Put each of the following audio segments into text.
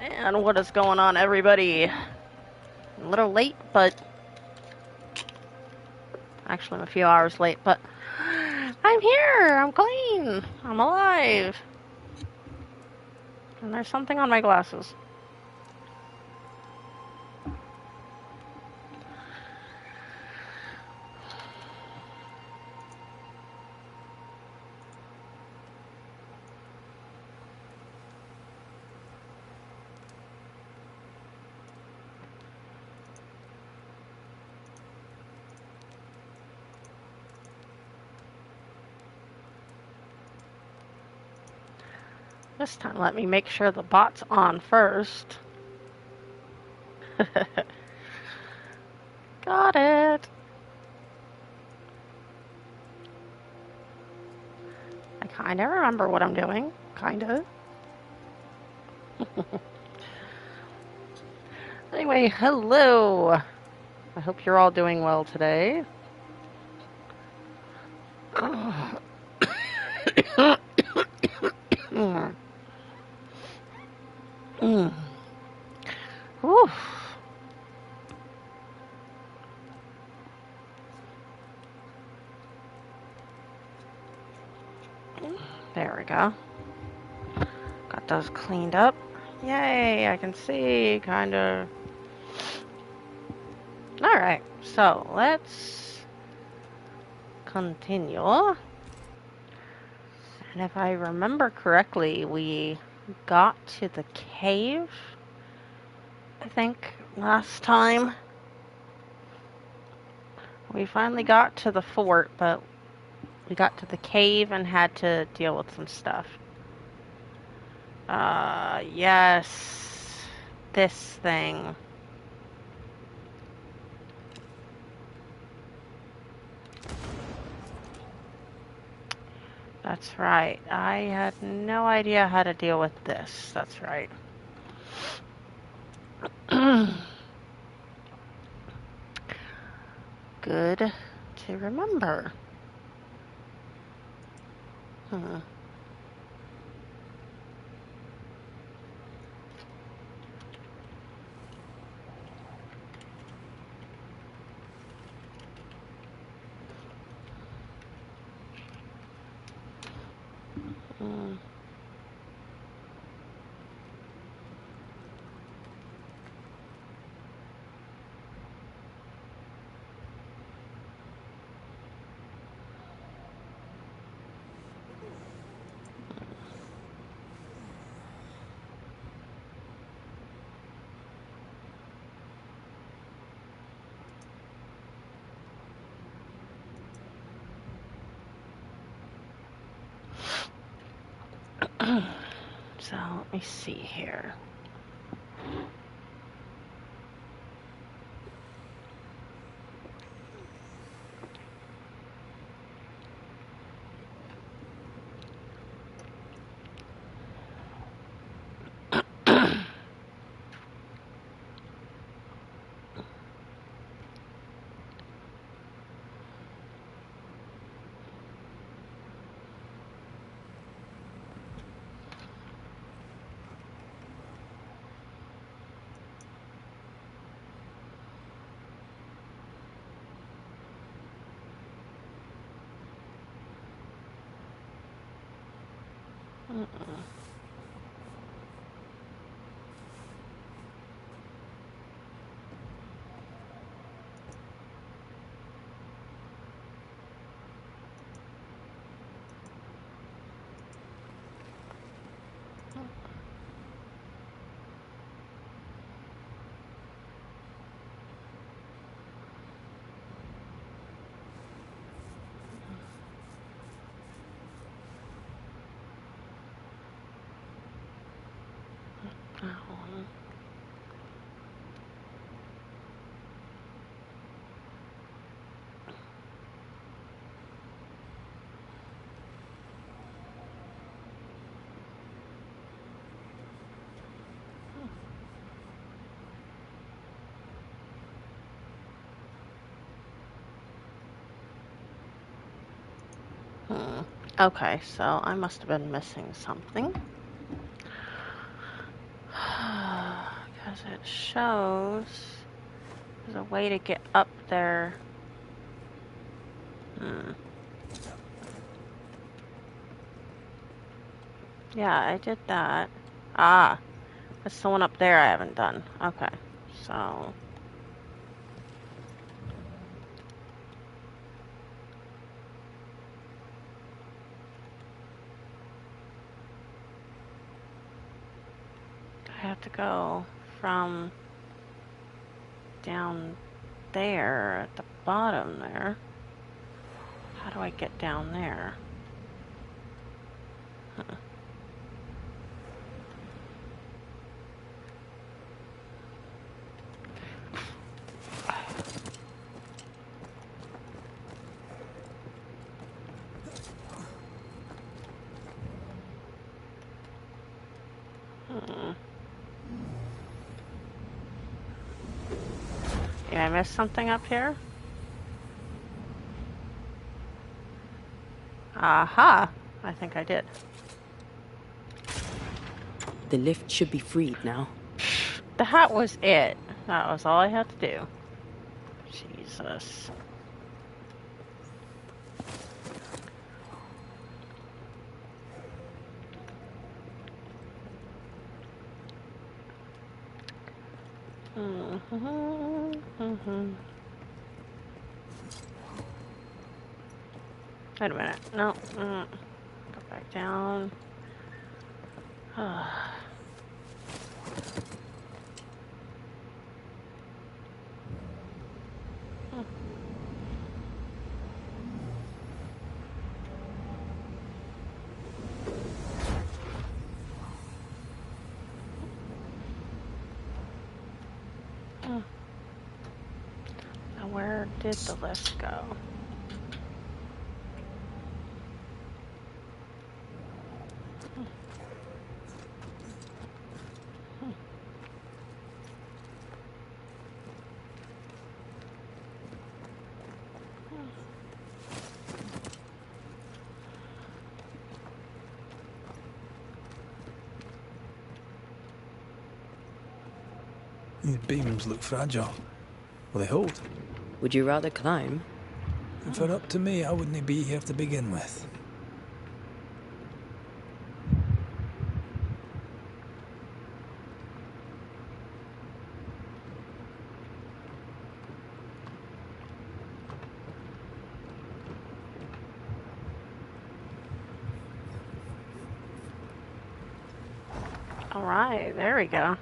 And what is going on, everybody? I'm a little late, but actually I'm a few hours late, but I'm here! I'm clean! I'm alive! And there's something on my glasses. This time let me make sure the bot's on first. Got it! I kinda remember what I'm doing. Kinda. Anyway, hello! I hope you're all doing well today. Whew. There we go. Got those cleaned up. Yay, I can see, kinda. Alright, so let's continue. And if I remember correctly, we got to the cave, I think, last time. We finally got to the fort, but we got to the cave and had to deal with some stuff. Yes. This thing. That's right. I had no idea how to deal with this. That's right. Good to remember. Hmm. Hmm. So let me see here. Okay, so I must have been missing something. Because it shows there's a way to get up there. Yeah, I did that. Ah, there's the one up there I haven't done. Okay, so... I have to go from down there at the bottom there. How do I get down there? Huh. Did I miss something up here? Aha! I think I did. The lift should be freed now. That was it. That was all I had to do. Jesus. Wait a minute. No. Go back down. Now where did the list go? These beams look fragile. Will they hold? Would you rather climb? If it were up to me, I wouldn't be here to begin with. All right, there we go.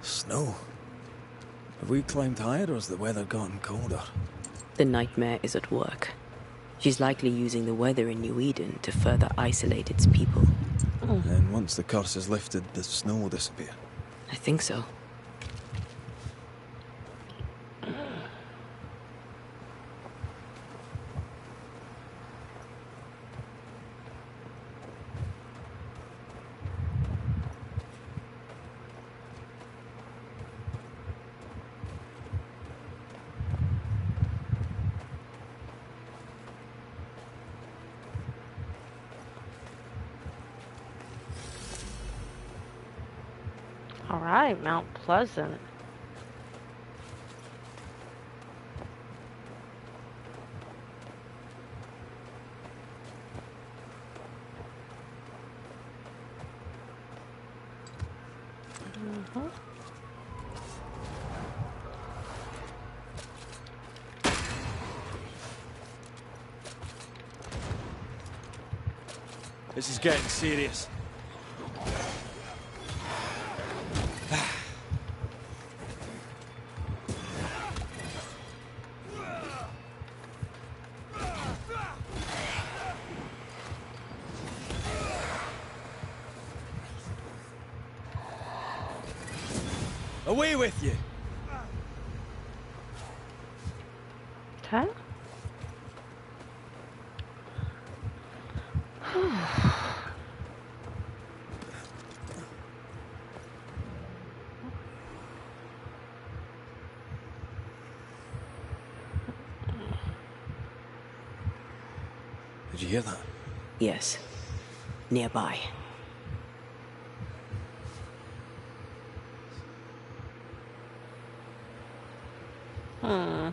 Snow. Have we climbed higher or has the weather gotten colder? The nightmare is at work. She's likely using the weather in New Eden to further isolate its people. And once the curse is lifted, the snow will disappear. I think so. All right, Mount Pleasant. This is getting serious. Away with you! Okay. you hear that? Yes. Nearby. Hmm.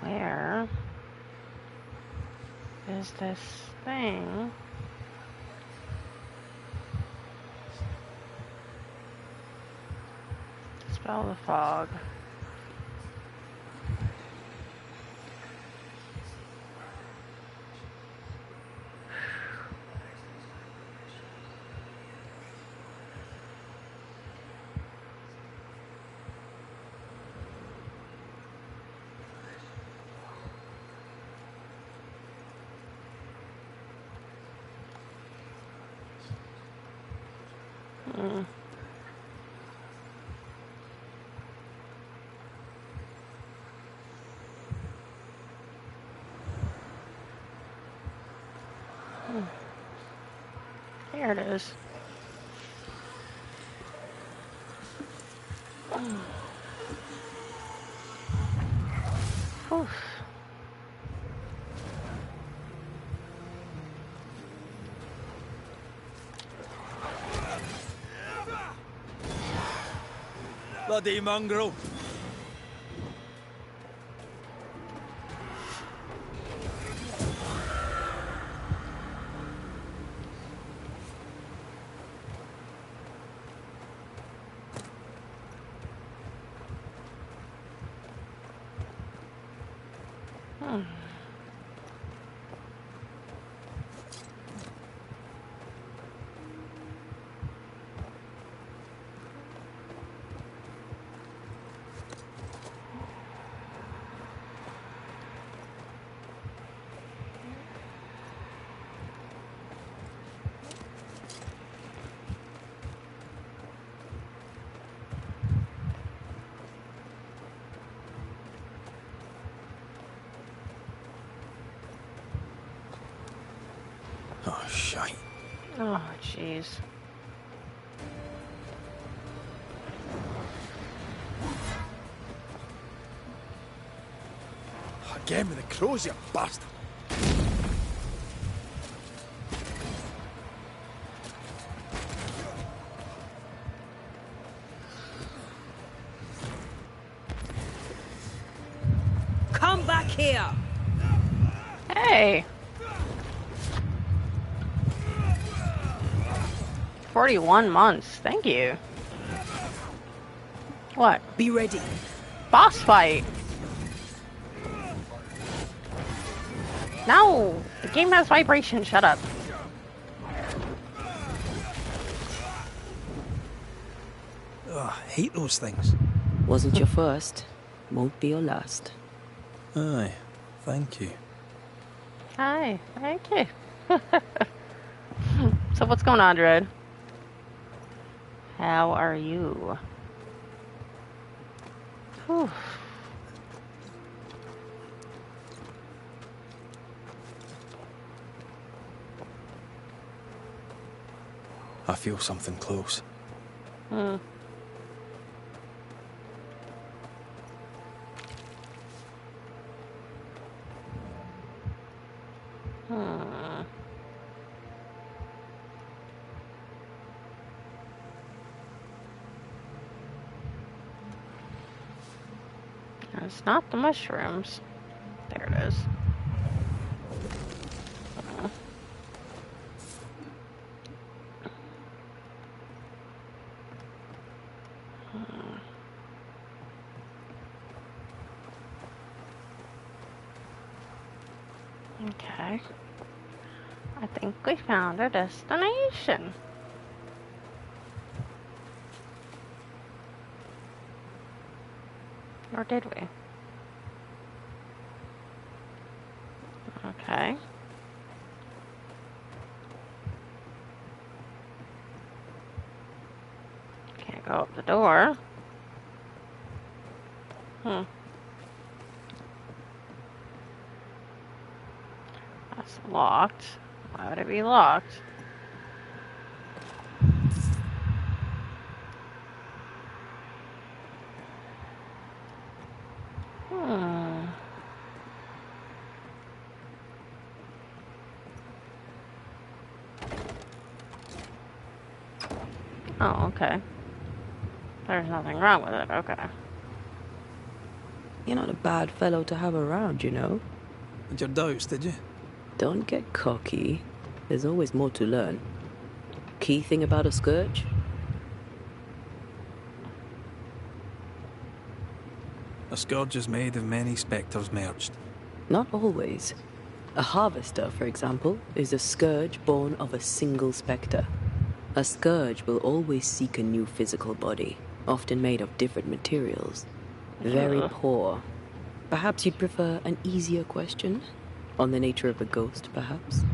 Where is this thing? Dispel the fog. Hmm. There it is. Oof. Bloody mongrel! Oh, shite. Oh, jeez. Again with the crows, you bastard! Come back here! Hey! 41 months. Thank you. What? Be ready. Boss fight! No! The game has vibration. Shut up. Oh, I hate those things. Wasn't your first. Won't be your last. Aye, thank you. Hi. Thank you. So what's going on, Dread? How are you? Whew. I feel something close. Hmm. Hmm. It's not the mushrooms. There it is. Okay. I think we found our destination. Or did we? Okay. Can't go up the door. Hmm. That's locked. Why would it be locked? Hmm. Oh, okay. There's nothing wrong with it. Okay. You're not a bad fellow to have around, you know. Had your doubts, did you? Don't get cocky. There's always more to learn. Key thing about a scourge? A scourge is made of many spectres merged. Not always. A harvester, for example, is a scourge born of a single spectre. A scourge will always seek a new physical body, often made of different materials. Very poor. Perhaps you'd prefer an easier question? On the nature of a ghost, perhaps?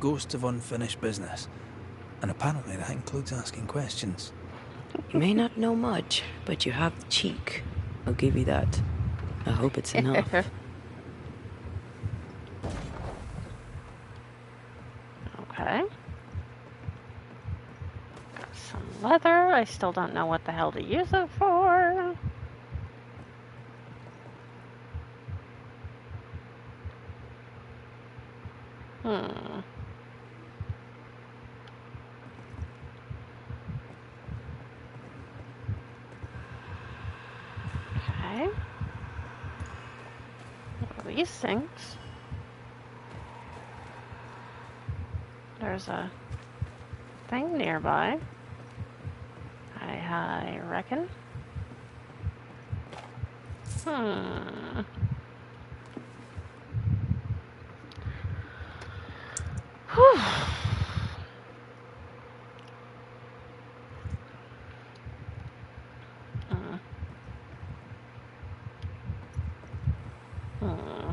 Ghosts of unfinished business. And apparently that includes asking questions. You may not know much, but you have the cheek. I'll give you that. I hope it's enough. Okay. Got some leather. I still don't know what the hell to use it for. Hmm. Okay. What are these things? There's a thing nearby. I reckon. Hmm. Whew. Hmm. Hmm.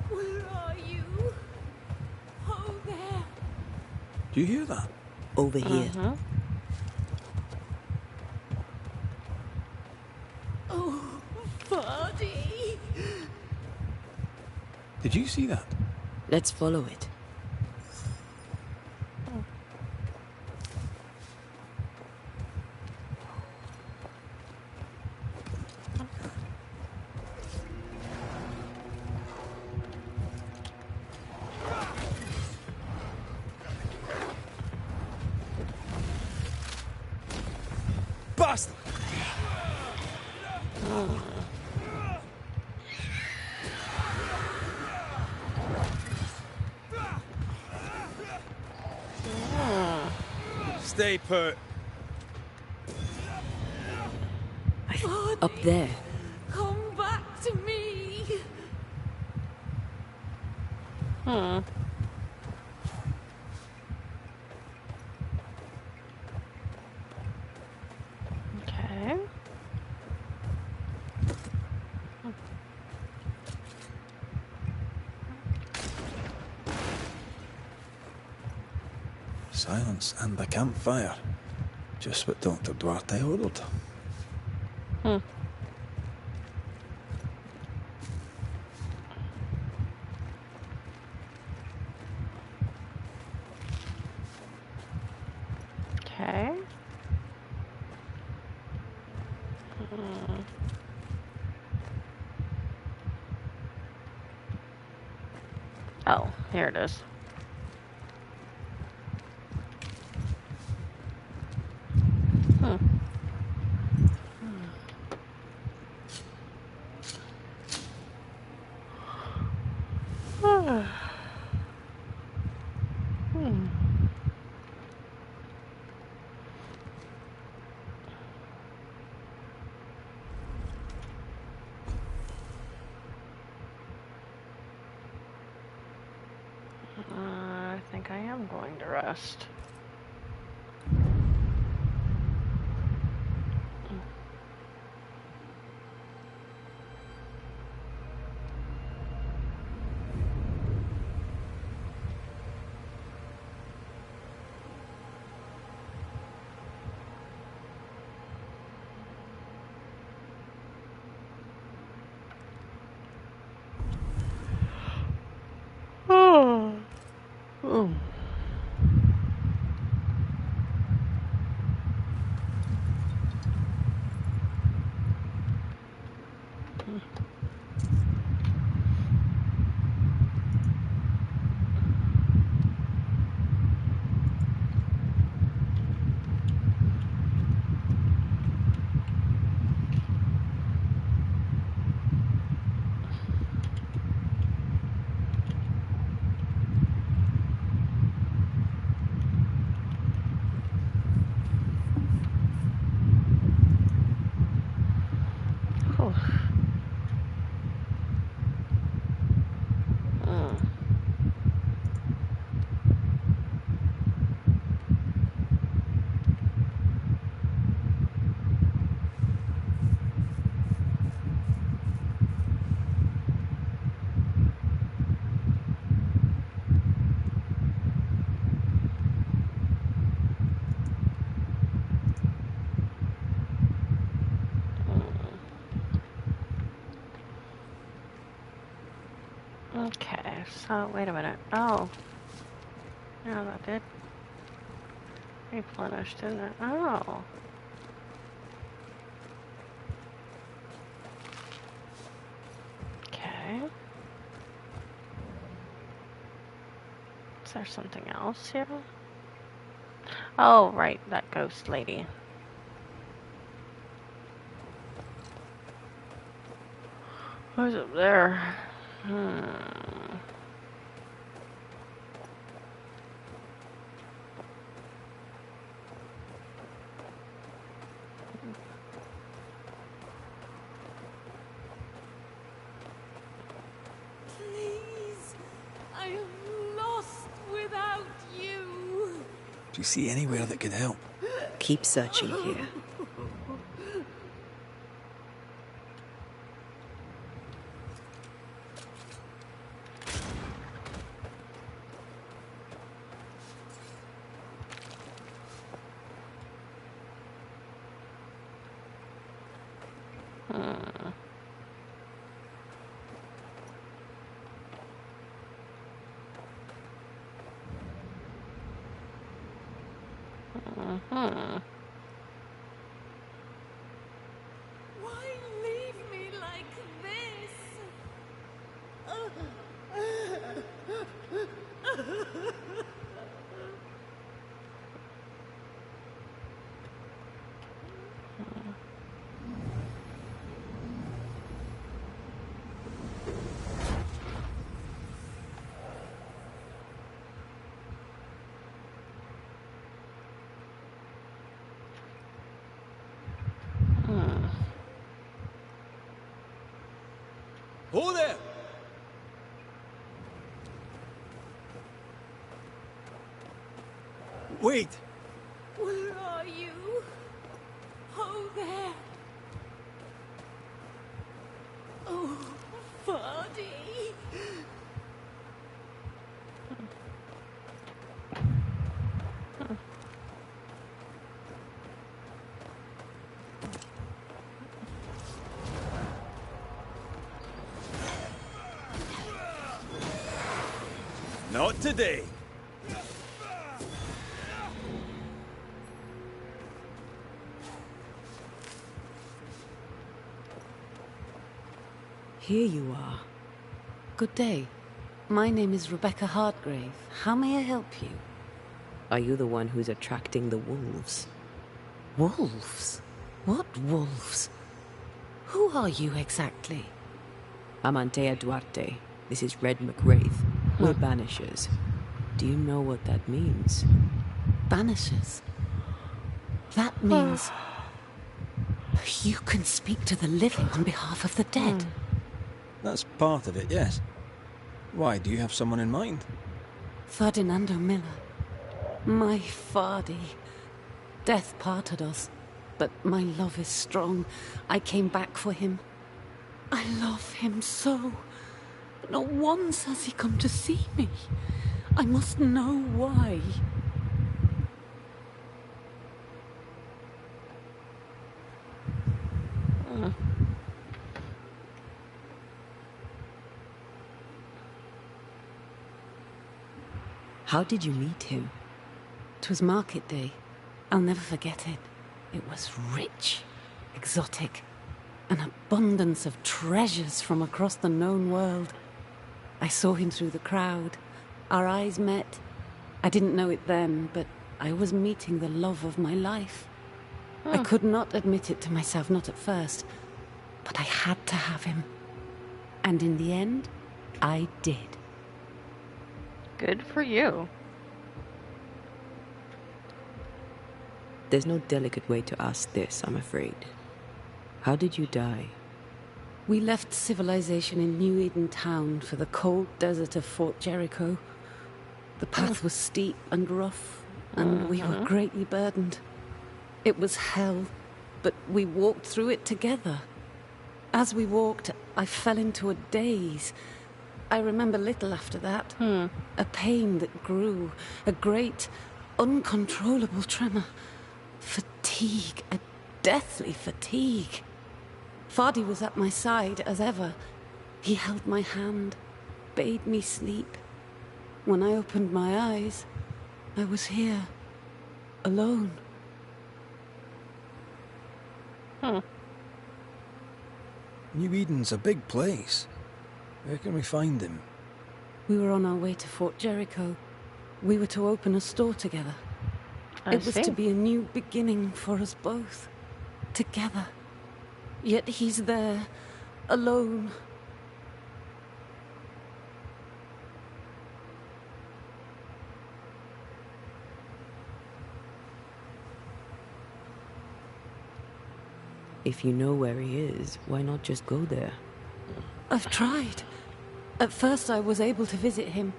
Where are you? Oh, there. Do you hear that? Over here. Oh, Vardy. Did you see that? Let's follow it. Bastard! Stay put. Up there. Come back to me. Hmm. Okay. Silence and the campfire. Just what Dr. Duarte ordered. Okay. Oh, here it is. I think I am going to rest. Okay, so wait a minute. Oh. Yeah, that did replenish, didn't it? Oh. Okay. Is there something else here? Oh, right, that ghost lady. Who's up there? Please, I am lost without you. Do you see anywhere that could help? Keep searching here. Why leave me like this? Ho there! Wait! Where are you? Oh, there. Oh, Vardy. Not today. Here you are. Good day. My name is Rebecca Hartgrave. How may I help you? Are you the one who's attracting the wolves? Wolves? What wolves? Who are you exactly? I'm Antea Duarte. This is Red McWraith. We're Banishers. Do you know what that means? Banishers? That means... you can speak to the living on behalf of the dead. That's part of it, yes. Why, do you have someone in mind? Ferdinando Miller. My Fardy. Death parted us, but my love is strong. I came back for him. I love him so. But not once has he come to see me. I must know why. How did you meet him? 'Twas market day. I'll never forget it. It was rich, exotic, an abundance of treasures from across the known world. I saw him through the crowd. Our eyes met. I didn't know it then, but I was meeting the love of my life. I could not admit it to myself, not at first, but I had to have him. And in the end, I did. Good for you. There's no delicate way to ask this, I'm afraid. How did you die? We left civilization in New Eden Town for the cold desert of Fort Jericho. The path was steep and rough, and we were greatly burdened. It was hell, but we walked through it together. As we walked, I fell into a daze. I remember little after that. A pain that grew, a great, uncontrollable tremor. Fatigue, a deathly fatigue. Fardy was at my side, as ever. He held my hand, bade me sleep. When I opened my eyes, I was here, alone. New Eden's a big place. Where can we find him? We were on our way to Fort Jericho. We were to open a store together. It was to be a new beginning for us both. Together. Yet he's there, alone. If you know where he is, why not just go there? I've tried. At first I was able to visit him.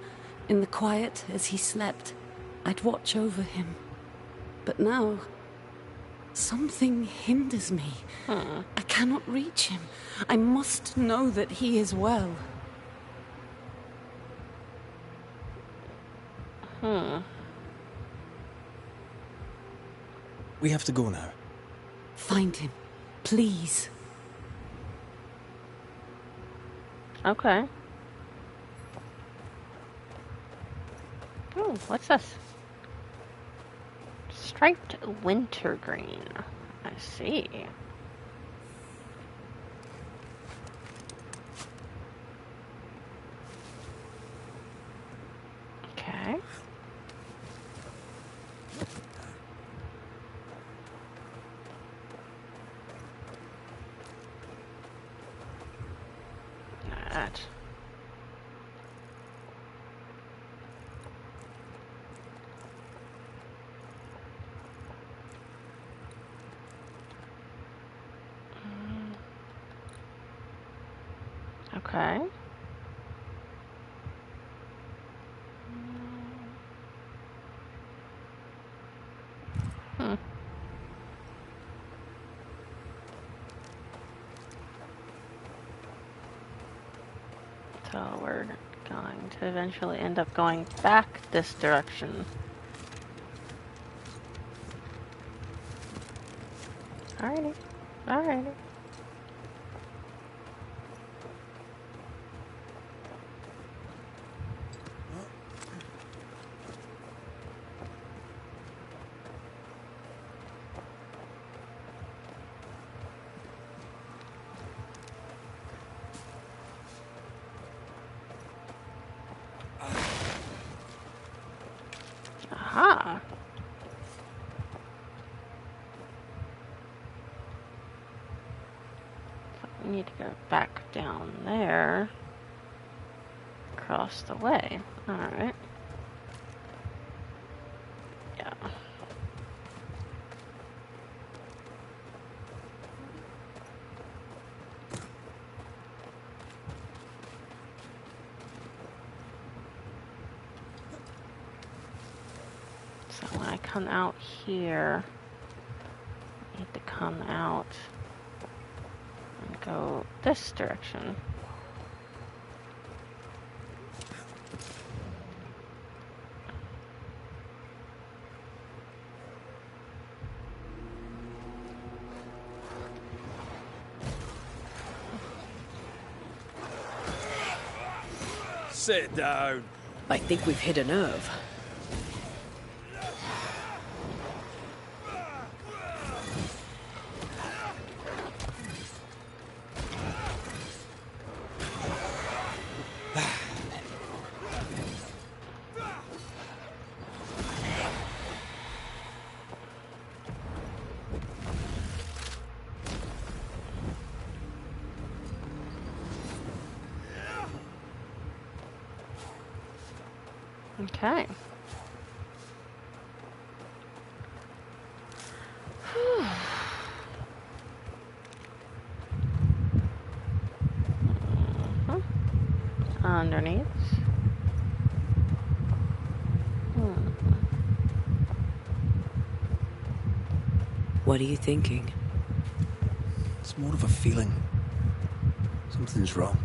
In the quiet, as he slept, I'd watch over him. But now, something hinders me. I cannot reach him. I must know that he is well. We have to go now. Find him, please. Okay. Oh, what's this? Striped wintergreen. I see. Okay. That. Okay. So we're going to eventually end up going back this direction. Alrighty. Alrighty. Aha. So we need to go back down there. Across the way. Alright. Yeah. So when I come out here, I need to come out and go this direction. Sit down. I think we've hit a nerve. Okay. Mhm. Underneath. What are you thinking? It's more of a feeling. Something's wrong.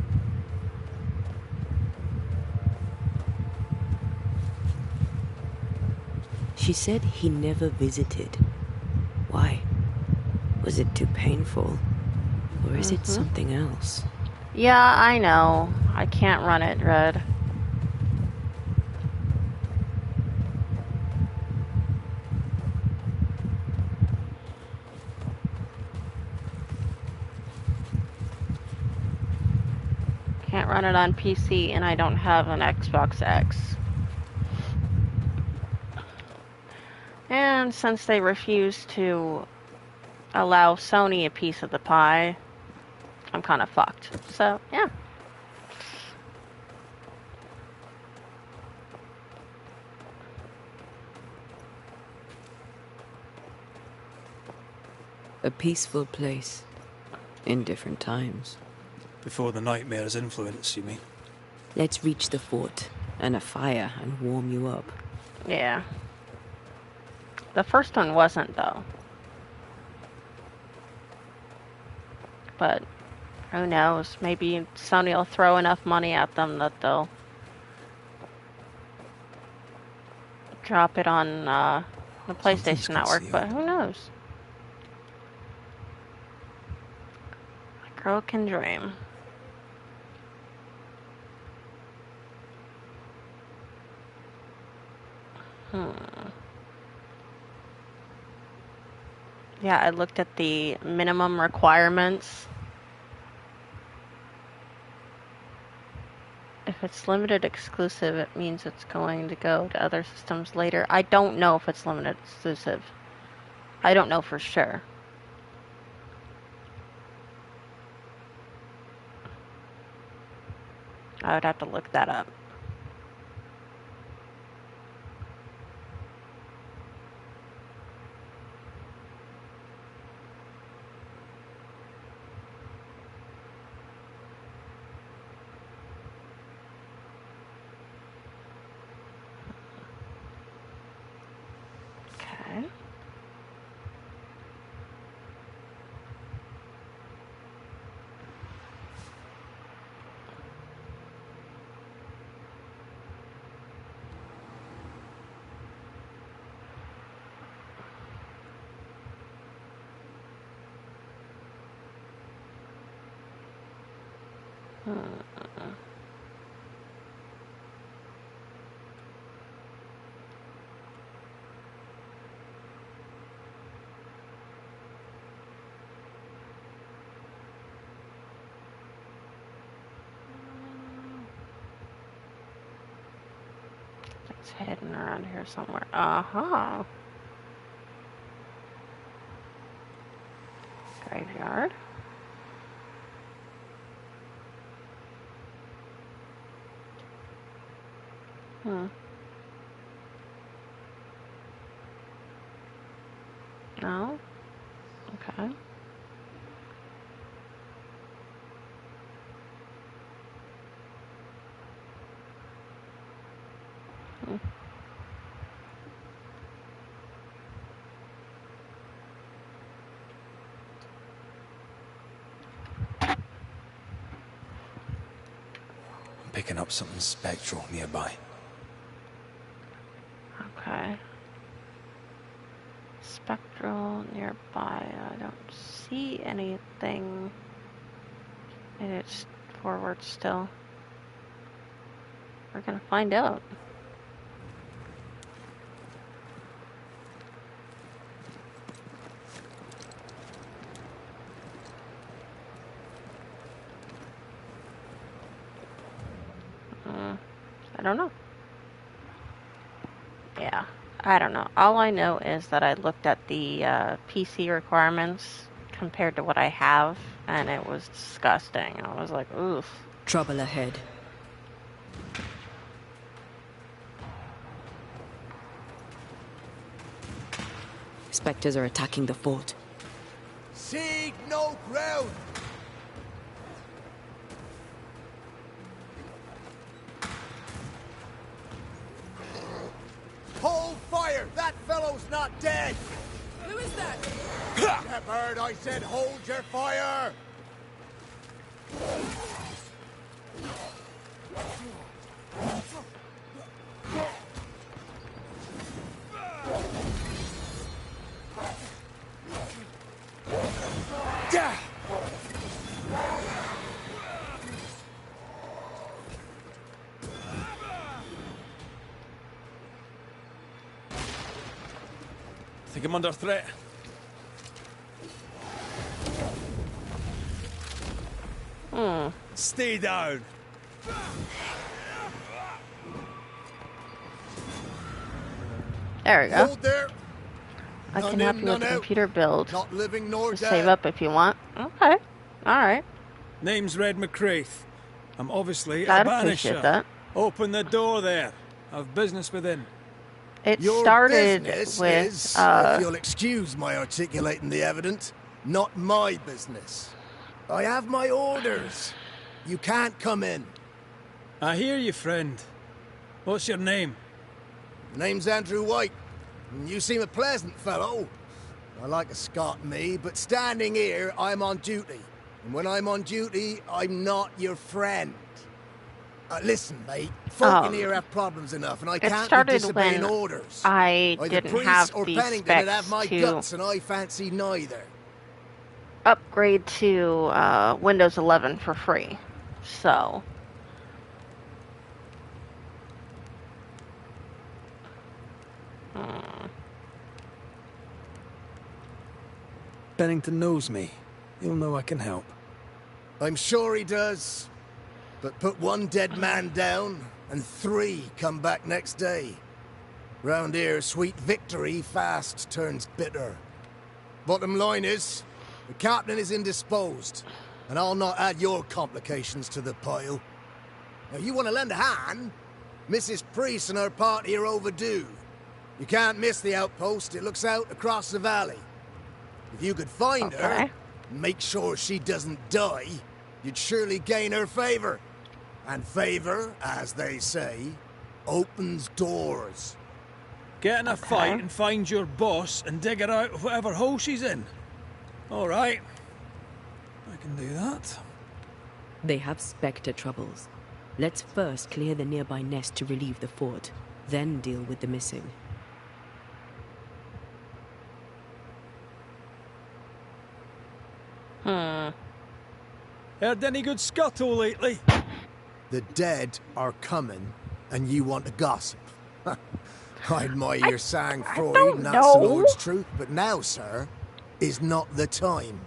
She said he never visited. Why? Was it too painful? Or is it something else? Yeah, I know. I can't run it, Red. Can't run it on PC, and I don't have an Xbox X. And since they refuse to allow Sony a piece of the pie, I'm kind of fucked. So, yeah. A peaceful place. In different times. Before the nightmare's influence, you mean? Let's reach the fort and a fire and warm you up. Yeah. The first one wasn't, though. But who knows? Maybe Sony will throw enough money at them that they'll drop it on the PlayStation Network, but who knows? A girl can dream. Yeah, I looked at the minimum requirements. If it's limited exclusive, it means it's going to go to other systems later. I don't know if it's limited exclusive. I don't know for sure. I would have to look that up. Okay. It's hidden around here somewhere. Uh-huh. Graveyard. No? Okay. I'm picking up something spectral nearby. Okay. Spectral nearby. I don't see anything. Maybe it's forward still. We're gonna find out. I don't know. Yeah, I don't know. All I know is that I looked at the PC requirements compared to what I have, and it was disgusting. I was like, oof. Trouble ahead. Spectres are attacking the fort. Seed no ground! Hold fire! That fellow's not dead! Who is that? Shepherd, I said hold your fire! Think I'm under threat. Stay down. There we go. Hold there! I None can help in, you with none the out. computer build. Not living nor Just dead. save up if you want. Okay. Alright. Name's Red McCraith. I'm obviously I'd a appreciate Banisher. that. Open the door there. I've business within. It Your started business with is, if you'll excuse my articulating the evidence, not my business. I have my orders. You can't come in. I hear you, friend. What's your name? Name's Andrew White. You seem a pleasant fellow. I like a Scot, me, but standing here, I'm on duty. And when I'm on duty, I'm not your friend. Listen, mate. Folk in here have problems enough, and I it can't be started disobeying when orders. I Either didn't Priest have or the Pennington would have specs my to guts, and I fancy neither. upgrade to Windows 11 for free. So, Bennington knows me. He'll know I can help. I'm sure he does. But put one dead man down, and 3 come back next day. Round here, sweet victory fast turns bitter. Bottom line is, the captain is indisposed, and I'll not add your complications to the pile. Now, you want to lend a hand? Mrs. Priest and her party are overdue. You can't miss the outpost. It looks out across the valley. If you could find her, okay. and make sure she doesn't die, you'd surely gain her favor. And favor, as they say, opens doors. Get in a Okay. fight and find your boss and dig her out of whatever hole she's in. All right. I can do that. They have Spectre troubles. Let's first clear the nearby nest to relieve the fort, then deal with the missing. Heard any good scuttle lately? The dead are coming, and you want to gossip. I admire your sang Freud, don't and that's the know. Lord's truth, but now, sir, is not the time.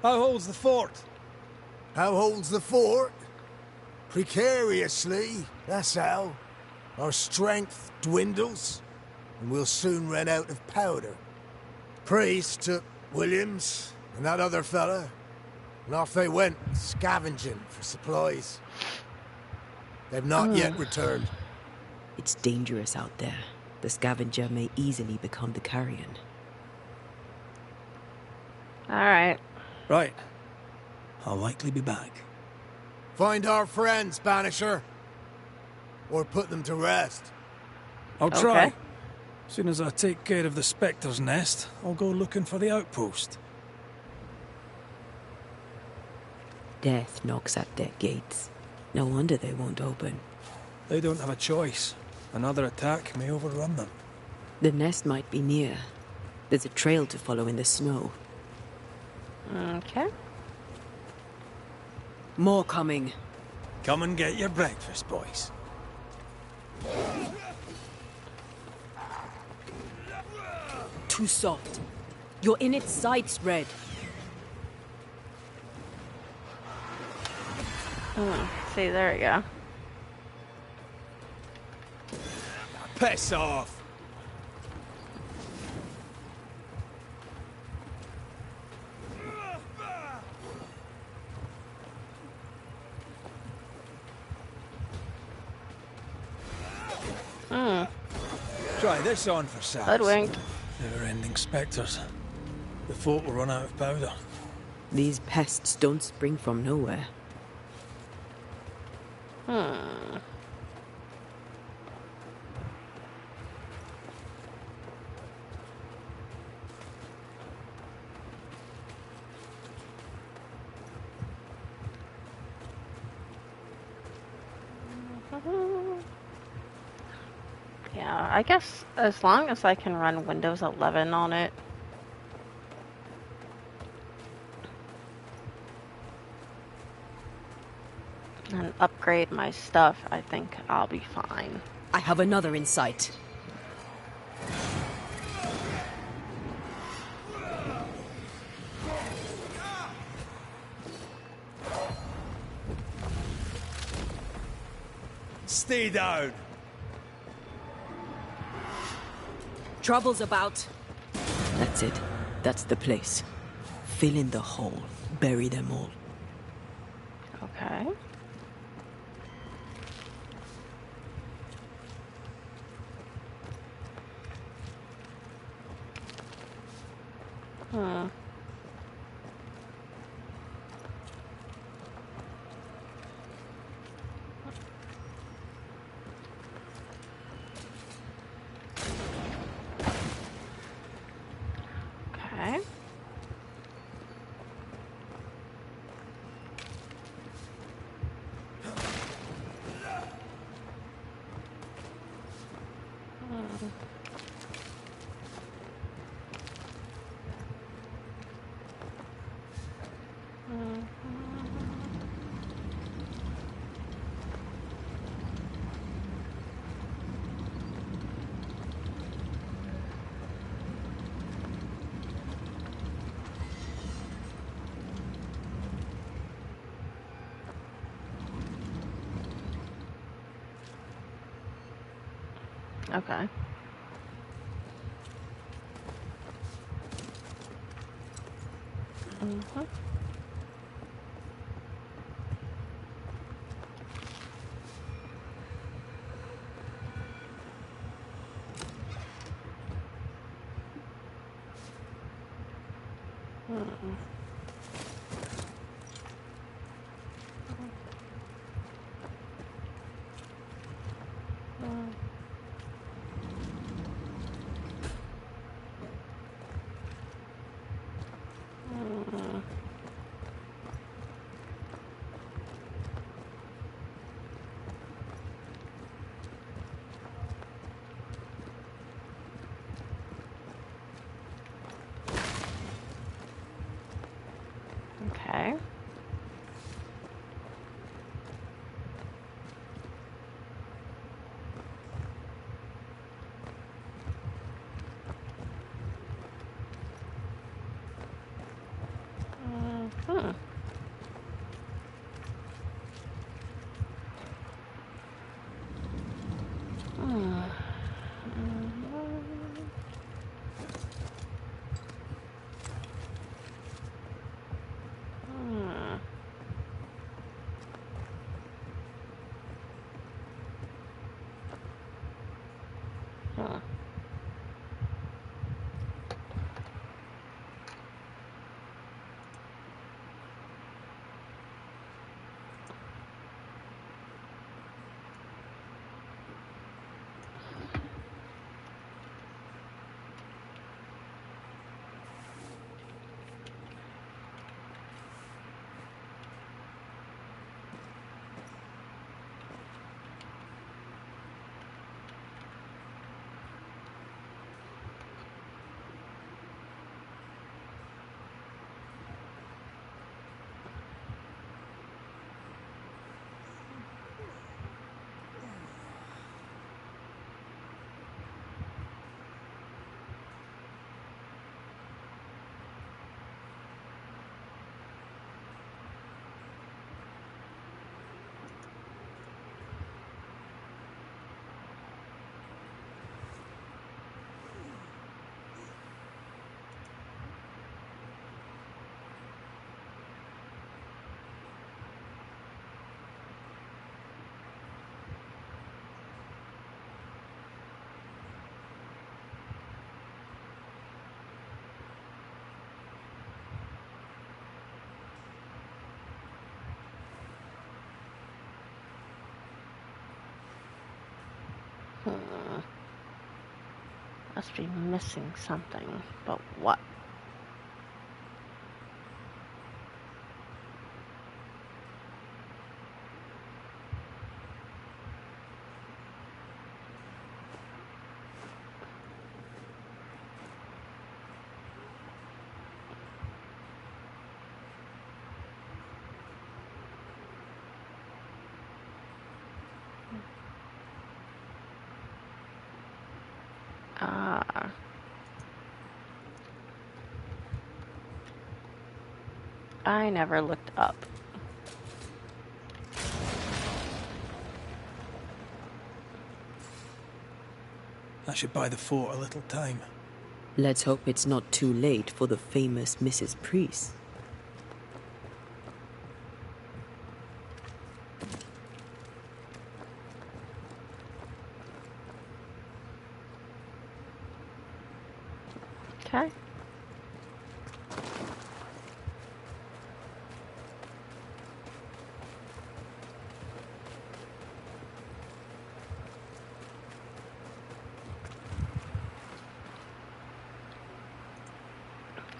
How holds the fort? How holds the fort? Precariously, that's how. Our strength dwindles, and we'll soon run out of powder. Priest took Williams and that other fella, and off they went, scavenging for supplies. They've not yet returned. It's dangerous out there. The scavenger may easily become the carrion. Alright. Right. I'll likely be back. Find our friends, Banisher. Or put them to rest. I'll try. Okay. As soon as I take care of the Spectre's nest, I'll go looking for the outpost. Death knocks at their gates. No wonder they won't open. They don't have a choice. Another attack may overrun them. The nest might be near. There's a trail to follow in the snow. Okay. More coming. Come and get your breakfast, boys. Too soft. You're in its sights, Red. See, there we go. Piss off! Try this on for size. Hoodwinked. Never-ending spectres. The fort will run out of powder. These pests don't spring from nowhere. Yeah, I guess as long as I can run Windows 11 on it. And upgrade my stuff, I think I'll be fine. I have another in sight. Stay down! Trouble's about. That's it. That's the place. Fill in the hole. Bury them all. Okay. Okay. Okay. Hmm. Hmm. Hmm. Hmm. Must be missing something, but what? Ah. I never looked up. I should buy the fort a little time. Let's hope it's not too late for the famous Mrs. Priest. Okay.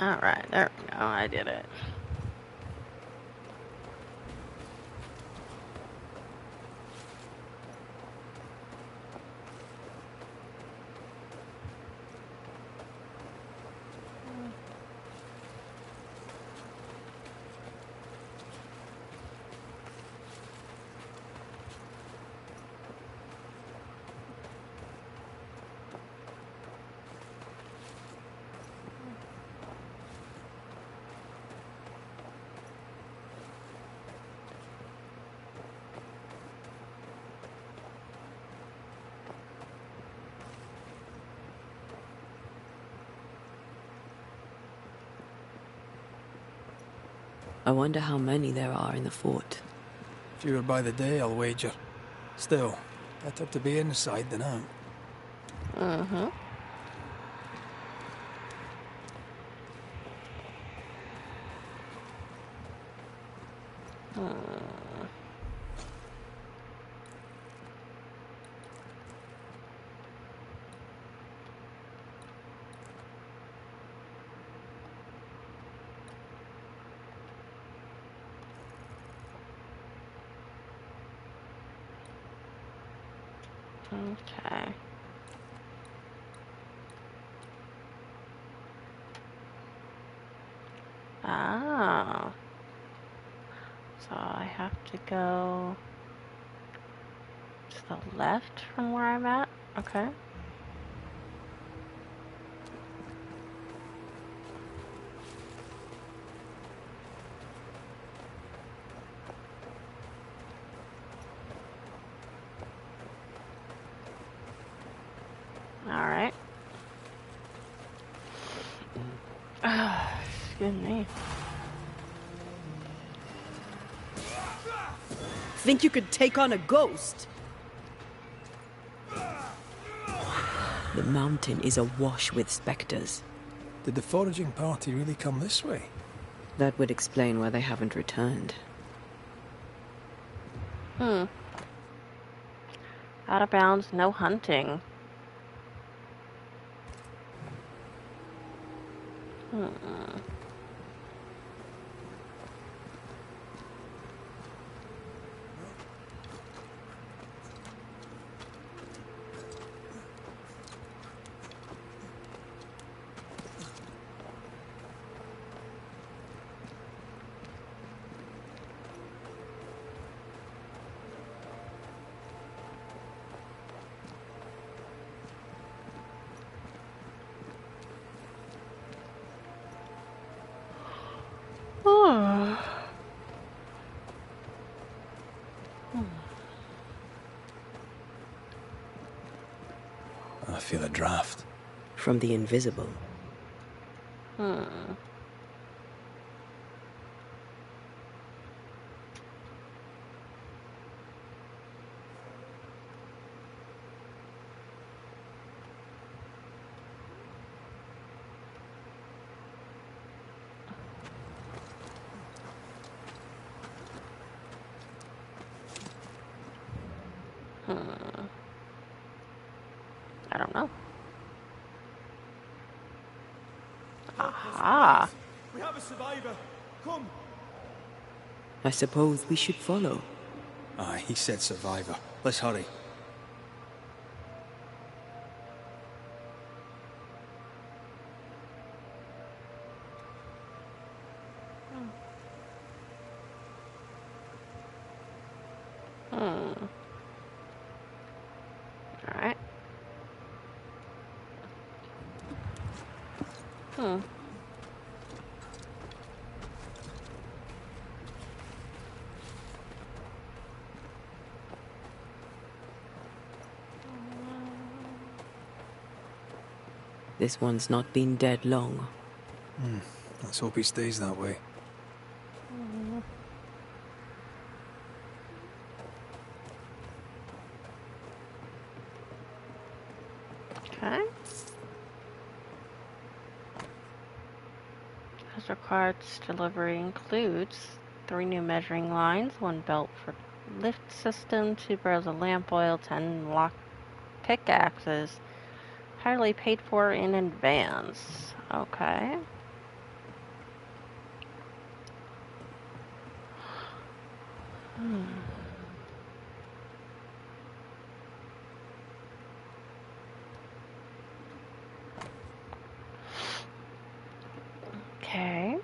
Alright, there we go. I did it. I wonder how many there are in the fort. Fewer by the day, I'll wager. Still, better to be inside than out. Mm-hmm. Okay. Ah. So I have to go to the left from where I'm at? Okay. Excuse me. Think you could take on a ghost? The mountain is awash with specters. Did the foraging party really come this way? That would explain why they haven't returned. Out of bounds, no hunting. I feel a draft. From the invisible. I don't know. Aha. We have a survivor. Come. I suppose we should follow. Aye, he said survivor. Let's hurry. Alright. This one's not been dead long. Let's hope he stays that way. Okay. As required, delivery includes 3 new measuring lines, 1 belt for lift system, 2 barrels of lamp oil, 10 lock pickaxes. Entirely paid for in advance. Okay. Okay.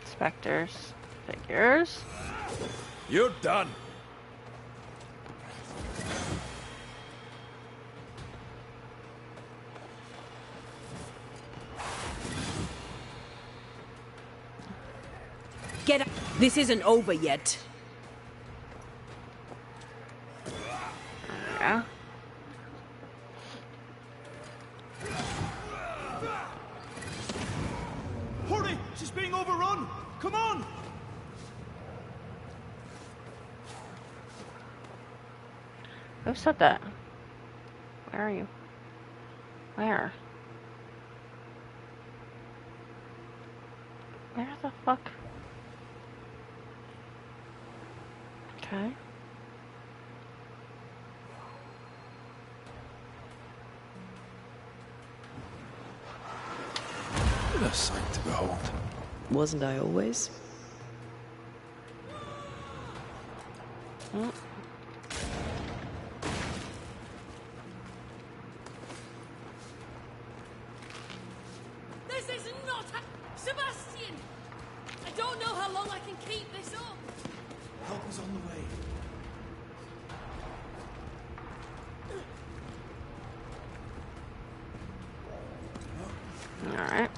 Specters. Figures. You're done. Get up! This isn't over yet. Yeah. Hurry! She's being overrun! Come on! Who said that? Where are you? Where? Where the fuck? Okay. What a sight to behold. Wasn't I always? This is not Sebastian! I don't know how long I can keep this up. Help is on the way. Alright.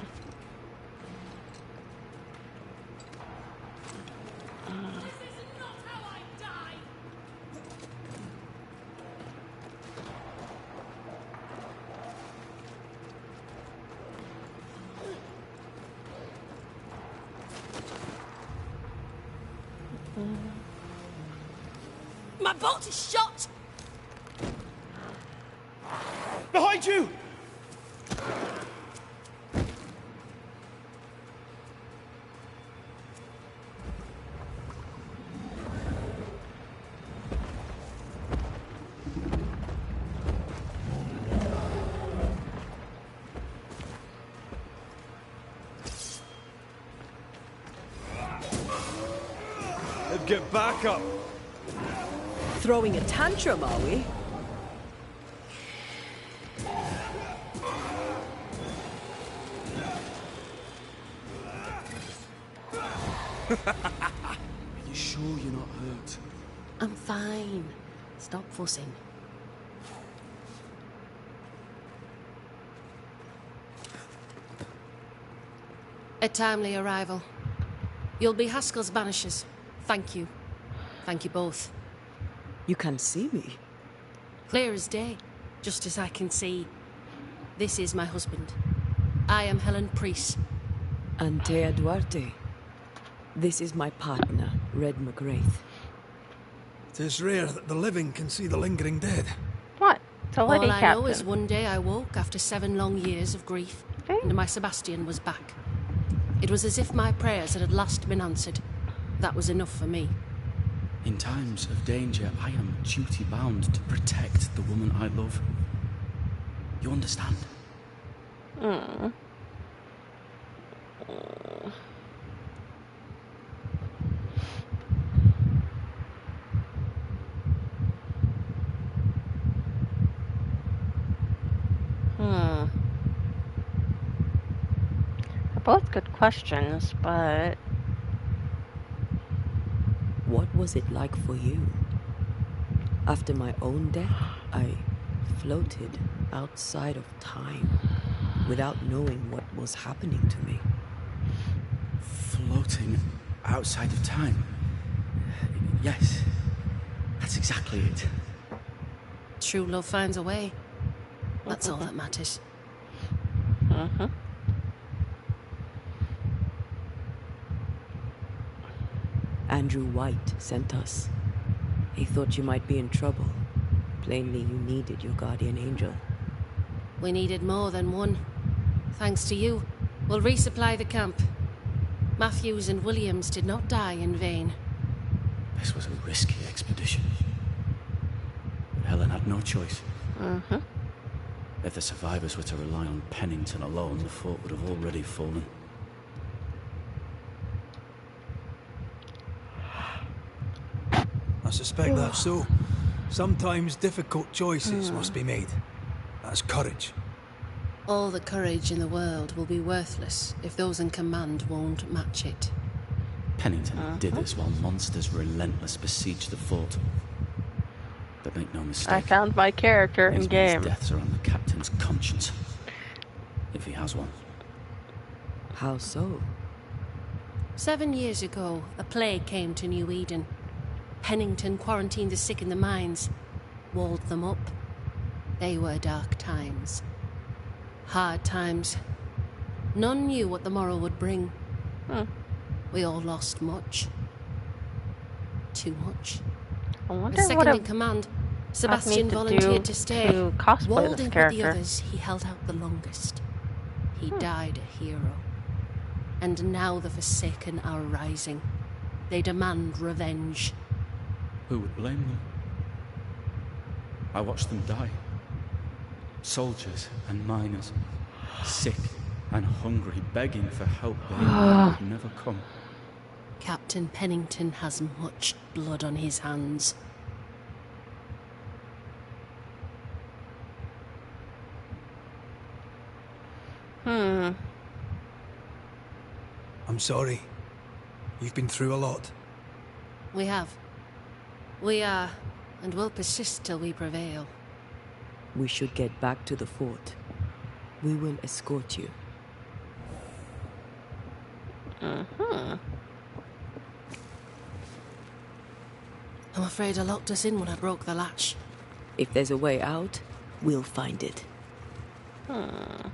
This is not how I die! My bolt is shot! Behind you! Get back up! Throwing a tantrum, are we? Are you sure you're not hurt? I'm fine. Stop fussing. A timely arrival. You'll be Haskell's Banishers. Thank you. Thank you both. You can see me. Clear as day, just as I can see. This is my husband. I am Helen Priest. Antea Duarte. This is my partner, Red McGrath. 'Tis rare that the living can see the lingering dead. What? It's a lady All I captain. know is one day I woke after 7 long years of grief, Okay. and my Sebastian was back. It was as if my prayers had at last been answered. That was enough for me. In times of danger, I am duty-bound to protect the woman I love. You understand? Mm. Hmm. They're both good questions, but What was it like for you? After my own death, I floated outside of time without knowing what was happening to me. Floating outside of time. Yes, that's exactly it. True love finds a way. That's all that matters. mm-hmm. Andrew White sent us. He thought you might be in trouble. Plainly, you needed your guardian angel. We needed more than one. Thanks to you, we'll resupply the camp. Matthews and Williams did not die in vain. This was a risky expedition. But Helen had no choice. Mm-hmm. If the survivors were to rely on Pennington alone, the fort would have already fallen. I suspect that's so. Sometimes difficult choices must be made. That's courage. All the courage in the world will be worthless if those in command won't match it. Pennington did this while monsters relentless besieged the fort. But make no mistake, I found my character in these game. men's deaths are on the captain's conscience. If he has one. How so? 7 years ago, a plague came to New Eden. Pennington quarantined the sick in the mines, walled them up. They were dark times. Hard times. None knew what the morrow would bring. We all lost much. Too much. I wonder As what second in it command, need Sebastian to volunteered do to stay. to cosplay Walled this in with character. the others, he held out the longest. He died a hero. And now the Forsaken are rising. They demand revenge. Who would blame them? I watched them die. Soldiers and miners, sick and hungry, begging for help they knew would never come. Captain Pennington has much blood on his hands. I'm sorry. You've been through a lot. We have. We are, and will persist till we prevail. We should get back to the fort. We will escort you. Mm-hmm. I'm afraid I locked us in when I broke the latch. If there's a way out, we'll find it. Hmm.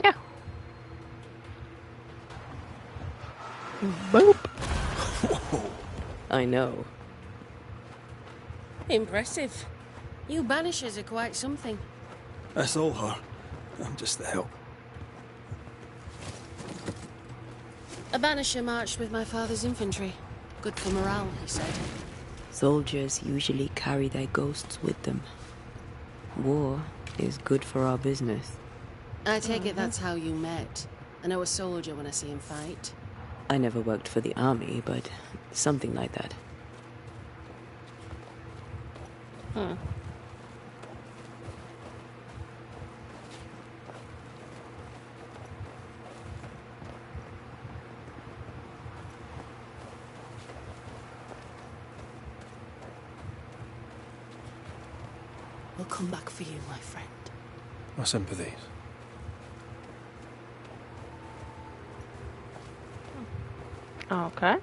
Yeah. Boop. I know. Impressive. You Banishers are quite something. That's all her. I'm just the help. A Banisher marched with my father's infantry. Good for morale, he said. Soldiers usually carry their ghosts with them. War is good for our business. I take it that's how you met. I know a soldier when I see him fight. I never worked for the army, but something like that. Hmm. We'll come back for you, my friend. My sympathies. Okay.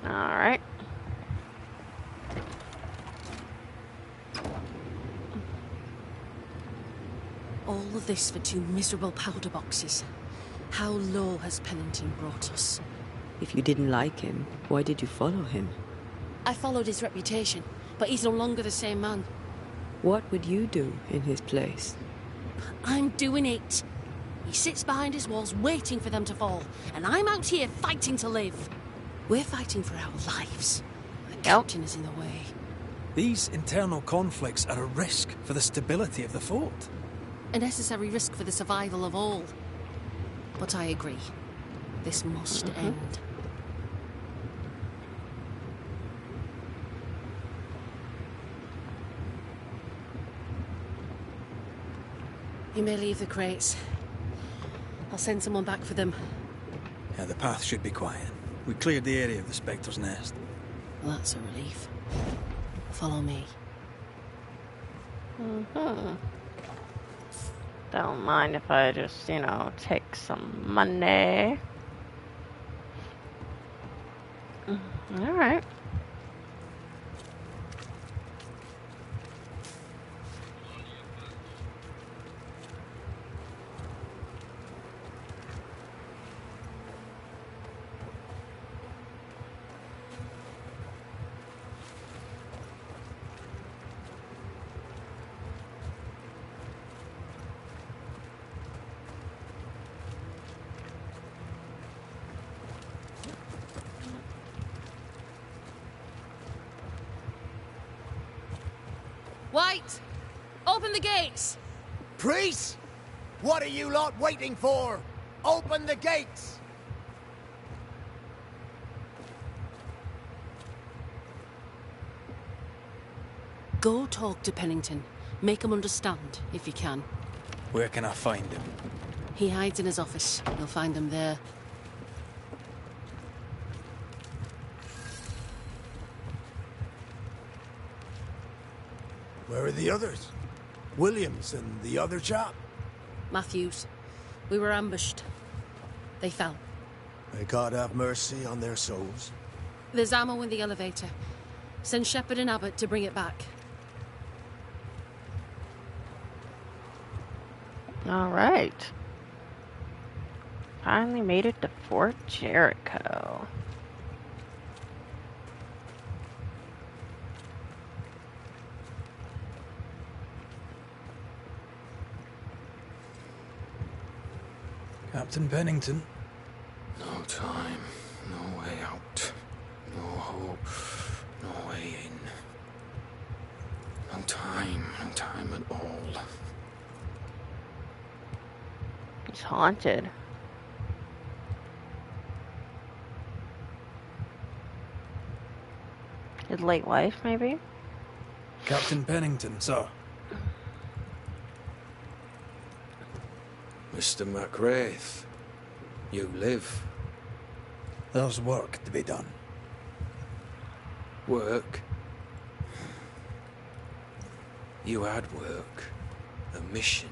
Alright. All of this for 2 miserable powder boxes. How low has Pennington brought us? If you didn't like him, why did you follow him? I followed his reputation, but he's no longer the same man. What would you do in his place? I'm doing it. He sits behind his walls waiting for them to fall, and I'm out here fighting to live. We're fighting for our lives. The captain is in the way. These internal conflicts are a risk for the stability of the fort. A necessary risk for the survival of all. But I agree. This must end. You may leave the crates. I'll send someone back for them. Yeah, the path should be quiet. We cleared the area of the Spectre's nest. Well, that's a relief. Follow me. Don't mind if I just, take some money. Alright. White! Open the gates! Priest! What are you lot waiting for? Open the gates! Go talk to Pennington. Make him understand, if you can. Where can I find him? He hides in his office. You'll find him there. Where are the others? Williams and the other chap? Matthews. We were ambushed. They fell. May God have mercy on their souls. There's ammo in the elevator. Send Shepard and Abbott to bring it back. Alright. Finally made it to Fort Jericho. Captain Pennington. No time, no way out, no hope, no way in. No time at all. It's haunted. His late wife, maybe? Captain Pennington, sir. Mr. MacWraith, you live. There's work to be done. Work? You had work. A mission.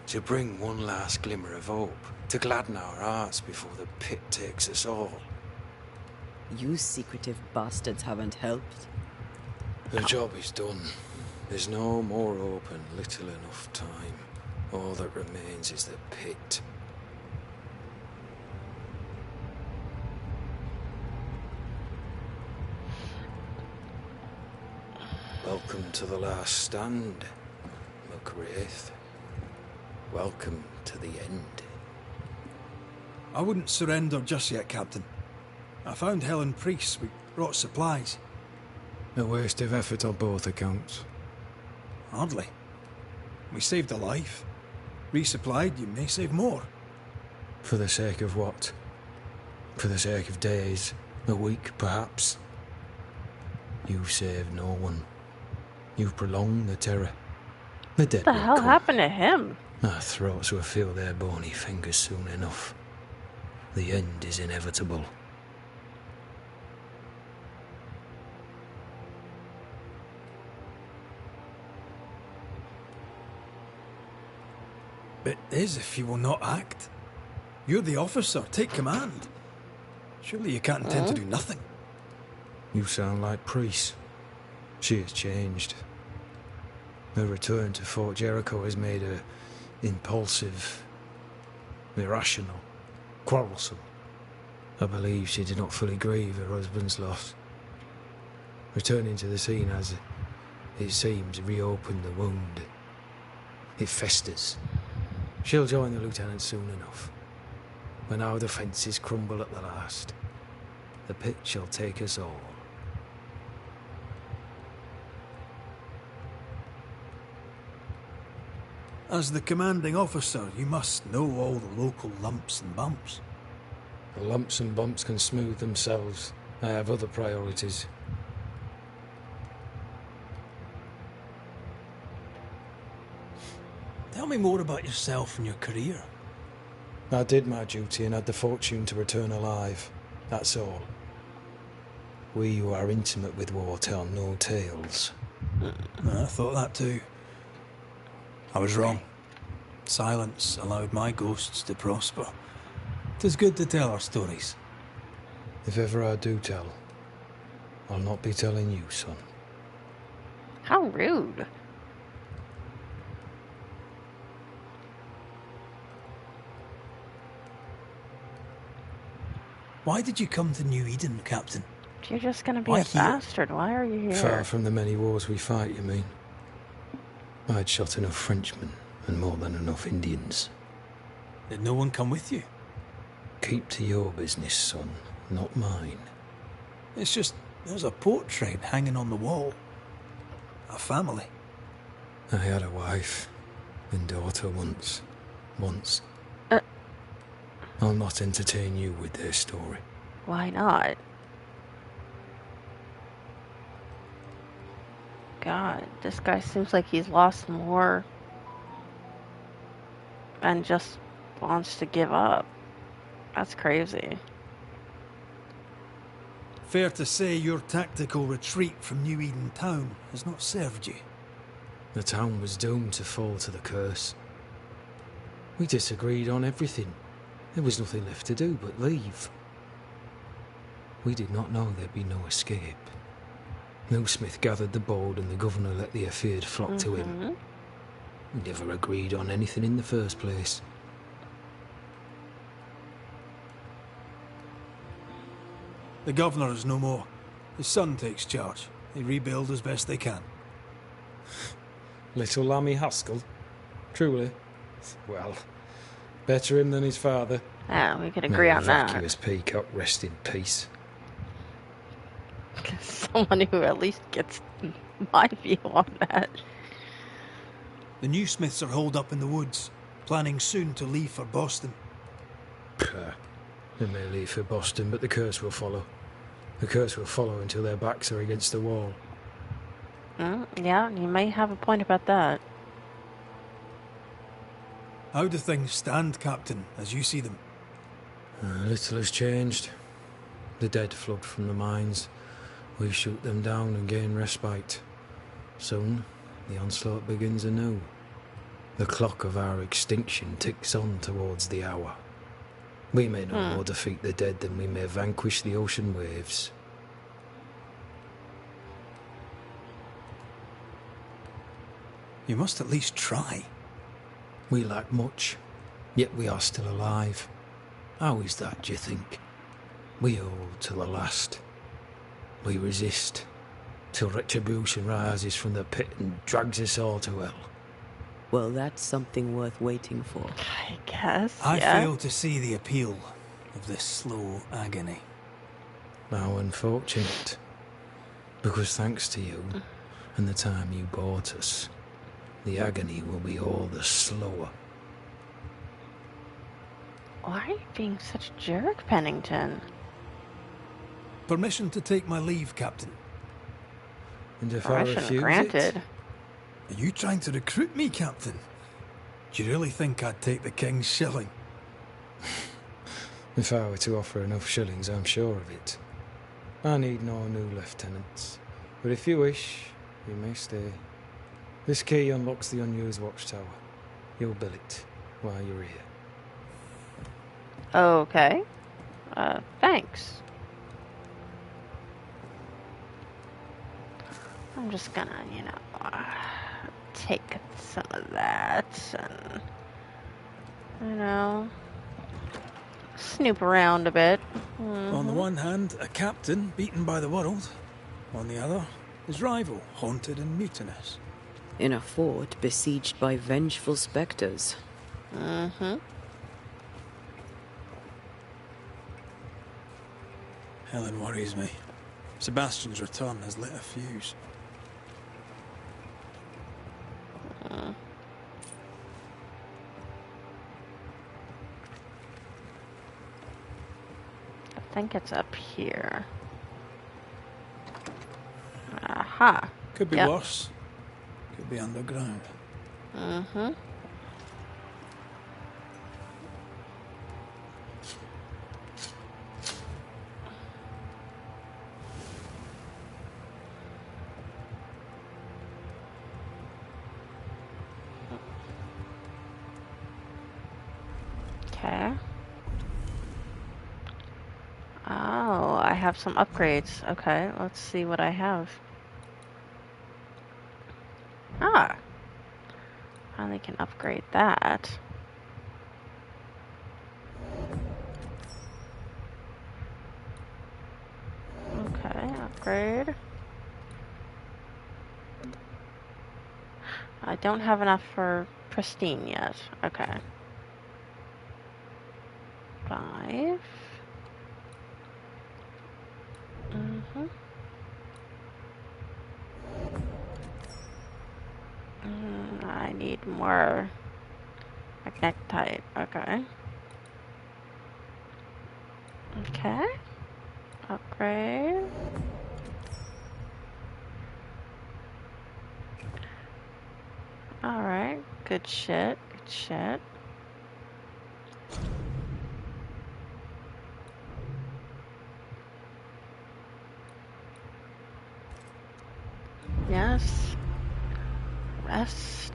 To bring one last glimmer of hope. To gladden our hearts before the pit takes us all. You secretive bastards haven't helped. The job is done. There's no more hope and little enough time. All that remains is the pit. Welcome to the last stand, MacWraith. Welcome to the end. I wouldn't surrender just yet, Captain. I found Helen Priest. We brought supplies. A waste of effort on both accounts. Hardly. We saved a life. Resupplied, you may save more. For the sake of what? For the sake of days, a week perhaps? You've saved no one. You've prolonged the terror. The dead What the will hell come. happened to him? Our throats will feel their bony fingers soon enough. The end is inevitable. It is if you will not act. You're the officer. Take command. Surely you can't intend to do nothing. You sound like Priest. She has changed. Her return to Fort Jericho has made her impulsive, irrational, quarrelsome. I believe she did not fully grieve her husband's loss. Returning to the scene has, it seems, reopened the wound. It festers. She'll join the lieutenant soon enough. When our defences crumble at the last, the pit shall take us all. As the commanding officer, you must know all the local lumps and bumps. The lumps and bumps can smooth themselves. I have other priorities. Tell me more about yourself and your career. I did my duty and had the fortune to return alive. That's all. We who are intimate with war tell no tales. I thought that too. I was wrong. Silence allowed my ghosts to prosper. 'Tis good to tell our stories. If ever I do tell, I'll not be telling you, son. How rude. Why did you come to New Eden, Captain? You're just gonna be Why a here? bastard. Why are you here? Far from the many wars we fight, you mean? I'd shot enough Frenchmen and more than enough Indians. Did no one come with you? Keep to your business, son, not mine. It's just, there's a portrait hanging on the wall. A family. I had a wife and daughter once. I'll not entertain you with their story. Why not? God, this guy seems like he's lost more and just wants to give up. That's crazy. Fair to say your tactical retreat from New Eden town has not served you. The town was doomed to fall to the curse. We disagreed on everything. There was nothing left to do but leave. We did not know there'd be no escape. No Smith gathered the bold and the governor let the affair flock to him. We never agreed on anything in the first place. The governor is no more. His son takes charge. They rebuild as best they can. Little Lammy Haskell? Truly? Well, better him than his father. Yeah, we could agree on that. Vacuous peacock, rest in peace. Someone who at least gets my view on that. The new Smiths are holed up in the woods, planning soon to leave for Boston. Pah. They may leave for Boston, but the curse will follow. The curse will follow until their backs are against the wall. Yeah, you may have a point about that. How do things stand, Captain, as you see them? Little has changed. The dead flood from the mines. We shoot them down and gain respite. Soon, the onslaught begins anew. The clock of our extinction ticks on towards the hour. We may no more defeat the dead than we may vanquish the ocean waves. You must at least try. We lack much, yet we are still alive. How is that, do you think? We hold to the last. We resist, till retribution rises from the pit and drags us all to hell. Well, that's something worth waiting for. I guess. I yeah. fail to see the appeal of this slow agony. How unfortunate. Because thanks to you, and the time you bought us, the agony will be all the slower. Why are you being such a jerk, Pennington? Permission to take my leave, Captain. And if I Permission refuse granted. Are you trying to recruit me, Captain? Do you really think I'd take the King's shilling? if I were to offer enough shillings, I'm sure of it. I need no new lieutenants. But if you wish, you may stay. This key unlocks the unused watchtower. You'll bill it while you're here. Okay. Thanks. I'm just gonna, take some of that and, snoop around a bit. On the one hand, a captain beaten by the world. On the other, his rival, haunted and mutinous. In a fort besieged by vengeful spectres. Helen worries me. Sebastian's return has lit a fuse. I think it's up here. Aha. Could be Yep. worse. Could be underground. Okay. Oh, I have some upgrades. Okay, let's see what I have. Ah. Finally can upgrade that. Okay, upgrade. I don't have enough for pristine yet. Okay. 5. I need more magnetite. Okay. Okay. Upgrade. Alright. Good shit. Good shit. Yes. Rest.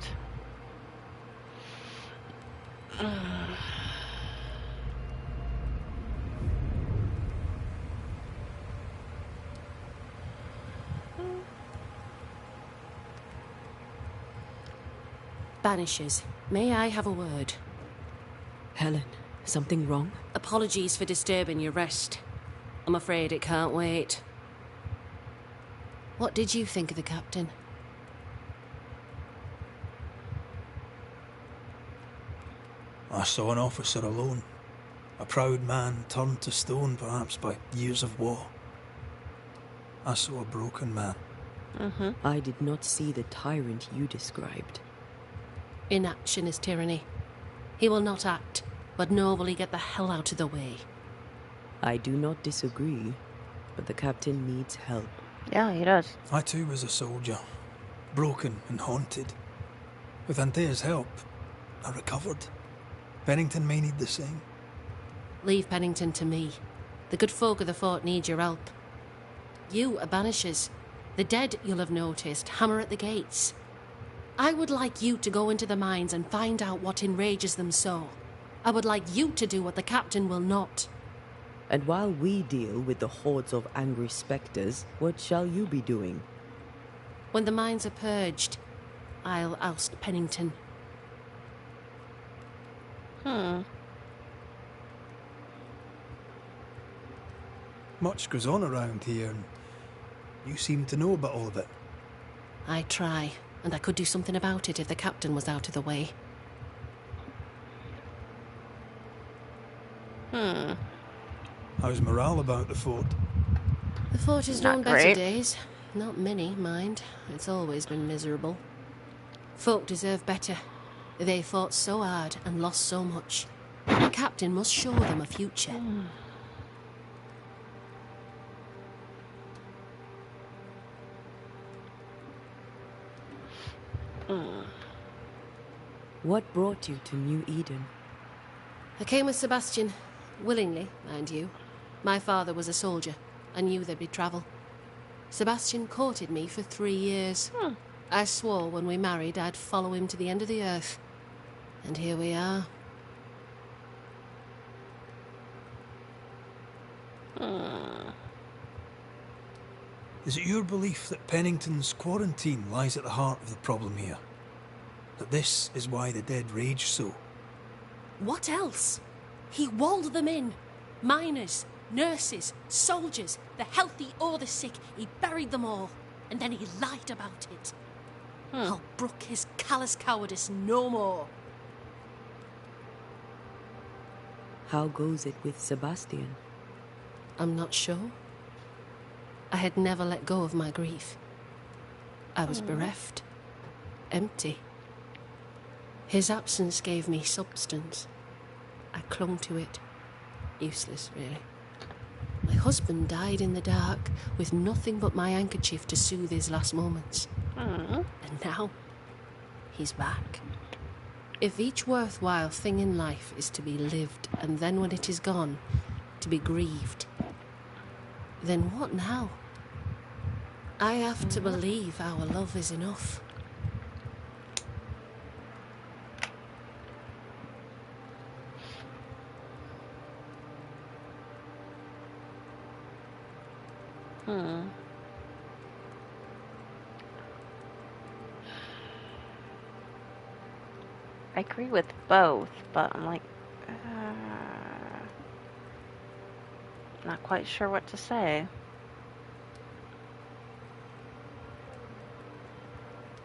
Banishers, may I have a word? Helen, something wrong? Apologies for disturbing your rest. I'm afraid it can't wait. What did you think of the captain? I saw an officer alone. A proud man turned to stone, perhaps by years of war. I saw a broken man. I did not see the tyrant you described. Inaction is tyranny. He will not act, but nobly get the hell out of the way. I do not disagree, but the captain needs help. Yeah, he does. I too was a soldier, broken and haunted. With Anthea's help, I recovered. Bennington may need the same. Leave Pennington to me. The good folk of the fort need your help. You are Banishers. The dead, you'll have noticed, hammer at the gates. I would like you to go into the mines and find out what enrages them so. I would like you to do what the captain will not. And while we deal with the hordes of angry spectres, what shall you be doing? When the mines are purged, I'll oust Pennington. Much goes on around here, and you seem to know about all of it. I try, and I could do something about it if the captain was out of the way. How's morale about the fort? The fort has Not known better great. days. Not many, mind. It's always been miserable. Folk deserve better. They fought so hard and lost so much. The captain must show them a future. What brought you to New Eden? I came with Sebastian. Willingly, mind you. My father was a soldier. I knew there'd be travel. Sebastian courted me for 3 years. I swore when we married I'd follow him to the end of the earth. And here we are. Is it your belief that Pennington's quarantine lies at the heart of the problem here? That this is why the dead rage so? What else? He walled them in. Miners, nurses, soldiers, the healthy or the sick. He buried them all. And then he lied about it. I'll brook his callous cowardice no more. How goes it with Sebastian? I'm not sure. I had never let go of my grief. I was bereft. Empty. His absence gave me substance. I clung to it. Useless, really. My husband died in the dark with nothing but my handkerchief to soothe his last moments. And now, he's back. If each worthwhile thing in life is to be lived, and then when it is gone, to be grieved, then what now? I have to believe our love is enough. I agree with both, but I'm like, not quite sure what to say.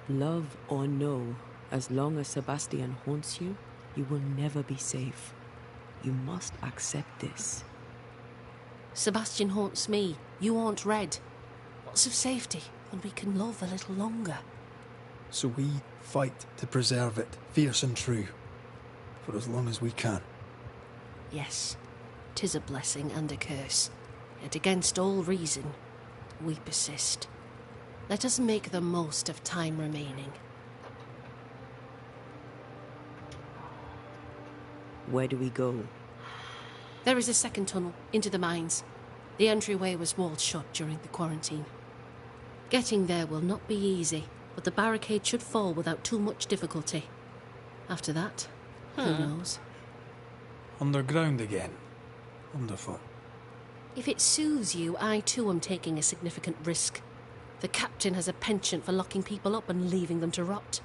Love or no, as long as Sebastian haunts you, you will never be safe. You must accept this. Sebastian haunts me. You haunt Red. What's of safety when we can love a little longer? So we fight to preserve it, fierce and true, for as long as we can. Yes, 'tis a blessing and a curse. Yet against all reason, we persist. Let us make the most of time remaining. Where do we go? There is a second tunnel into the mines. The entryway was walled shut during the quarantine. Getting there will not be easy, but the barricade should fall without too much difficulty. After that, who knows? Underground again. Wonderful. If it soothes you, I too am taking a significant risk. The captain has a penchant for locking people up and leaving them to rot.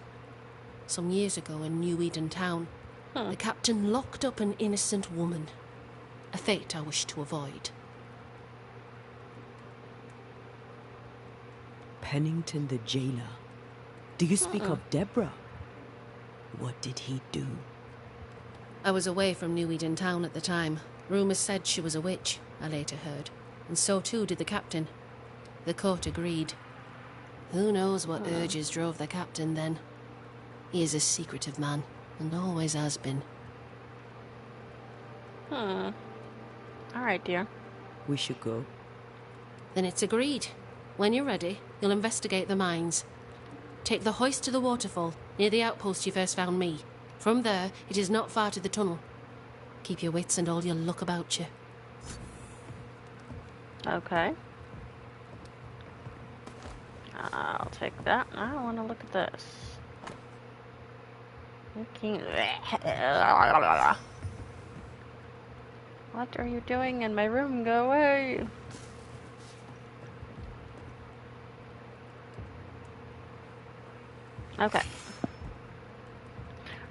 Some years ago in New Eden town, the captain locked up an innocent woman. A fate I wish to avoid. Pennington the jailer. Do you speak of Deborah? What did he do? I was away from New Eden town at the time. Rumours said she was a witch, I later heard. And so too did the captain. The court agreed. Who knows what urges drove the captain then? He is a secretive man, and always has been. All right, dear. We should go. Then it's agreed. When you're ready, you'll investigate the mines. Take the hoist to the waterfall, near the outpost you first found me. From there, it is not far to the tunnel. Keep your wits and all your luck about you. Okay. I'll take that. I want to look at this. What are you doing in my room? Go away! Okay.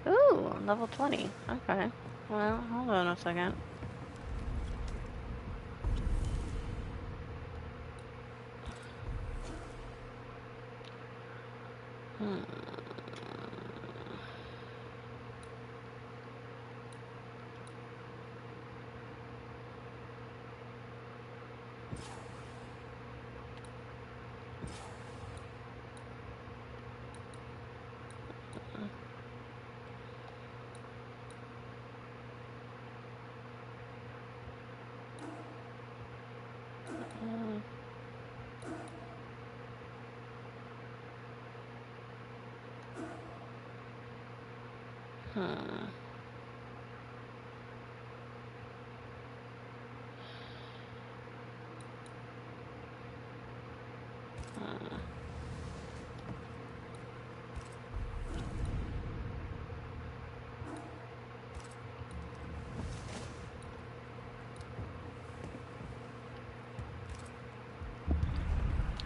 Ooh, level 20. Okay. Well, hold on a second.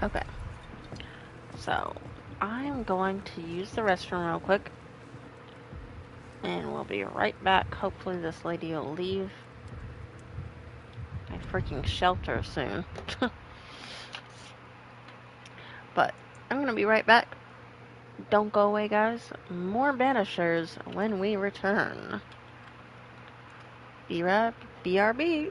Okay. So, I'm going to use the restroom real quick. And we'll be right back. Hopefully this lady will leave my freaking shelter soon. But I'm going to be right back. Don't go away, guys. More Banishers when we return. BRB.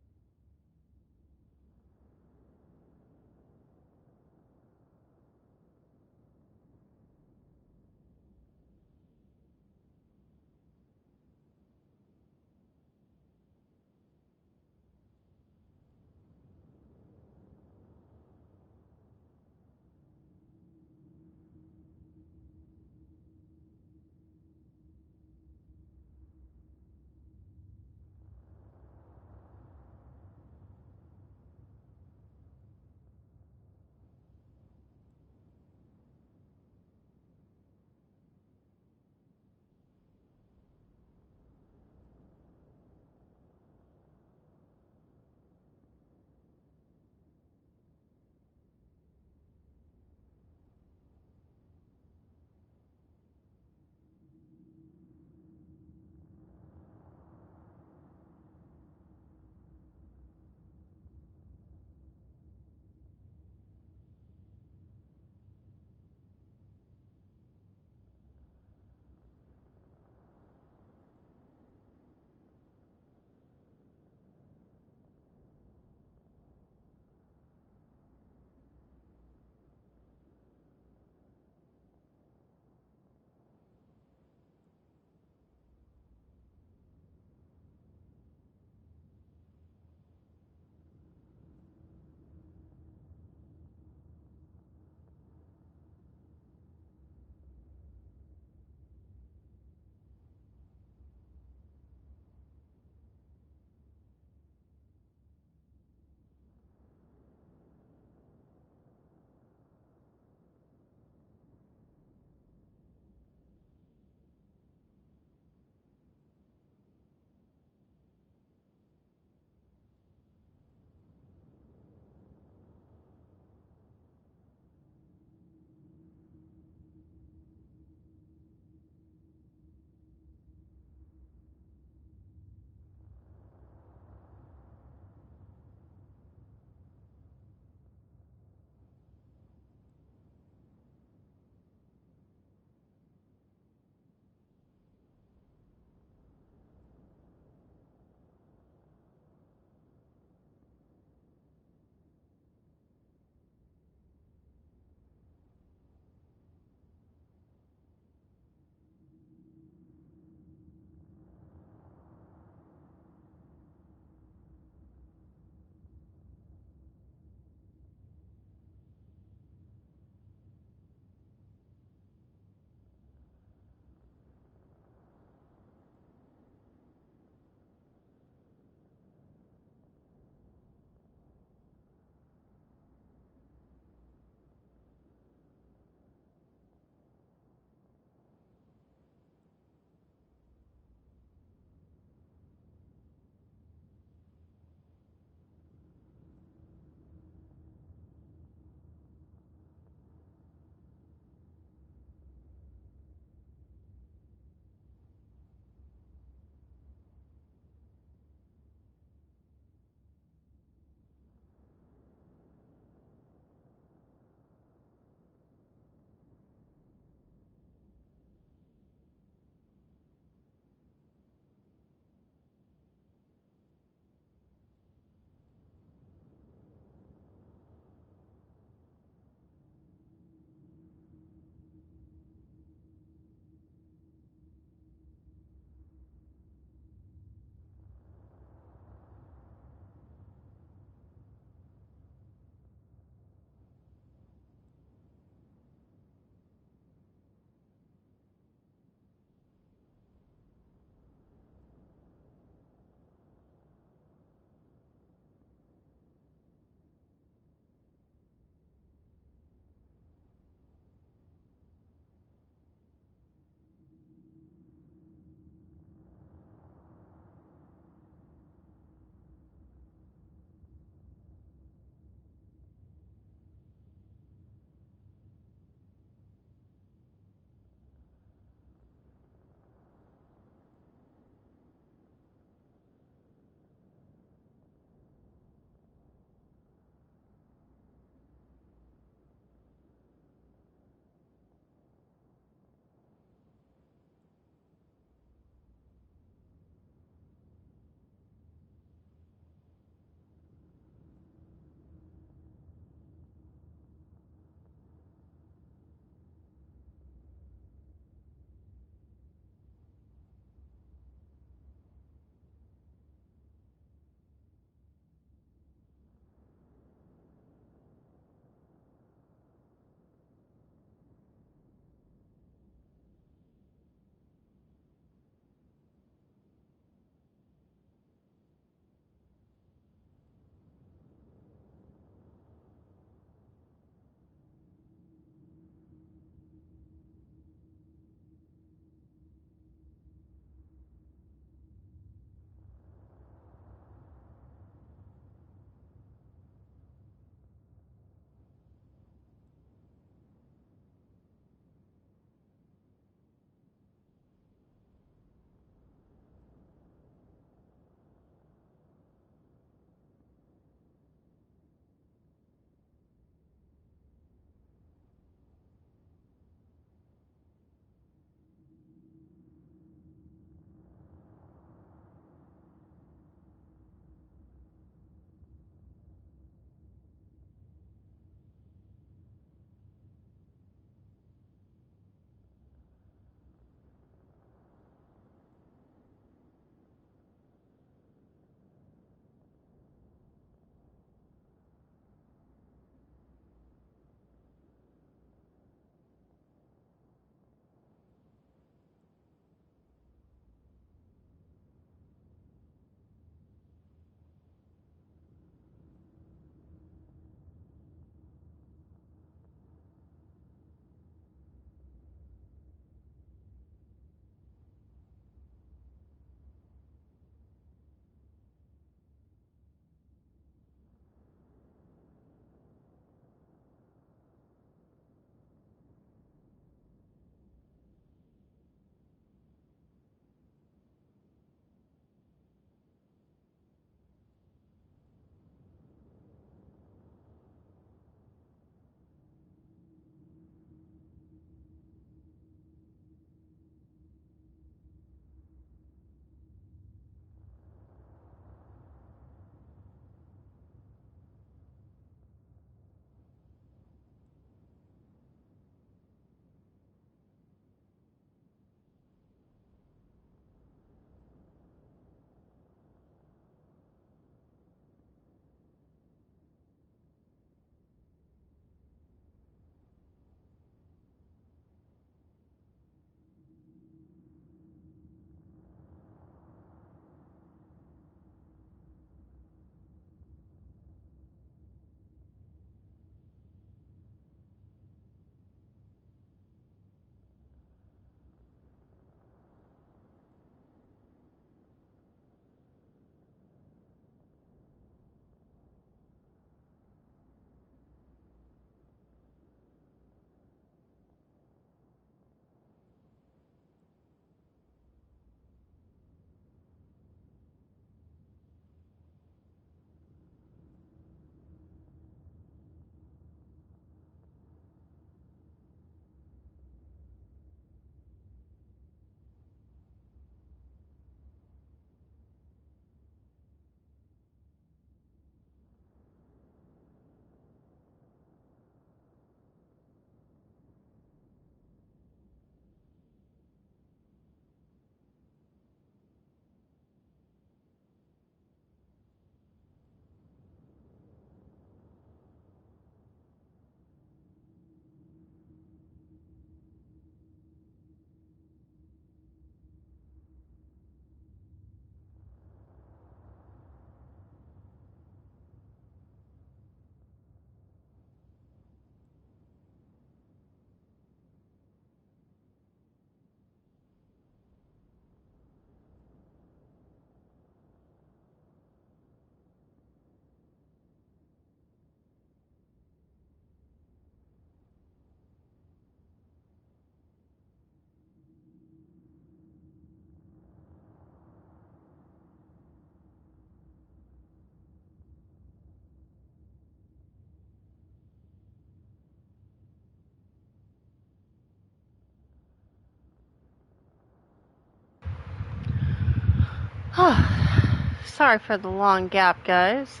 Sorry for the long gap, guys.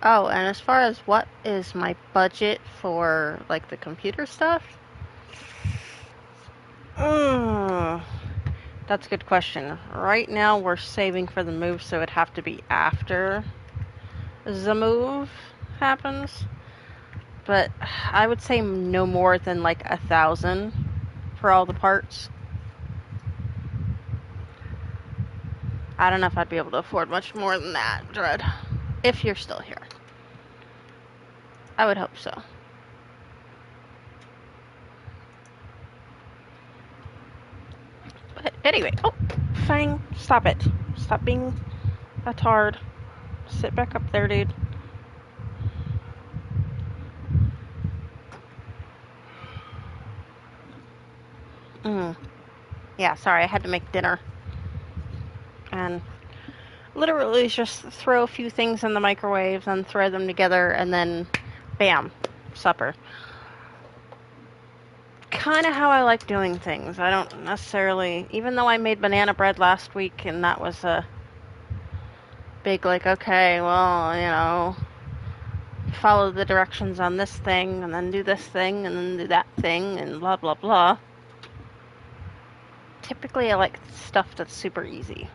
Oh, and as far as what is my budget for, like, the computer stuff? That's a good question. Right now, we're saving for the move, so it'd have to be after the move happens. But I would say no more than, like, 1,000 for all the parts. I don't know if I'd be able to afford much more than that, Dread. If you're still here. I would hope so. But anyway, oh, Fang, stop it. Stop being a tard. Sit back up there, dude. Yeah, sorry, I had to make dinner. And literally just throw a few things in the microwave and throw them together and then bam, supper. Kind of how I like doing things. I don't necessarily, even though I made banana bread last week and that was a big, like, okay, well, you know, follow the directions on this thing and then do this thing and then do that thing and blah blah blah. Typically I like stuff that's super easy,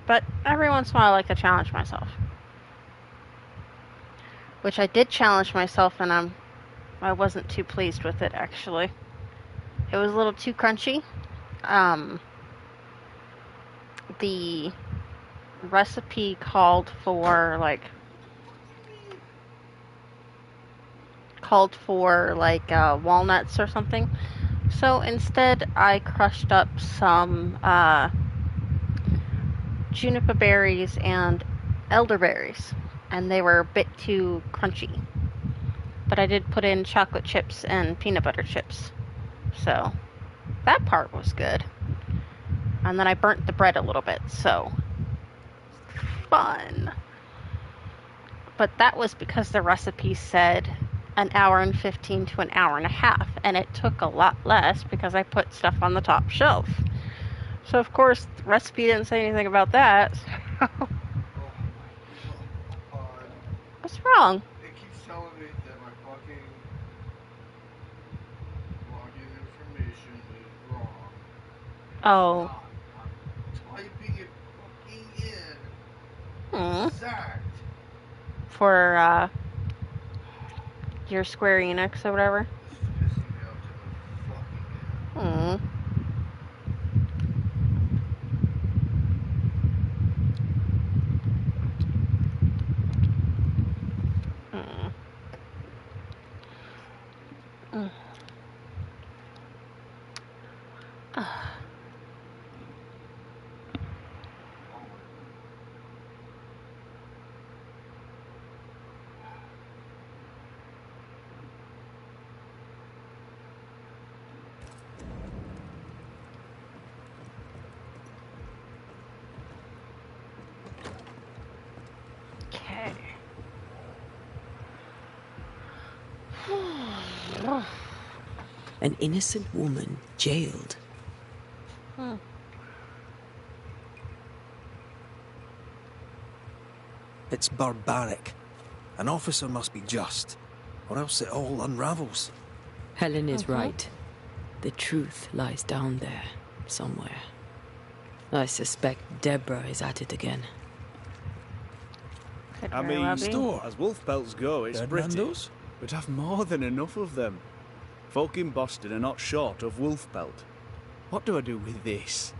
but every once in a while I like to challenge myself, which I did challenge myself, and I wasn't too pleased with it, actually. It was a little too crunchy. The recipe called for walnuts or something. So instead, I crushed up some juniper berries and elderberries, and they were a bit too crunchy. But I did put in chocolate chips and peanut butter chips, so that part was good. And then I burnt the bread a little bit, so fun. But that was because the recipe said an hour and 15 to an hour and a half, and it took a lot less because I put stuff on the top shelf. So of course the recipe didn't say anything about that. What's wrong? It keeps telling me that my fucking login information is wrong. Oh. I'm typing it fucking in. Exact. For your Square Enix or whatever. This is pissing me off to the fucking end. Okay. An innocent woman jailed. It's barbaric. An officer must be just, or else it all unravels. Helen is right. The truth lies down there, somewhere. I suspect Deborah is at it again. I mean, Store. as wolf pelts go, it's British. Nando's? We'd have more than enough of them. Folk in Boston are not short of wolf pelt. What do I do with this?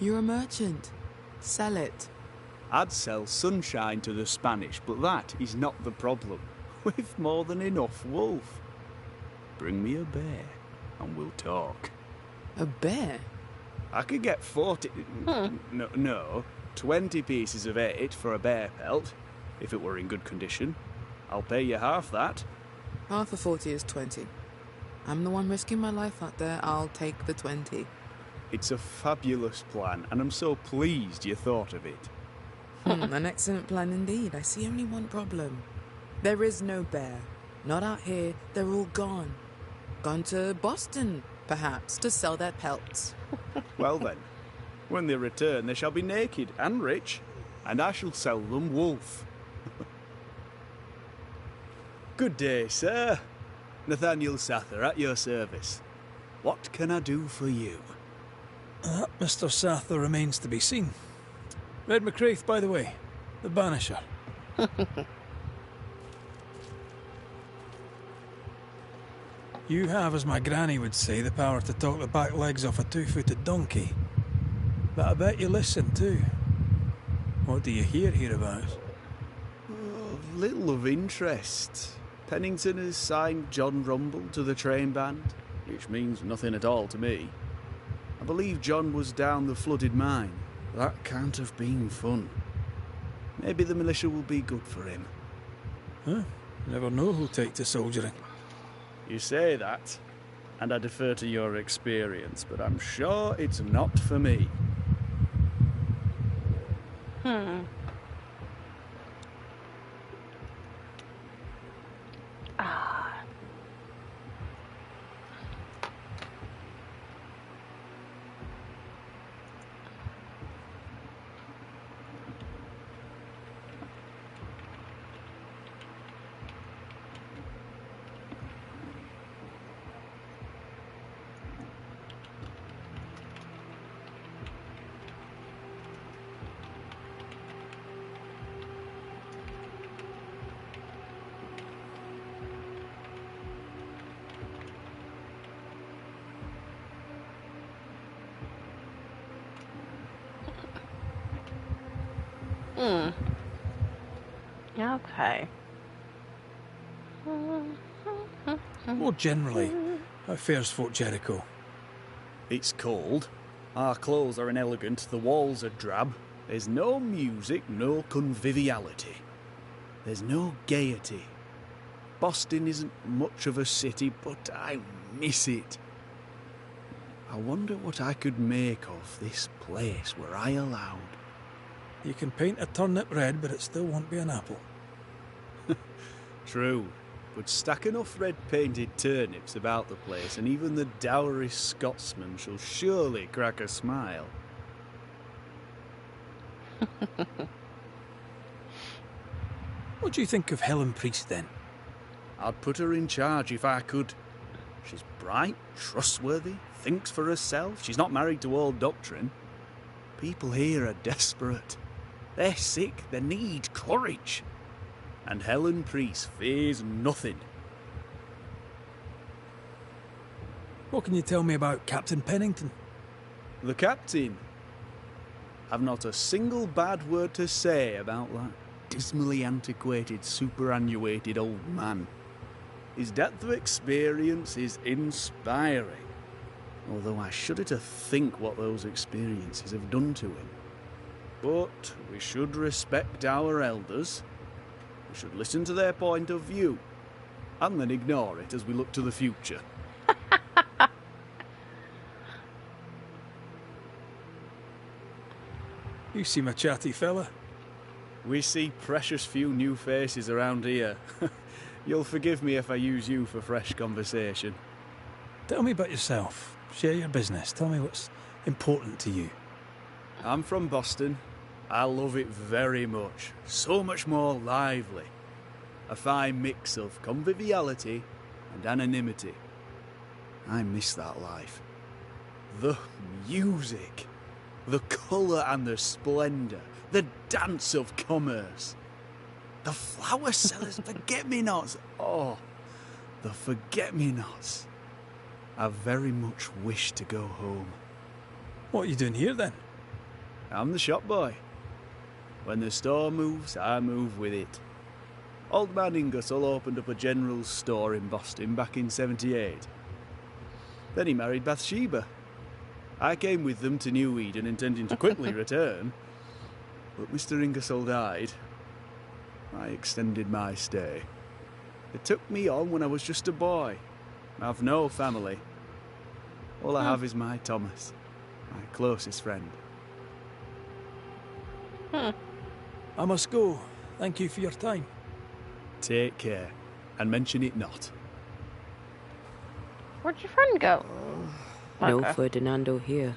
You're a merchant. Sell it. I'd sell sunshine to the Spanish, but that is not the problem. We've more than enough wolf. Bring me a bear, and we'll talk. A bear? I could get 40... No, 20 pieces of 8 for a bear pelt, if it were in good condition. I'll pay you half that. Half of 40 is 20. I'm the one risking my life out there. I'll take the 20. It's a fabulous plan, and I'm so pleased you thought of it. An excellent plan indeed. I see only one problem. There is no bear. Not out here. They're all gone. Gone to Boston, perhaps, to sell their pelts. Well then, When they return, they shall be naked and rich, and I shall sell them wolf. Good day, sir. Nathaniel Sather, at your service. What can I do for you? Mr. Sather remains to be seen. Red McCraith, by the way, the Banisher. You have, as my granny would say, the power to talk the back legs off a two-footed donkey. But I bet you listen too. What do you hear hereabouts? Oh, little of interest. Pennington has signed John Rumble to the train band, which means nothing at all to me. I believe John was down the flooded mine. That can't have been fun. Maybe the militia will be good for him. Huh? Never know who'll take to soldiering. You say that, and I defer to your experience, but I'm sure it's not for me. Okay. More generally, how fares Fort Jericho? It's cold. Our clothes are inelegant, the walls are drab. There's no music, no conviviality. There's no gaiety. Boston isn't much of a city, but I miss it. I wonder what I could make of this place were I allowed. You can paint a turnip red, but it still won't be an apple. True, but stack enough red-painted turnips about the place, and even the dourest Scotsman shall surely crack a smile. What do you think of Helen Priest, then? I'd put her in charge if I could. She's bright, trustworthy, thinks for herself. She's not married to old doctrine. People here are desperate. They're sick, they need courage. And Helen Priest fears nothing. What can you tell me about Captain Pennington? The captain? I've not a single bad word to say about that dismally antiquated, superannuated old man. His depth of experience is inspiring, although I shudder to think what those experiences have done to him. But we should respect our elders. We should listen to their point of view, and then ignore it as we look to the future. You seem a chatty fella. We see precious few new faces around here. You'll forgive me if I use you for fresh conversation. Tell me about yourself. Share your business. Tell me what's important to you. I'm from Boston. I love it very much. So much more lively. A fine mix of conviviality and anonymity. I miss that life. The music. The colour and the splendour. The dance of commerce. The flower sellers, forget-me-nots. Oh, the forget-me-nots. I very much wish to go home. What are you doing here, then? I'm the shop boy. When the store moves, I move with it. Old man Ingersoll opened up a general store in Boston back in '78. Then he married Bathsheba. I came with them to New Eden, intending to quickly return. But Mr. Ingersoll died. I extended my stay. They took me on when I was just a boy. I've no family. All I have is my Thomas, my closest friend. I must go. Thank you for your time. Take care, and mention it not. Where'd your friend go? No Okay. Ferdinando here.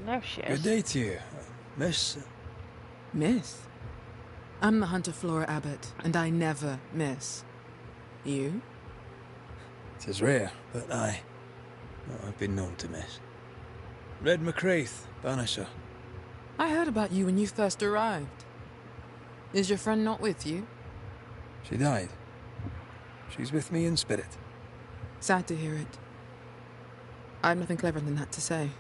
There she Good is. day to you, miss. Miss? I'm the Hunter Flora Abbott, and I never miss. You? It is rare, but I've been known to miss. Red McCraith, Banisher. I heard about you when you first arrived. Is your friend not with you? She died. She's with me in spirit. Sad to hear it. I have nothing clever than that to say.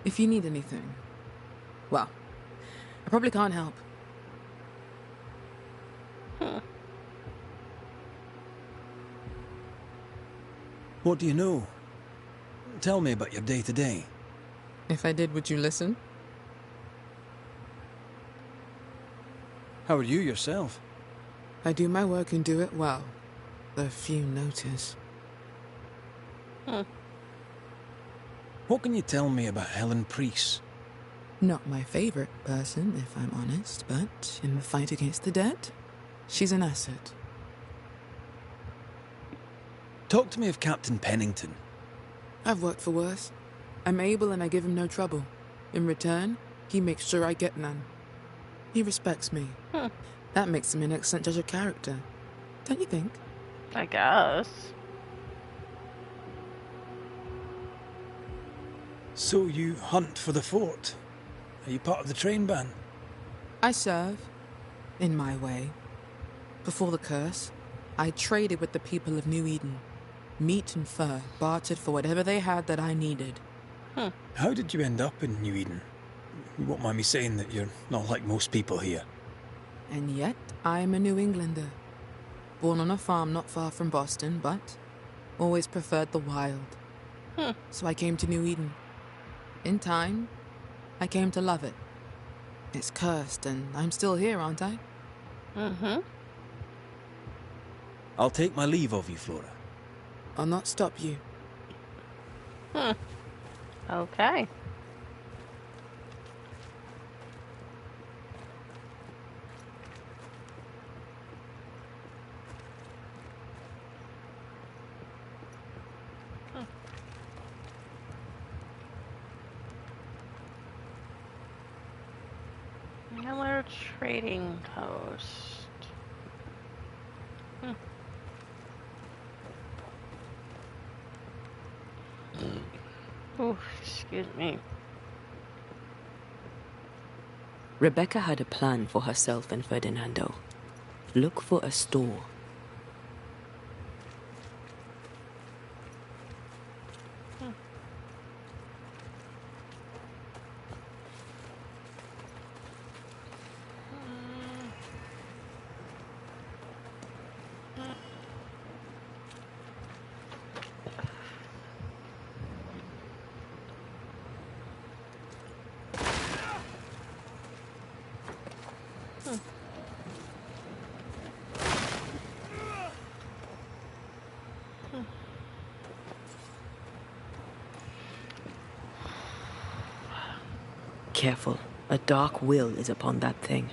If you need anything, well, I probably can't help. What do you know? Tell me about your day-to-day. If I did, would you listen? How are you yourself? I do my work and do it well. The few notice. What can you tell me about Helen Priest? Not my favorite person, if I'm honest, but in the fight against the dead, she's an asset. Talk to me of Captain Pennington. I've worked for worse. I'm able and I give him no trouble. In return, he makes sure I get none. He respects me. That makes him an excellent judge of character. Don't you think? I guess. So you hunt for the fort? Are you part of the train band? I serve. In my way. Before the curse, I traded with the people of New Eden. Meat and fur bartered for whatever they had that I needed. How did you end up in New Eden? You won't mind me saying that you're not like most people here. And yet, I am a New Englander. Born on a farm not far from Boston, but always preferred the wild. So I came to New Eden. In time, I came to love it. It's cursed, and I'm still here, aren't I? I'll take my leave of you, Flora. I'll not stop you. Okay. Miller Trading Post. Ooh, excuse me. Rebecca had a plan for herself and Ferdinando. Look for a store. Careful. A dark will is upon that thing.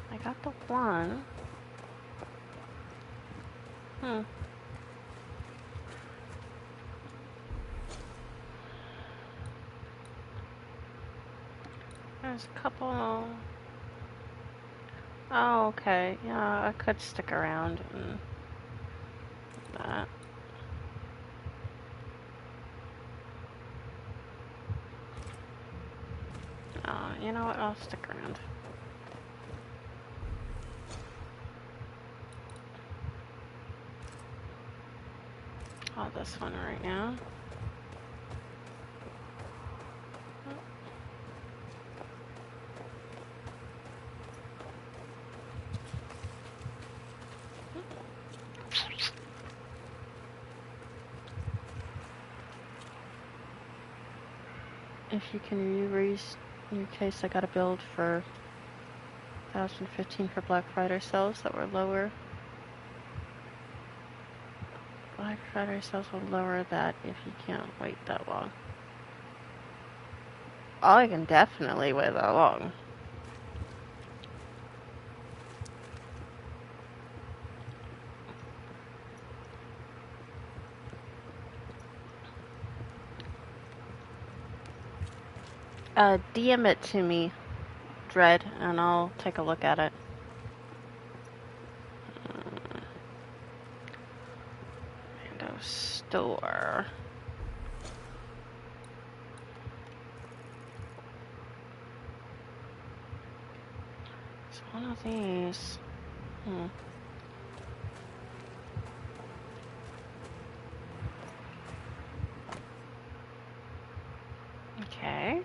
I got the one. There's a couple. Oh, okay. Yeah, I could stick around and that. You know what? I'll stick around. Oh, this one right now. If you can re-raise your case, I got a build for 2015 for Black Friday sales that were lower. 5 Battery cells will lower that if you can't wait that long. Oh, I can definitely wait that long. DM it to me, Dread, and I'll take a look at it. Windows Store. It's one of these. Okay.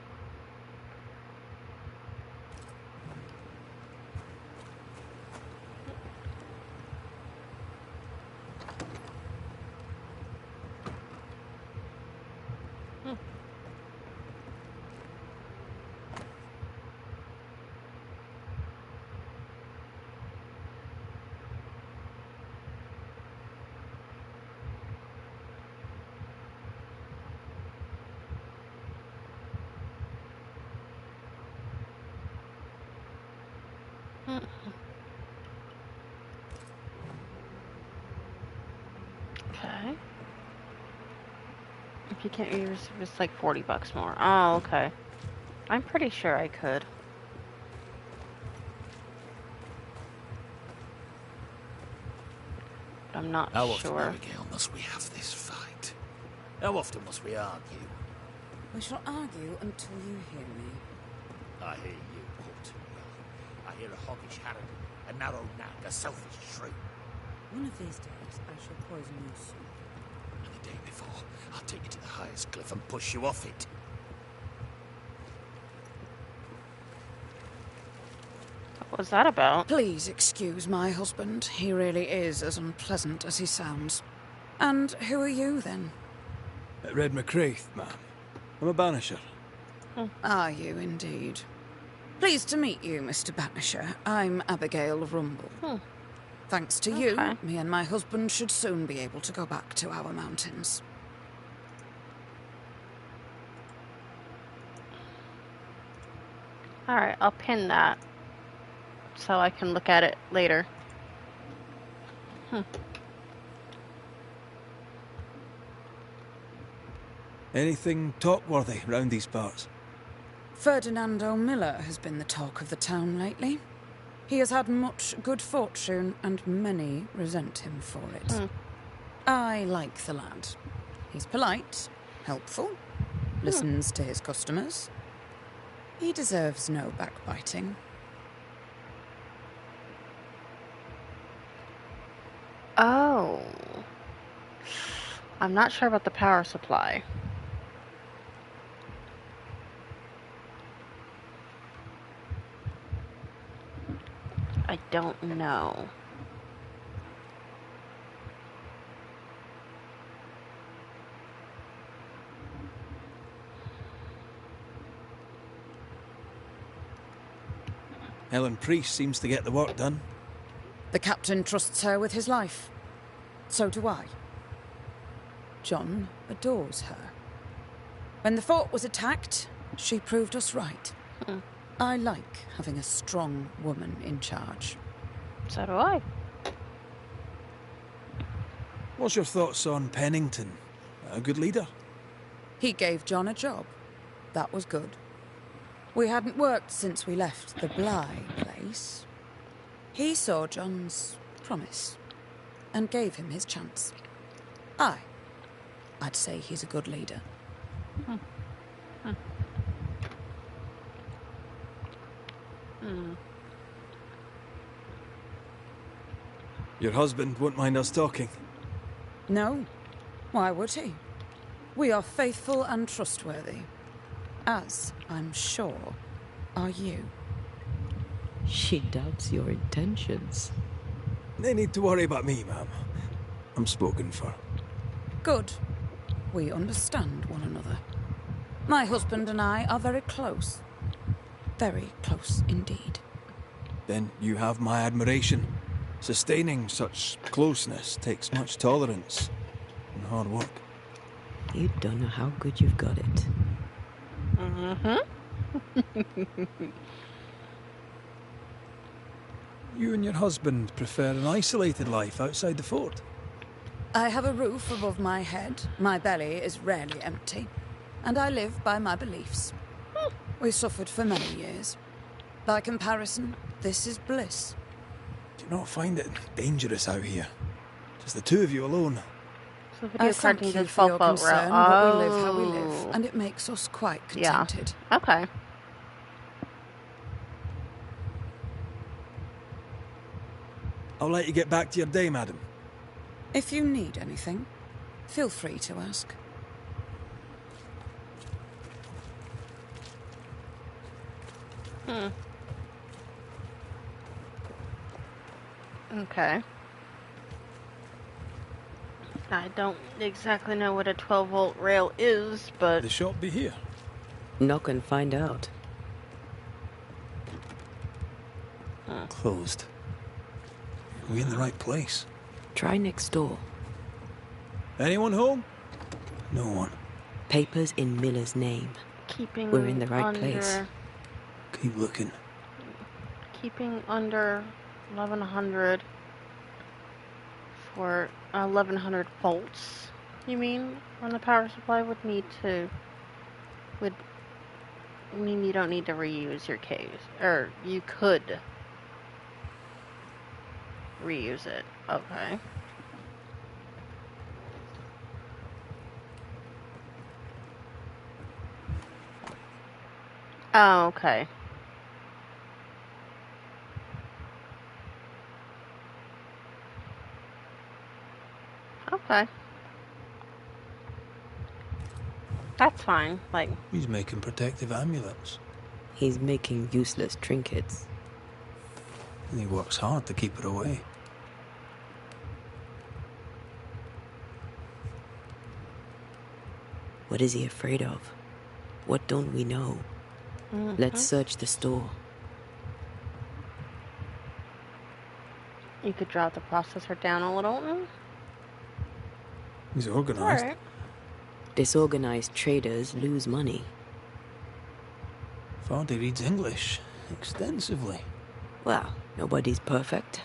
Okay. If you can't use, it's like $40 more. Oh, okay. I'm pretty sure I could. I'm not How sure. often, Abigail, must we have this fight? How often must we argue? We shall argue until you hear me. I hear you all too well. I hear a hoggish harridan, a narrow nag, a selfish shrew. One of these days, I shall poison your soup. And the day before, I'll take you to the highest cliff and push you off it. What was that about? Please excuse my husband. He really is as unpleasant as he sounds. And who are you, then? Red McCraith, ma'am. I'm a Banisher. Are you, indeed? Pleased to meet you, Mr. Banisher. I'm Abigail Rumble. Thanks to you, me and my husband should soon be able to go back to our mountains. Alright, I'll pin that so I can look at it later. Anything talk-worthy round these parts? Ferdinando Miller has been the talk of the town lately. He has had much good fortune, and many resent him for it. I like the lad. He's polite, helpful, listens to his customers. He deserves no backbiting. Oh. I'm not sure about the power supply. I don't know. Helen Priest seems to get the work done. The captain trusts her with his life. So do I. John adores her. When the fort was attacked, she proved us right. I like having a strong woman in charge. So do I. What's your thoughts on Pennington? A good leader? He gave John a job. That was good. We hadn't worked since we left the Bly place. He saw John's promise and gave him his chance. I'd say he's a good leader. Your husband won't mind us talking. No. Why would he? We are faithful and trustworthy. As, I'm sure, are you. She doubts your intentions. No need to worry about me, ma'am. I'm spoken for. Good. We understand one another. My husband and I are very close. Very close indeed. Then you have my admiration. Sustaining such closeness takes much tolerance. hard work. You don't know how good you've got it. You and your husband prefer an isolated life outside the fort? I have a roof above my head, my belly is rarely empty, and I live by my beliefs. We suffered for many years. By comparison, this is bliss. Do you not find it dangerous out here? Just the two of you alone? So video I thank carding you does for your 12 volt concern, rail. but we live how we live, and it makes us quite Yeah. contented. Okay. I'll let you get back to your day, madam. If you need anything, feel free to ask. Okay. I don't exactly know what a 12 volt rail is, but... The shop be here. Knock and find out. Closed. Are we in the right place? Try next door. Anyone home? No one. Papers in Miller's name. Keeping We're in the right under, place. Keep looking. Keeping under 1100 for 1100 volts, you mean, on the power supply would mean you don't need to reuse your case, or you could reuse it. Okay. Oh, okay. Okay. That's fine. Like, He's making protective amulets. He's making useless trinkets. And he works hard to keep it away. What is he afraid of? What don't we know? Let's search the store. you could drop the processor down a little. He's organized. Alright. Disorganized traders lose money. Vardy reads English extensively. Well, nobody's perfect.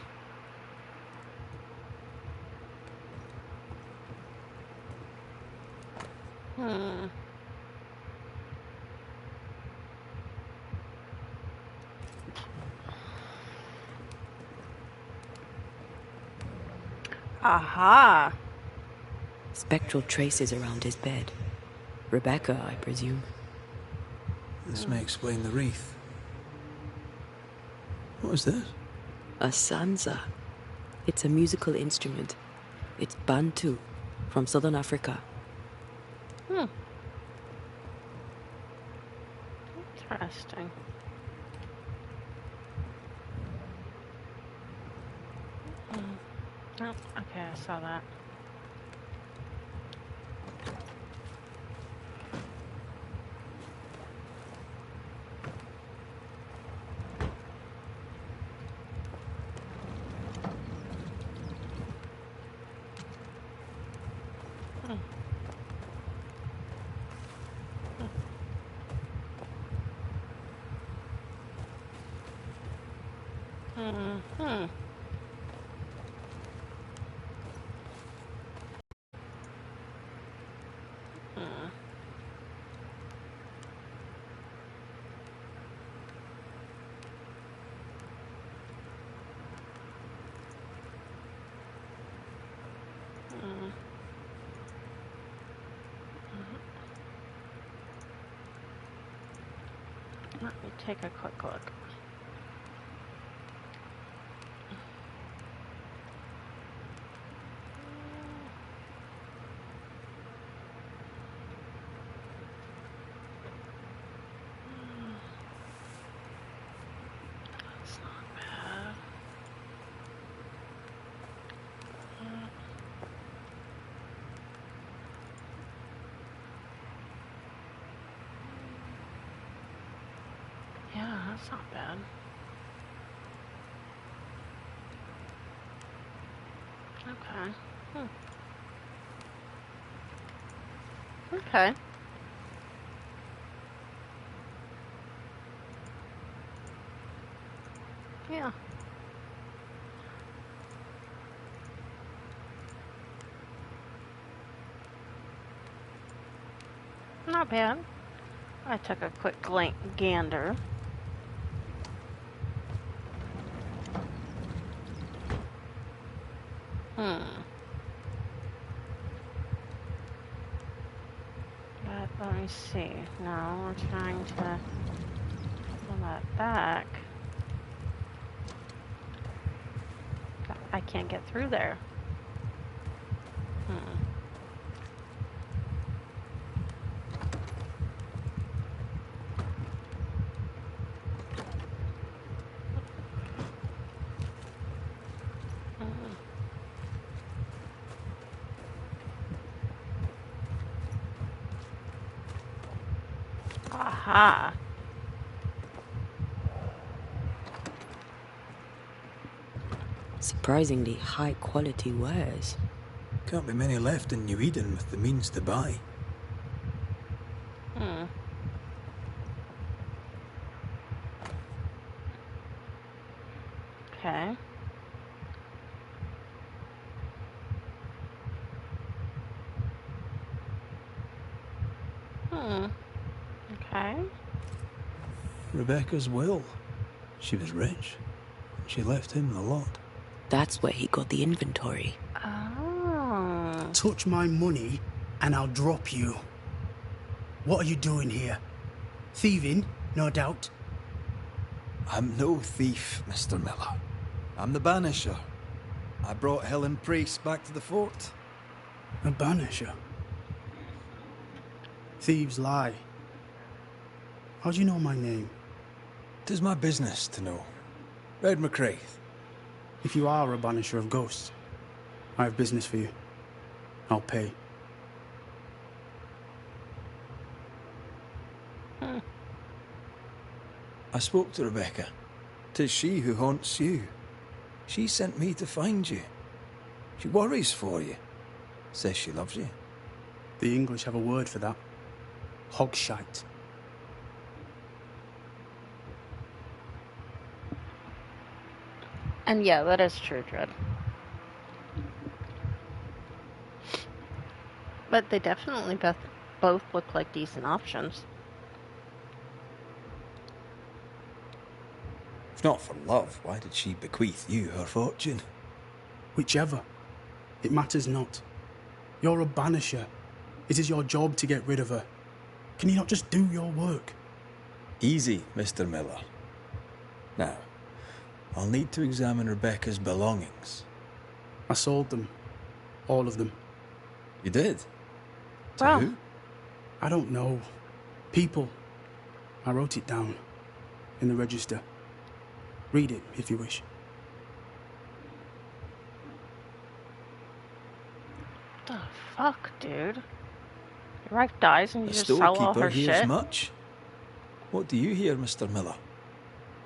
Aha! Spectral traces around his bed. Rebecca, I presume. This may explain the wreath. What is this? A sansa. It's a musical instrument. It's Bantu, from southern Africa. Interesting. Oh, okay, I saw that. Let me take a quick look. That's not bad. Yeah, that's not bad. Okay. Okay. Yeah. Not bad. I took a quick gander. But let me see. No, we're trying to pull that back. I can't get through there. Aha. Surprisingly high quality wares. Can't be many left in New Eden with the means to buy. Okay. Okay. Rebecca's will. She was rich. She left him the lot. That's where he got the inventory. Oh. Touch my money and I'll drop you. What are you doing here? Thieving, no doubt. I'm no thief, Mr. Miller. I'm the Banisher. I brought Helen Priest back to the fort. A banisher? Thieves lie. How do you know my name? 'Tis my business to know. Red McCraith. If you are a banisher of ghosts, I have business for you. I'll pay. I spoke to Rebecca. 'Tis she who haunts you. She sent me to find you. She worries for you. Says she loves you. The English have a word for that. Hogshite. And yeah, that is true, Dread. But they definitely both look like decent options. If not for love, why did she bequeath you her fortune? Whichever. It matters not. You're a banisher. It is your job to get rid of her. Can you not just do your work? Easy, Mr. Miller. Now, I'll need to examine Rebecca's belongings. I sold them. All of them. You did? To Wow. who? I don't know. People. I wrote it down. In the register. Read it, if you wish. The fuck, dude? Your wife dies and you The just sell all storekeeper her hears shit? much. What do you hear, Mr. Miller?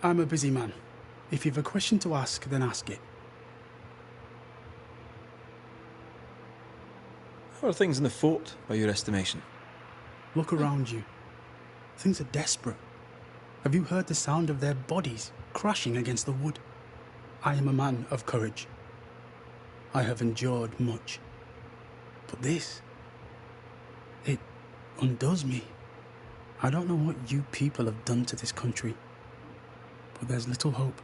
I'm a busy man. If you've a question to ask, then ask it. How are things in the fort, by your estimation? Look around you. Things are desperate. Have you heard the sound of their bodies crashing against the wood? I am a man of courage. I have endured much. But this, it undoes me. I don't know what you people have done to this country, but there's little hope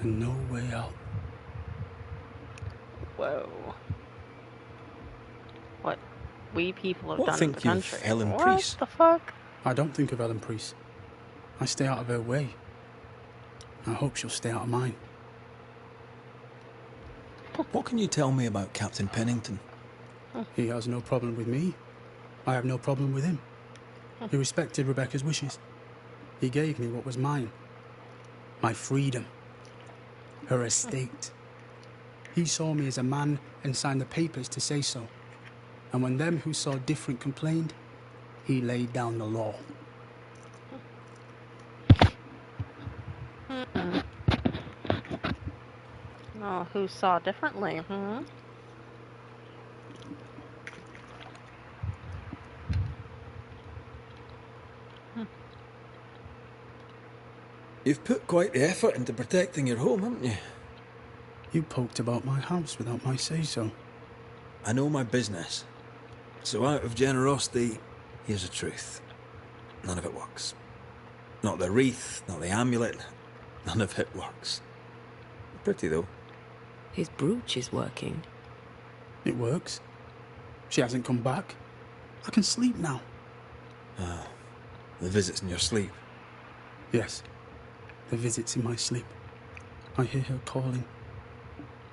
and no way out. Whoa. What we people have What done to think the you of country? Helen What Priest? the fuck? I don't think of Ellen Priest. I stay out of her way. I hope she'll stay out of mine. What can you tell me about Captain Pennington? He has no problem with me. I have no problem with him. He respected Rebecca's wishes. He gave me what was mine. My freedom. Her estate. He saw me as a man and signed the papers to say so. And when them who saw different complained, he laid down the law. Oh, who saw differently? You've put quite the effort into protecting your home, haven't you? You poked about my house without my say-so. I know my business. So out of generosity, here's the truth. None of it works. Not the wreath, not the amulet. None of it works. Pretty, though. His brooch is working. It works. She hasn't come back. I can sleep now. Ah, the visits in your sleep. Yes, the visits in my sleep. I hear her calling,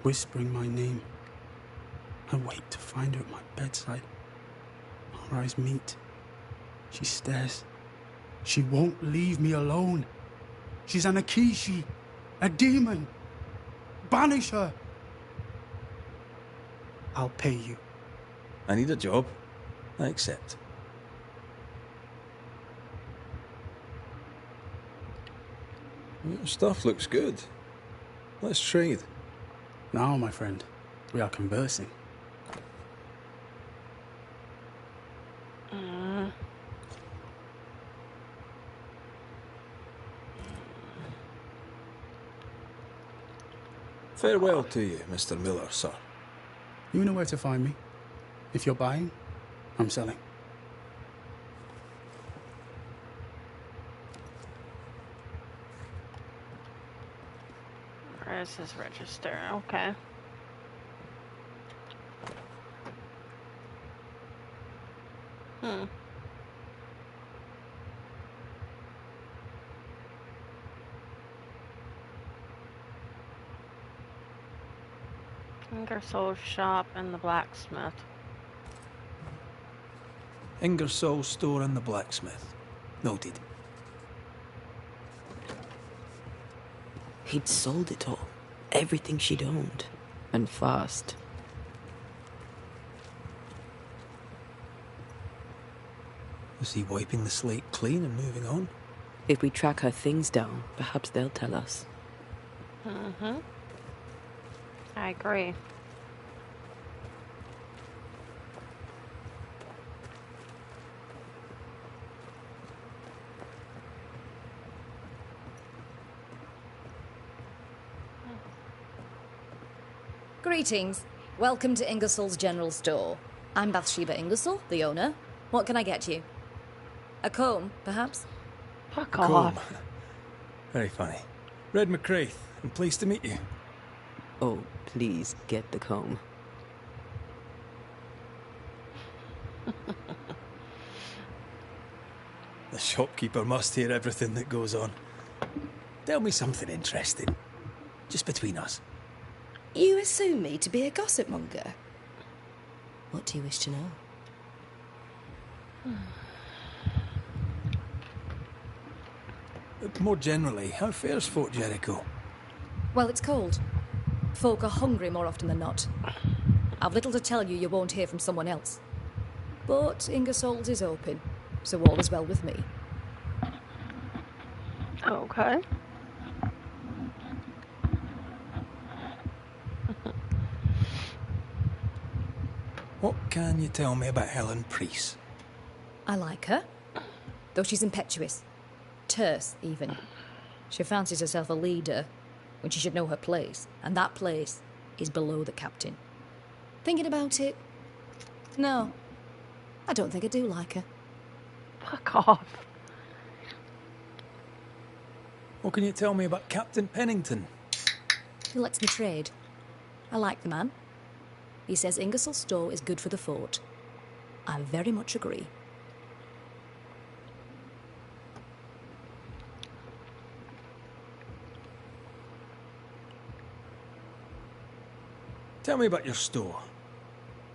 whispering my name. I wait to find her at my bedside. Our eyes meet. She stares. She won't leave me alone. She's an Akishi, a demon. Banish her. I'll pay you. I need a job. I accept. Your stuff looks good. Let's trade. Now, my friend, we are conversing. Farewell to you, Mr. Miller, sir. You know where to find me. If you're buying, I'm selling. Where's his register? Okay. Ingersoll's shop and the blacksmith. Ingersoll's store and the blacksmith. Noted. He'd sold it all. Everything she'd owned. And fast. Is he wiping the slate clean and moving on? If we track her things down, perhaps they'll tell us. I agree. Greetings. Welcome to Ingersoll's General Store. I'm Bathsheba Ingersoll, the owner. What can I get you? A comb, perhaps? Fuck off. Very funny. Red McCraith, I'm pleased to meet you. Oh, please get the comb. The shopkeeper must hear everything that goes on. Tell me something interesting. Just between us. You assume me to be a gossip monger. What do you wish to know? More generally, how fares Fort Jericho? Well, it's cold. Folk are hungry more often than not. I've little to tell you won't hear from someone else. But Ingersoll's is open, so all is well with me. Okay. What can you tell me about Helen Priest? I like her, though she's impetuous. Terse, even. She fancies herself a leader when she should know her place, and that place is below the captain. Thinking about it, no, I don't think I do like her. Fuck off. What can you tell me about Captain Pennington? He lets me trade. I like the man. He says Ingersoll's store is good for the fort. I very much agree. Tell me about your store.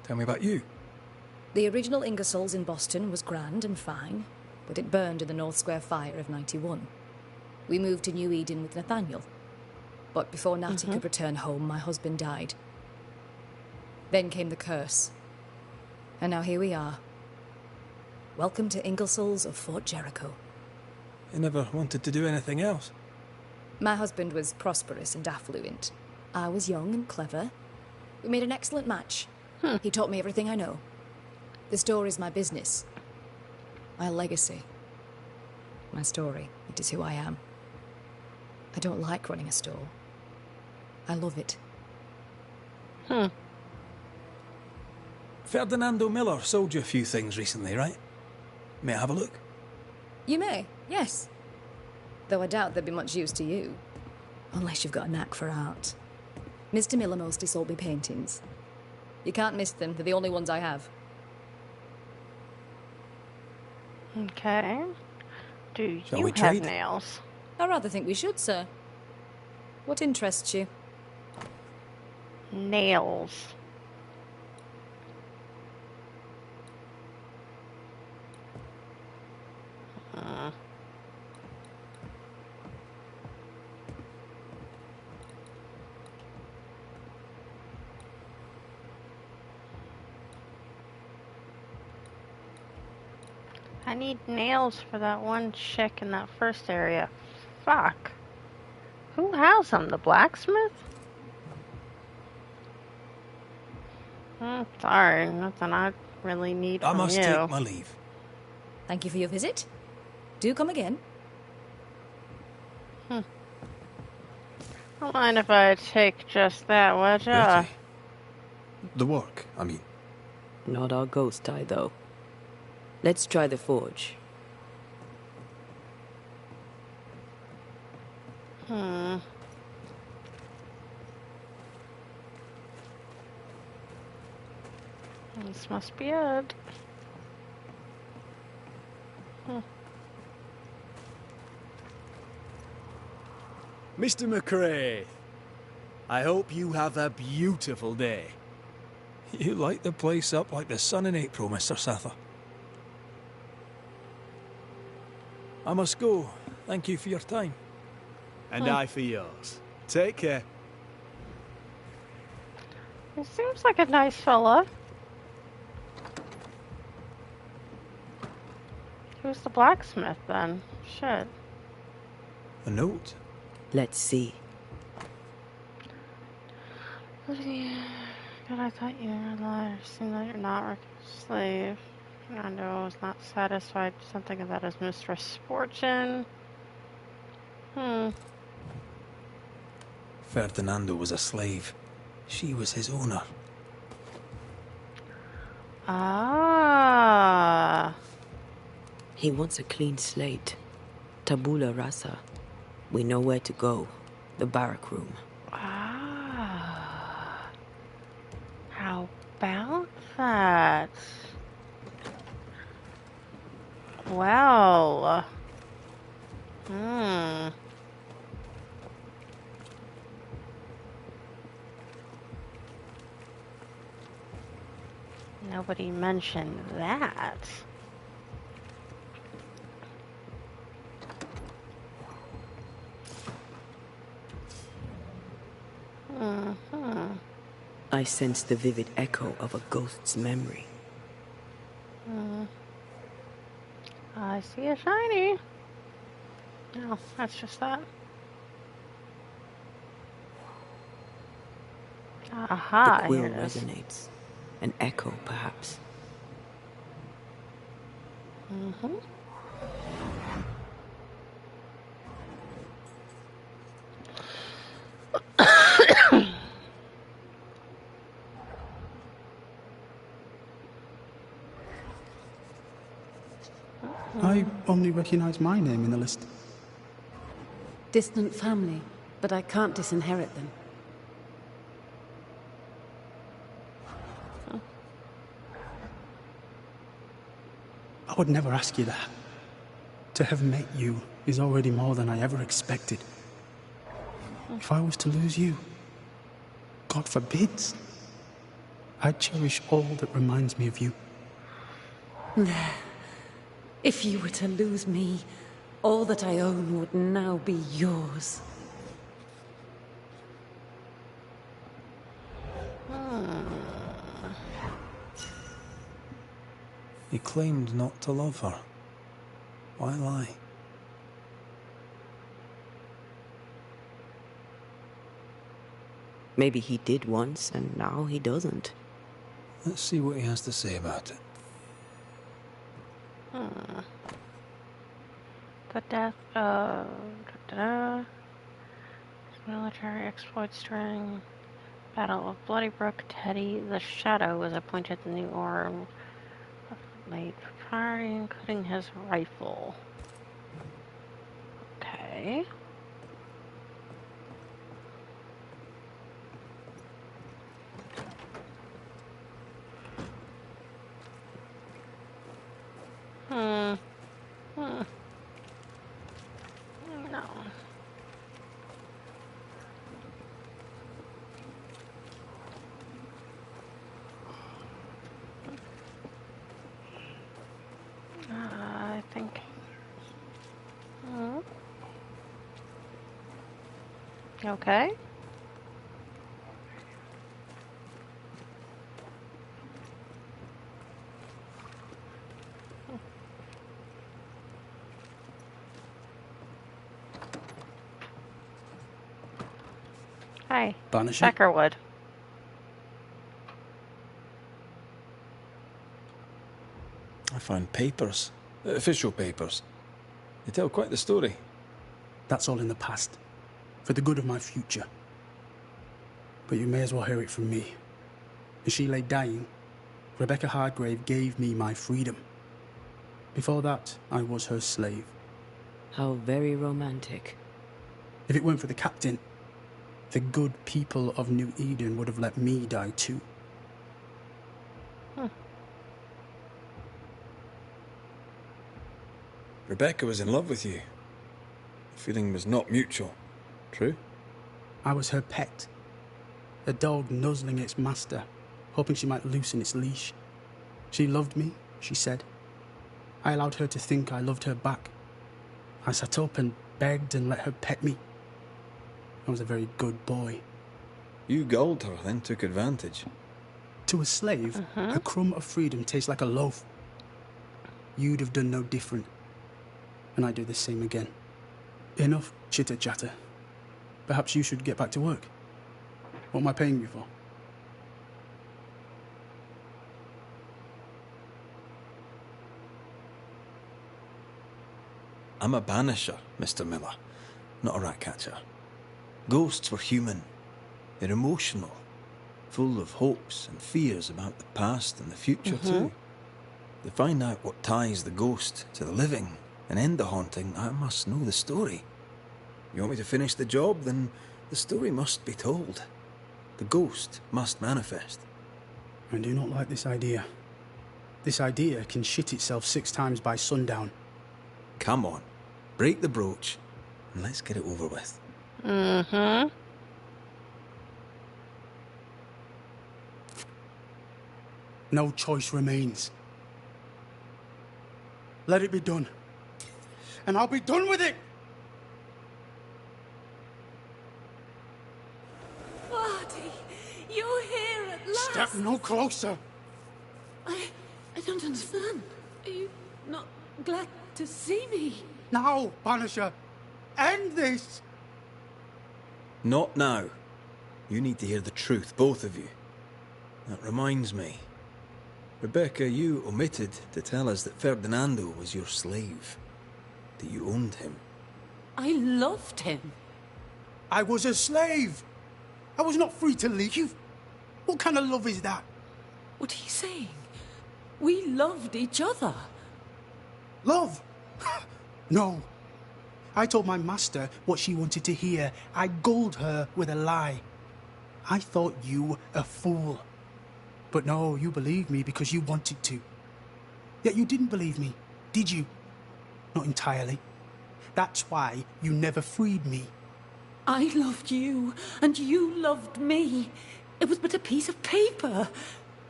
Tell me about you. The original Ingersoll's in Boston was grand and fine, but it burned in the North Square fire of '91. We moved to New Eden with Nathaniel. But before Natty could return home, my husband died. Then came the curse. And now here we are. Welcome to Ingersoll's of Fort Jericho. You never wanted to do anything else? My husband was prosperous and affluent. I was young and clever. We made an excellent match. He taught me everything I know. The store is my business. My legacy. My story. It is who I am. I don't like running a store. I love it. Ferdinando Miller sold you a few things recently, right? May I have a look? You may, yes. Though I doubt they'd be much use to you. Unless you've got a knack for art. Mr. Miller mostly sold me paintings. You can't miss them, they're the only ones I have. Okay. Do Shall you we have trade? nails? I rather think we should, sir. What interests you? Nails. I need nails for that one chick in that first area. Fuck. Who has them? The blacksmith? Sorry, nothing I really need I from must you. take my leave. Thank you for your visit. Do come again. Don't mind if I take just that, would ya? Betty. The work, I mean. Not our ghost eye, though. Let's try the forge. This must be it. Mr. McCrae, I hope you have a beautiful day. You light the place up like the sun in April, Mr. Sather. I must go. Thank you for your time. And I for yours. Take care. He seems like a nice fella. Who's the blacksmith then? Shit. A note? Let's see. God, I thought you were alive. Seems that you're not working as a slave. Fernando was not satisfied. Something about his mistress' fortune. Ferdinando was a slave. She was his owner. Ah. He wants a clean slate. Tabula rasa. We know where to go. The barrack room. Ah. How about that? Well. Nobody mentioned that. I sense the vivid echo of a ghost's memory. I see a shiny. No, that's just that. Aha, The quill here it is. resonates. An echo, perhaps. I only recognize my name in the list. Distant family, but I can't disinherit them. I would never ask you that. To have met you is already more than I ever expected. If I was to lose you, God forbids, I'd cherish all that reminds me of you. If you were to lose me, all that I own would now be yours. He claimed not to love her. Why lie? Maybe he did once, and now he doesn't. Let's see what he has to say about it. The death of... Military exploits during Battle of Bloody Brook. Teddy the Shadow was appointed the new arm made for firing, including his rifle. Okay. No. I think. Okay. Hi. Banisher? Beckerwood. I found papers. Official papers. They tell quite the story. That's all in the past. For the good of my future. But you may as well hear it from me. As she lay dying, Rebecca Hargrave gave me my freedom. Before that, I was her slave. How very romantic. If it weren't for the captain, the good people of New Eden would have let me die too. Rebecca was in love with you. The feeling was not mutual. True? I was her pet. A dog nuzzling its master, hoping she might loosen its leash. She loved me, she said. I allowed her to think I loved her back. I sat up and begged and let her pet me. I was a very good boy. You gulled her, then took advantage. To a slave, a crumb of freedom tastes like a loaf. You'd have done no different. And I'd do the same again. Enough chitter-chatter. Perhaps you should get back to work. What am I paying you for? I'm a banisher, Mr. Miller, not a rat catcher. Ghosts were human. They're emotional, full of hopes and fears about the past and the future too. To find out what ties the ghost to the living and end the haunting, I must know the story. You want me to finish the job? Then the story must be told. The ghost must manifest. I do not like this idea. This idea can shit itself 6 times by sundown. Come on, break the brooch, and let's get it over with. No choice remains. Let it be done. And I'll be done with it! Marty, you're here at last. Step no closer. I don't understand. Are you not glad to see me? Now, Banisher, end this! Not now. You need to hear the truth, both of you. That reminds me. Rebecca, you omitted to tell us that Ferdinando was your slave. That you owned him. I loved him. I was a slave. I was not free to leave. What kind of love is that? What are you saying? We loved each other. Love? No. I told my master what she wanted to hear. I gulled her with a lie. I thought you a fool. But no, you believed me because you wanted to. Yet you didn't believe me, did you? Not entirely. That's why you never freed me. I loved you, and you loved me. It was but a piece of paper.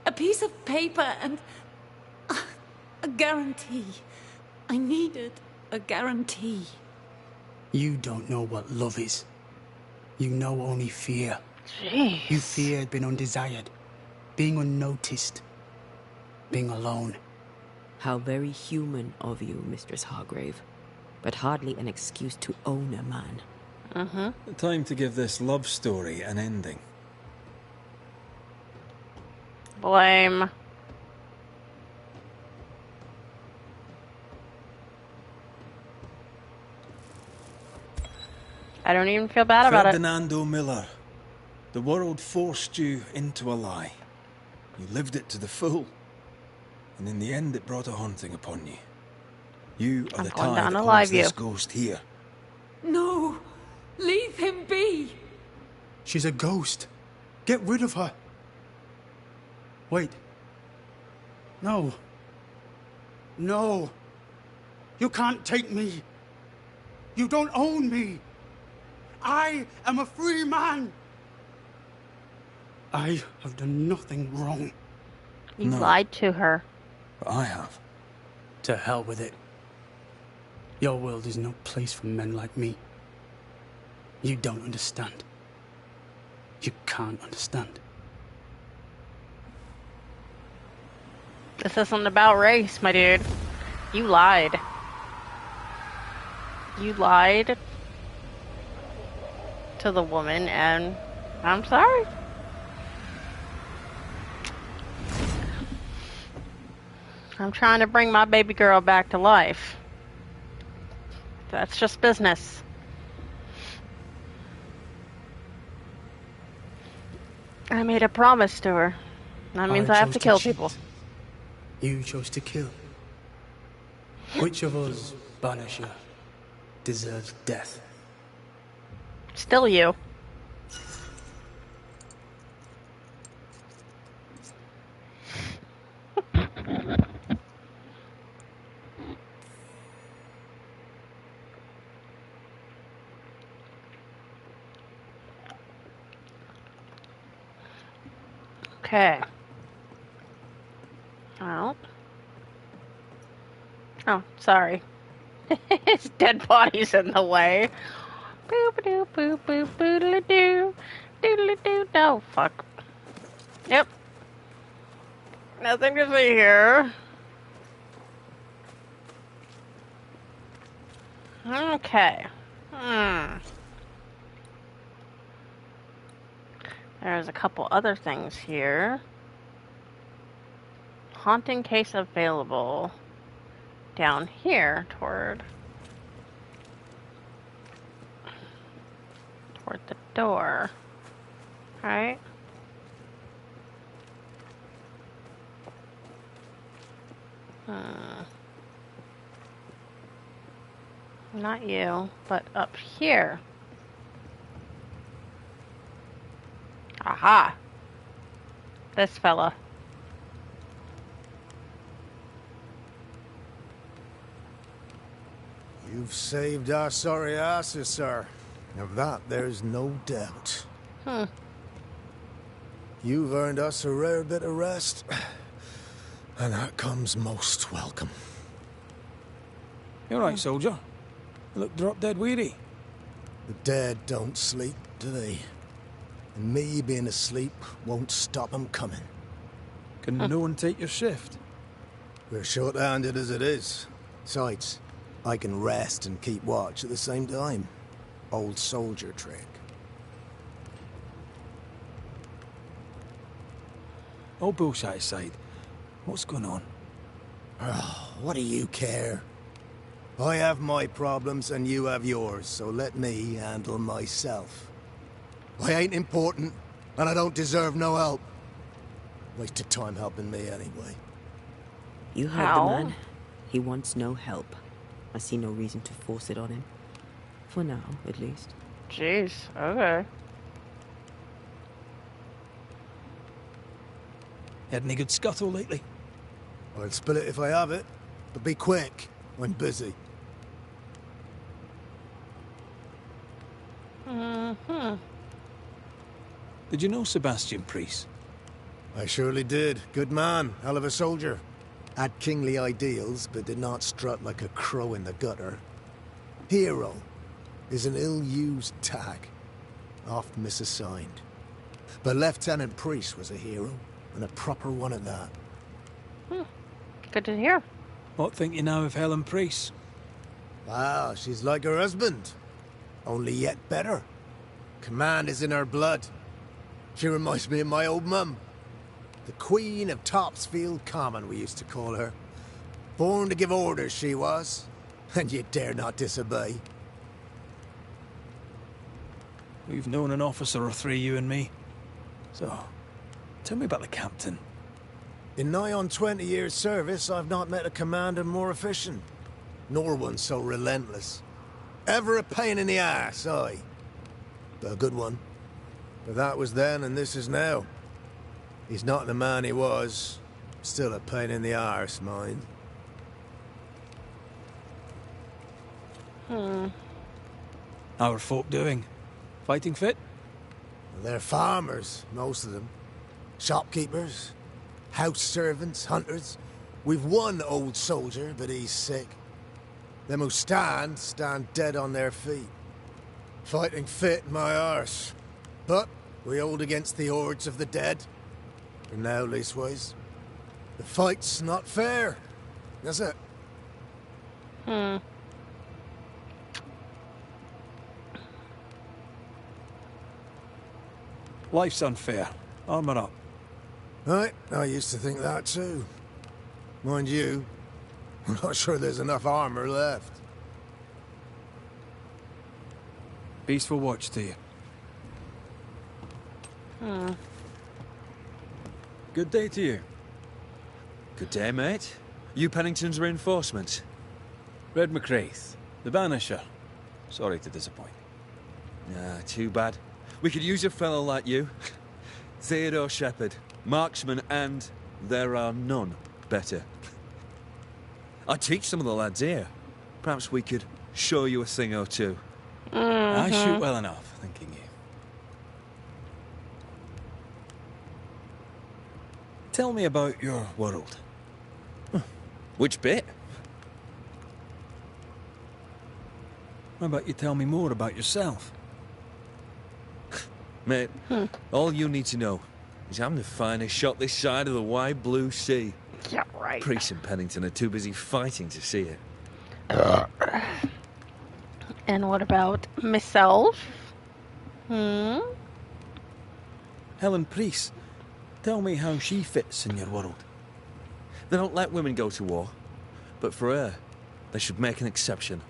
A piece of paper and a guarantee. I needed a guarantee. You don't know what love is. You know only fear. Jeez. You feared being undesired, being unnoticed, being alone. How very human of you, Mistress Hargrave. But hardly an excuse to own a man. Time to give this love story an ending. Blame. I don't even feel bad about it. Ferdinando Miller. The world forced you into a lie. You lived it to the full. And in the end, it brought a haunting upon you. You are I'm the going to tie that unalive holds this you. ghost here. No! Leave him be! She's a ghost. Get rid of her. Wait. No. No. You can't take me. You don't own me. I am a free man. I have done nothing wrong. You lied to her. But I have. To hell with it. Your world is no place for men like me. You don't understand. You can't understand. This isn't about race, my dude. You lied. You lied to the woman, and I'm sorry. I'm trying to bring my baby girl back to life. That's just business. I made a promise to her. That means I have chose to kill cheat. people. You chose to kill. Which of us, Banisher, deserves death? Still you. Okay. Well. Oh, sorry. His dead body's in the way. Boop doo boop boop boodly doo. Doodly doo. No, fuck. Yep. Nothing to see here. Okay. There's a couple other things here. Haunting case available. Down here toward the door. Right? Not you, but up here. Aha! This fella. You've saved our sorry asses, sir. Of that, there's no doubt. You've earned us a rare bit of rest, and that comes most welcome. You alright, soldier? You look drop dead weary. The dead don't sleep, do they? And me being asleep won't stop 'em coming. Can no one take your shift? We're short-handed as it is. Besides, I can rest and keep watch at the same time. Old soldier trick. All bullshit aside, what's going on? Oh, what do you care? I have my problems and you have yours, so let me handle myself. I ain't important, and I don't deserve no help. Wasted time helping me anyway. You heard the man. He wants no help. I see no reason to force it on him. For now, at least. Jeez, okay. Had any good scuttle lately? I'll spill it if I have it, but be quick. I'm busy. Did you know Sebastian Priest? I surely did. Good man, hell of a soldier. Had kingly ideals, but did not strut like a crow in the gutter. Hero is an ill-used tag, oft misassigned. But Lieutenant Priest was a hero, and a proper one at that. Good to hear. What think you now of Helen Priest? Wow, she's like her husband. Only yet better. Command is in her blood. She reminds me of my old mum. The Queen of Topsfield Common, we used to call her. Born to give orders, she was. And you dare not disobey. We've known an officer or three, you and me. So, tell me about the captain. In nigh on 20 years' service, I've not met a commander more efficient, nor one so relentless. Ever a pain in the ass, aye. But a good one. But that was then and this is now. He's not the man he was. Still a pain in the arse, mind. How are folk doing? Fighting fit? They're farmers, most of them. Shopkeepers, house servants, hunters. We've one old soldier, but he's sick. Them who stand dead on their feet. Fighting fit, my arse. But we hold against the hordes of the dead. For now, leastways. The fight's not fair. That's it. Life's unfair. Armour up. Right, I used to think that too. Mind you, I'm not sure there's enough armor left. Peaceful watch to you. Good day to you. Good day, mate. You Pennington's reinforcements? Red McCraith, the Banisher. Sorry to disappoint. Ah, too bad. We could use a fellow like you. Theodore Shepherd, marksman, and there are none better. I teach some of the lads here. Perhaps we could show you a thing or two. I shoot well enough, thinking you. Tell me about your world. Which bit? How about you tell me more about yourself? Mate, all you need to know is I'm the finest shot this side of the wide blue sea. Yeah, right. Priest and Pennington are too busy fighting to see it. And what about myself? Helen Priest, tell me how she fits in your world. They don't let women go to war, but for her, they should make an exception.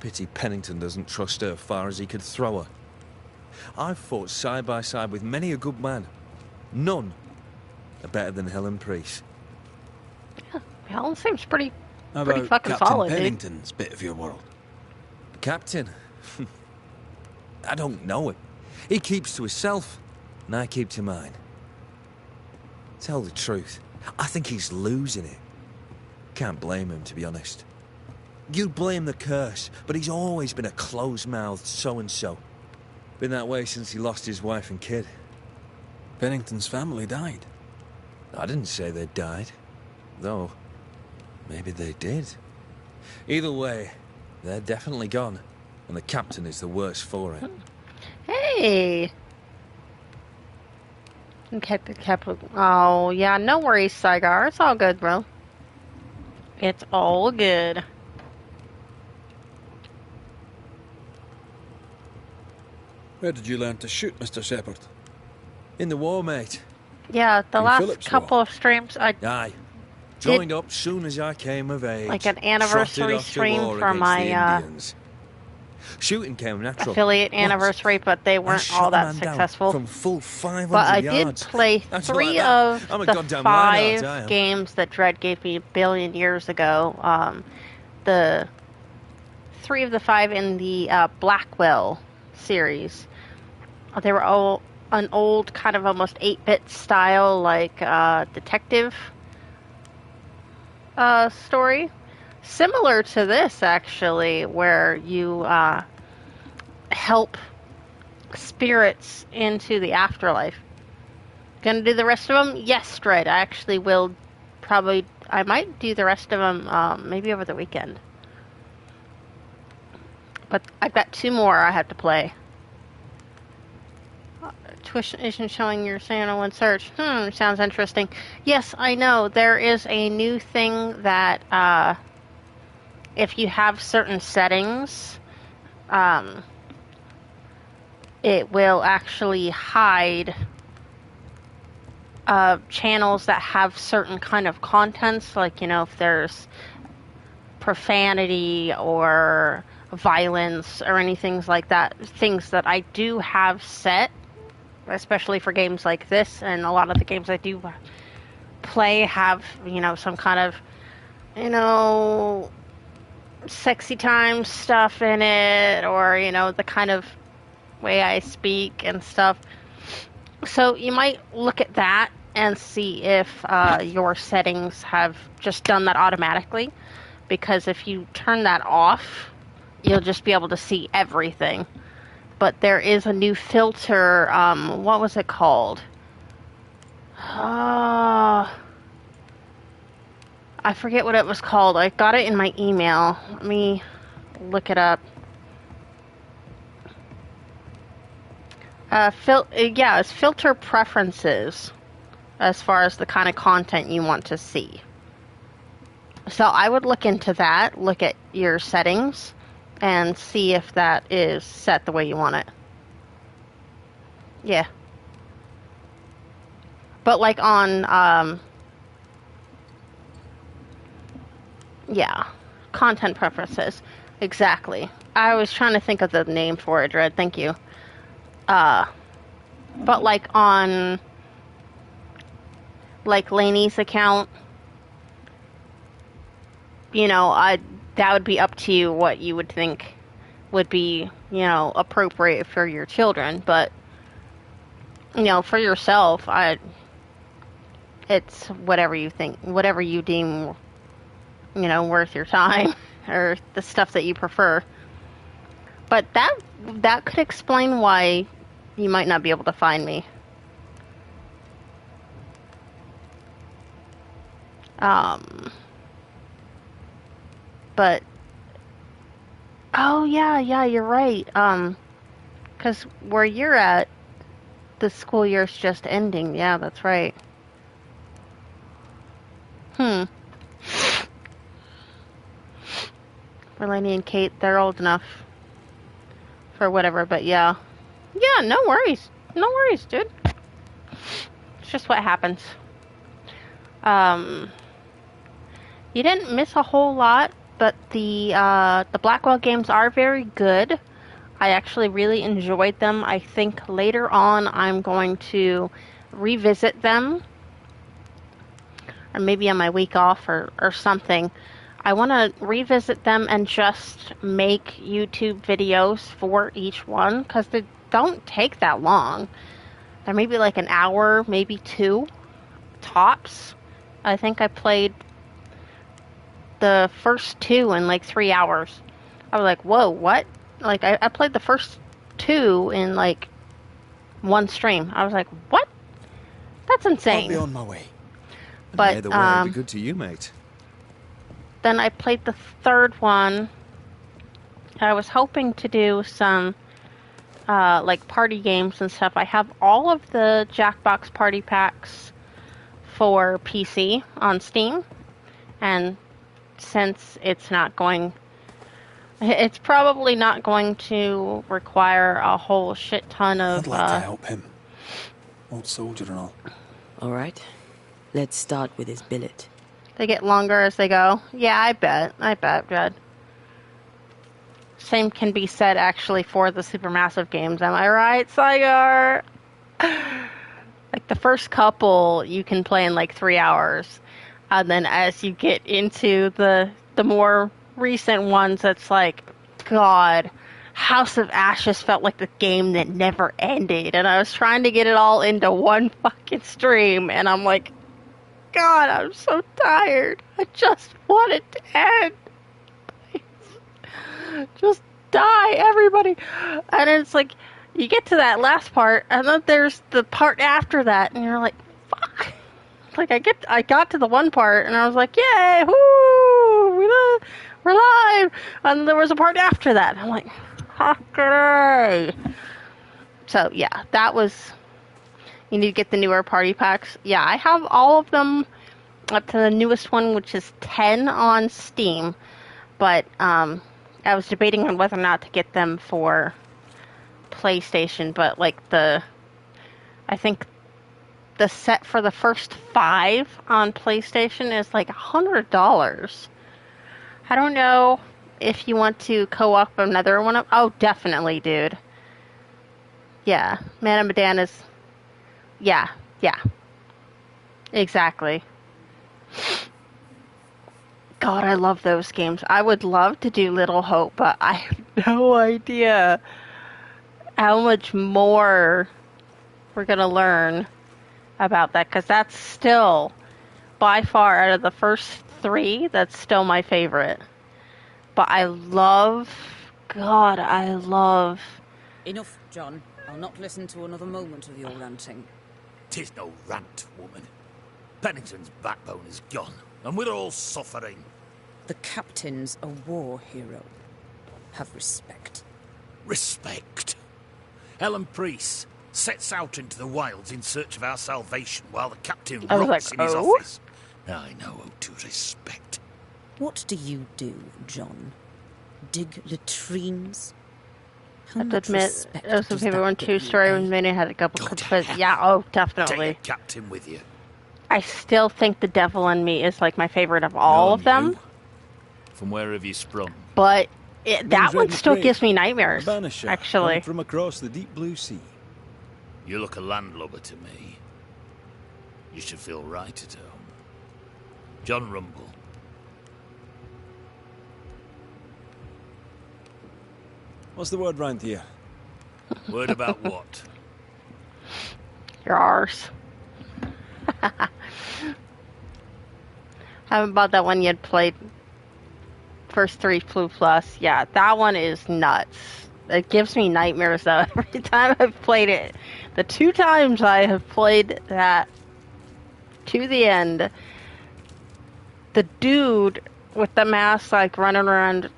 Pity Pennington doesn't trust her far as he could throw her. I've fought side by side with many a good man. None are better than Helen Priest. Helen seems pretty How fucking about Captain solid, dude. Pennington's bit of your world? Captain? I don't know him. He keeps to himself, and I keep to mine. Tell the truth, I think he's losing it. Can't blame him, to be honest. You'd blame the curse, but he's always been a close-mouthed so-and-so. Been that way since he lost his wife and kid. Pennington's family died. I didn't say they died. Though, maybe they did. Either way, they're definitely gone, and the captain is the worse for it. Hey! Okay, oh, yeah, no worries, Saigar. It's all good, bro. It's all good. Where did you learn to shoot, Mr. Shepherd? In the war, mate. Yeah, the In last Philip's couple War. of streams I Aye. Joined up soon as I came of age. like an Trotted anniversary off to stream war for against my the Indians. Shooting came natural. affiliate Once, anniversary, but they I weren't shot all a that man down successful. From full 500 But I yards. did play How'd you like 3 that? of I'm a the goddamn Reinhardt, 5 I am. games that Dredd gave me a billion years ago. The 3 of the 5 in the Blackwell series. They were all an old kind of almost 8-bit style, like detective story. Similar to this, actually, where you help spirits into the afterlife. Gonna do the rest of them? Yes, Dredd. I actually will I might do the rest of them maybe over the weekend. But I've got 2 more I have to play. Twitch isn't showing your Santa one search. Sounds interesting. Yes, I know. There is a new thing that if you have certain settings, it will actually hide channels that have certain kind of contents, like, if there's profanity or violence or anything like that. Things that I do have set, especially for games like this, and a lot of the games I do play have, some kind of, sexy time stuff in it, or, the kind of way I speak and stuff. So you might look at that and see if your settings have just done that automatically, because if you turn that off, you'll just be able to see everything. But there is a new filter, what was it called? I forget what it was called. I got it in my email. Let me look it up. It's filter preferences as far as the kind of content you want to see. So I would look into that, look at your settings, and see if that is set the way you want it. Yeah. But like on, content preferences. Exactly. I was trying to think of the name for it, Dread. Thank you. But like on, like Lainey's account, that would be up to you what you would think would be, appropriate for your children. But, for yourself, it's whatever you think, whatever you deem, worth your time, or the stuff that you prefer. But that could explain why you might not be able to find me. But oh yeah, you're right. 'Cause where you're at, the school year's just ending. Yeah, that's right. Melanie and Kate, they're old enough for whatever, but yeah. Yeah, no worries. No worries, dude. It's just what happens. You didn't miss a whole lot, but the Blackwell games are very good. I actually really enjoyed them. I think later on I'm going to revisit them, or maybe on my week off or something. I want to revisit them and just make YouTube videos for each one, because they don't take that long. They're maybe like an hour, maybe 2 tops. I think I played the first 2 in like 3 hours. I was like, whoa, what? Like, I played the first 2 in like 1 stream. I was like, what? That's insane. I'll be on my way. But either way, it'd be good to you, mate. Then I played the 3rd one. I was hoping to do some like party games and stuff. I have all of the Jackbox party packs for PC on Steam, and since it's probably not going to require a whole shit ton of... I'd like to help him. Old soldier and all. Alright, let's start with his billet. They get longer as they go. Yeah, I bet, Red. Same can be said, actually, for the Supermassive games. Am I right, Saigar? Like, the first couple you can play in, like, 3 hours. And then as you get into the more recent ones, it's like, God, House of Ashes felt like the game that never ended. And I was trying to get it all into one fucking stream, and I'm like, God, I'm so tired. I just want it to end. Please. Just die, everybody. And it's like, you get to that last part, and then there's the part after that, and you're like, fuck. Like, I got to the one part, and I was like, yay, whoo, we're live. And there was a part after that. I'm like, okay. So, yeah, that was... You need to get the newer party packs. Yeah, I have all of them up to the newest one, which is 10 on Steam. But I was debating on whether or not to get them for PlayStation. But, like, I think the set for the first 5 on PlayStation is, like, $100. I don't know if you want to co-op another one, oh, definitely, dude. Yeah, Man of Medan is. Yeah, exactly. God, I love those games. I would love to do Little Hope, but I have no idea how much more we're gonna learn about that, because that's still, by far, out of the first 3, that's still my favorite. But I love... Enough, John. I'll not listen to another moment of your ranting. 'Tis no rant, woman. Pennington's backbone is gone, and we're all suffering. The captain's a war hero. Have respect. Respect? Helen Priest sets out into the wilds in search of our salvation while the captain I was rots like, in his oh? office. I know how to respect. What do you do, John? Dig latrines? I have to admit, it was a favorite one too. Story when Minnie had a couple but yeah, oh, definitely. Take the captain with you. I still think The Devil in Me is like my favorite of all of them. From where have you sprung? But that one still McRae, gives me nightmares, a Banisher, actually. come from across the deep blue sea. You look a landlubber to me. You should feel right at home. John Rumble. What's the word round here? Word about what? You're ours. Haven't bought that one yet. Played first 3 Flu Plus. Yeah, that one is nuts. It gives me nightmares though every time I've played it. The 2 times I have played that to the end, the dude with the mask like running around,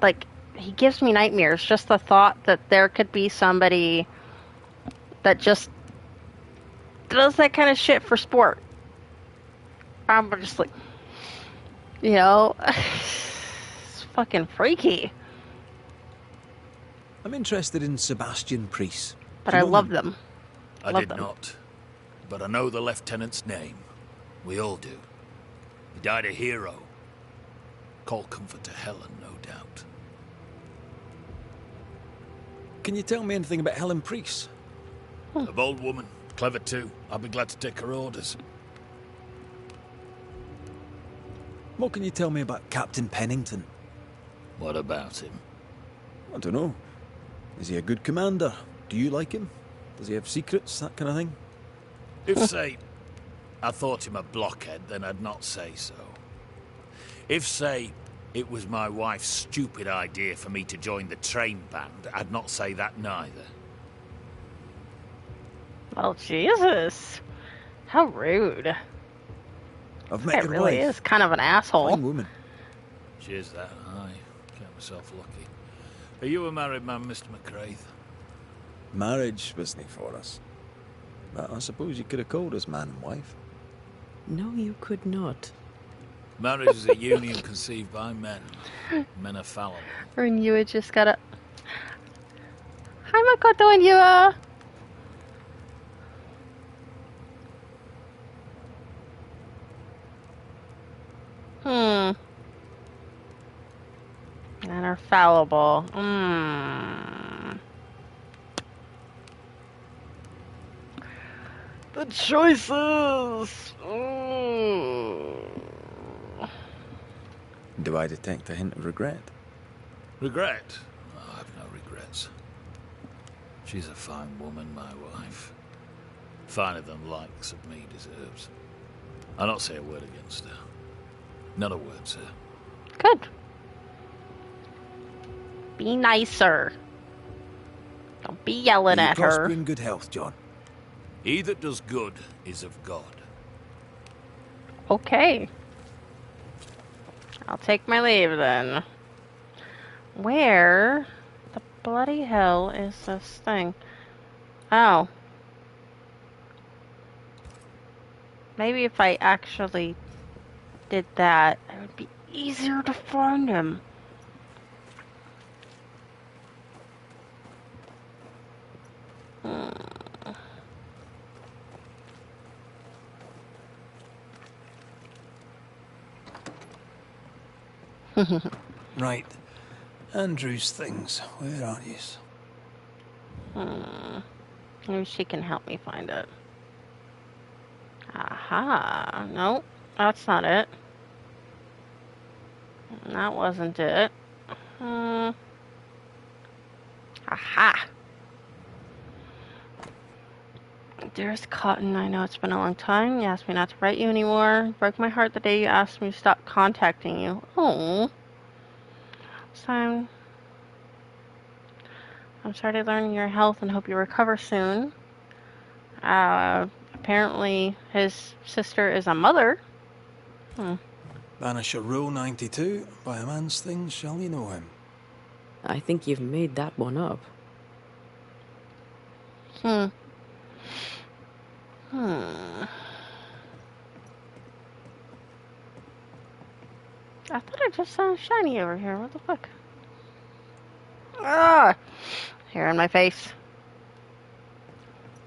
like, he gives me nightmares. Just the thought that there could be somebody that just does that kind of shit for sport. I'm just like, you know, it's fucking freaky. I'm interested in Sebastian Priest. But I love them. I did not. But I know the lieutenant's name. We all do. He died a hero. Call comfort to Helen, no doubt. Can you tell me anything about Helen Priest? A bold woman, clever too. I'll be glad to take her orders. What can you tell me about Captain Pennington? What about him? I don't know. Is he a good commander? Do you like him? Does he have secrets, that kind of thing? If, say, I thought him a blockhead, then I'd not say so. If, say, it was my wife's stupid idea for me to join the train band, I'd not say that neither. Well, Jesus. How rude. I've met your really wife. is kind of an asshole. Fine woman. She is that, aye. Count myself lucky. Are you a married man, Mr. McRae? Marriage wasn't for us. But I suppose you could have called us man and wife. No, you could not. Marriage is a union conceived by men. Men are fallible. And you had just gotta... Hi, Makoto and Yua! And are fallible. The choices! Do I detect a hint of regret? Regret? Oh, I have no regrets. She's a fine woman, my wife. Finer than likes of me deserves. I'll not say a word against her. Not a word, sir. Good. Be nicer. Don't be yelling at her. Prosper in good health, John. He that does good is of God. Okay. I'll take my leave then. Where the bloody hell is this thing? Oh. Maybe if I actually did that, it would be easier to find him. Right. Andrew's things. Where are you? Maybe she can help me find it. Aha. Nope. That's not it. That wasn't it. Aha. Dearest Cotton, I know it's been a long time. You asked me not to write you anymore. It broke my heart the day you asked me to stop contacting you. Oh. I'm sorry to learn your health and hope you recover soon. Apparently his sister is a mother. Banisher Rule 92. By a man's things shall you know him. I think you've made that one up. I thought I just saw shiny over here. What the fuck? Ah! Hair in my face.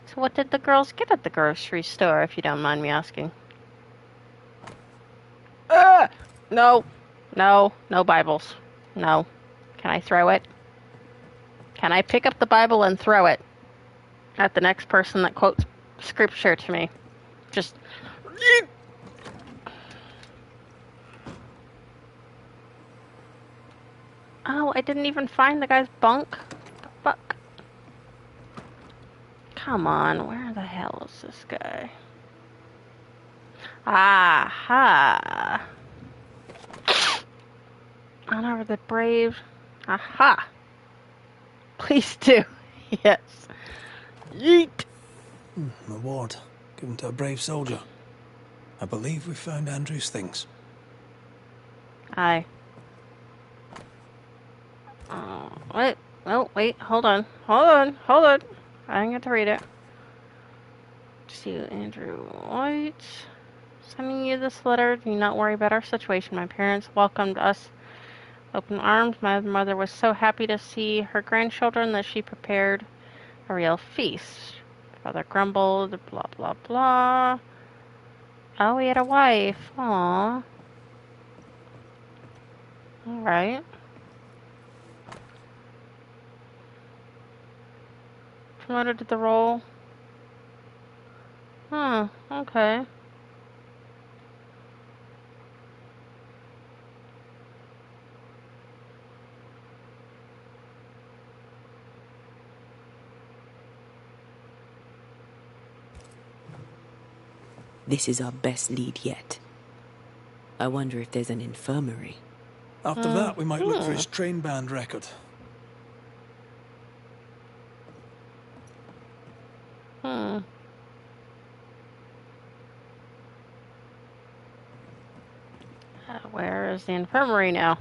So what did the girls get at the grocery store, if you don't mind me asking? No. No. No Bibles. No. Can I throw it? Can I pick up the Bible and throw it at the next person that quotes scripture to me? Just... Oh, I didn't even find the guy's bunk. The fuck? Come on, where the hell is this guy? Aha! Honor the brave. Aha! Please do. Yes. Yeet! Reward given to a brave soldier. I believe we found Andrew's things. Aye. Oh, wait. Oh, wait. Hold on. I didn't get to read it. To Andrew White. Sending you this letter. Do not worry about our situation. My parents welcomed us open arms. My mother was so happy to see her grandchildren that she prepared a real feast. Father grumbled, blah, blah, blah. Oh, he had a wife. Aww. Alright. Promoted to the role. Huh, okay. This is our best lead yet. I wonder if there's an infirmary. After that, we might look for his train band record. Where is the infirmary now?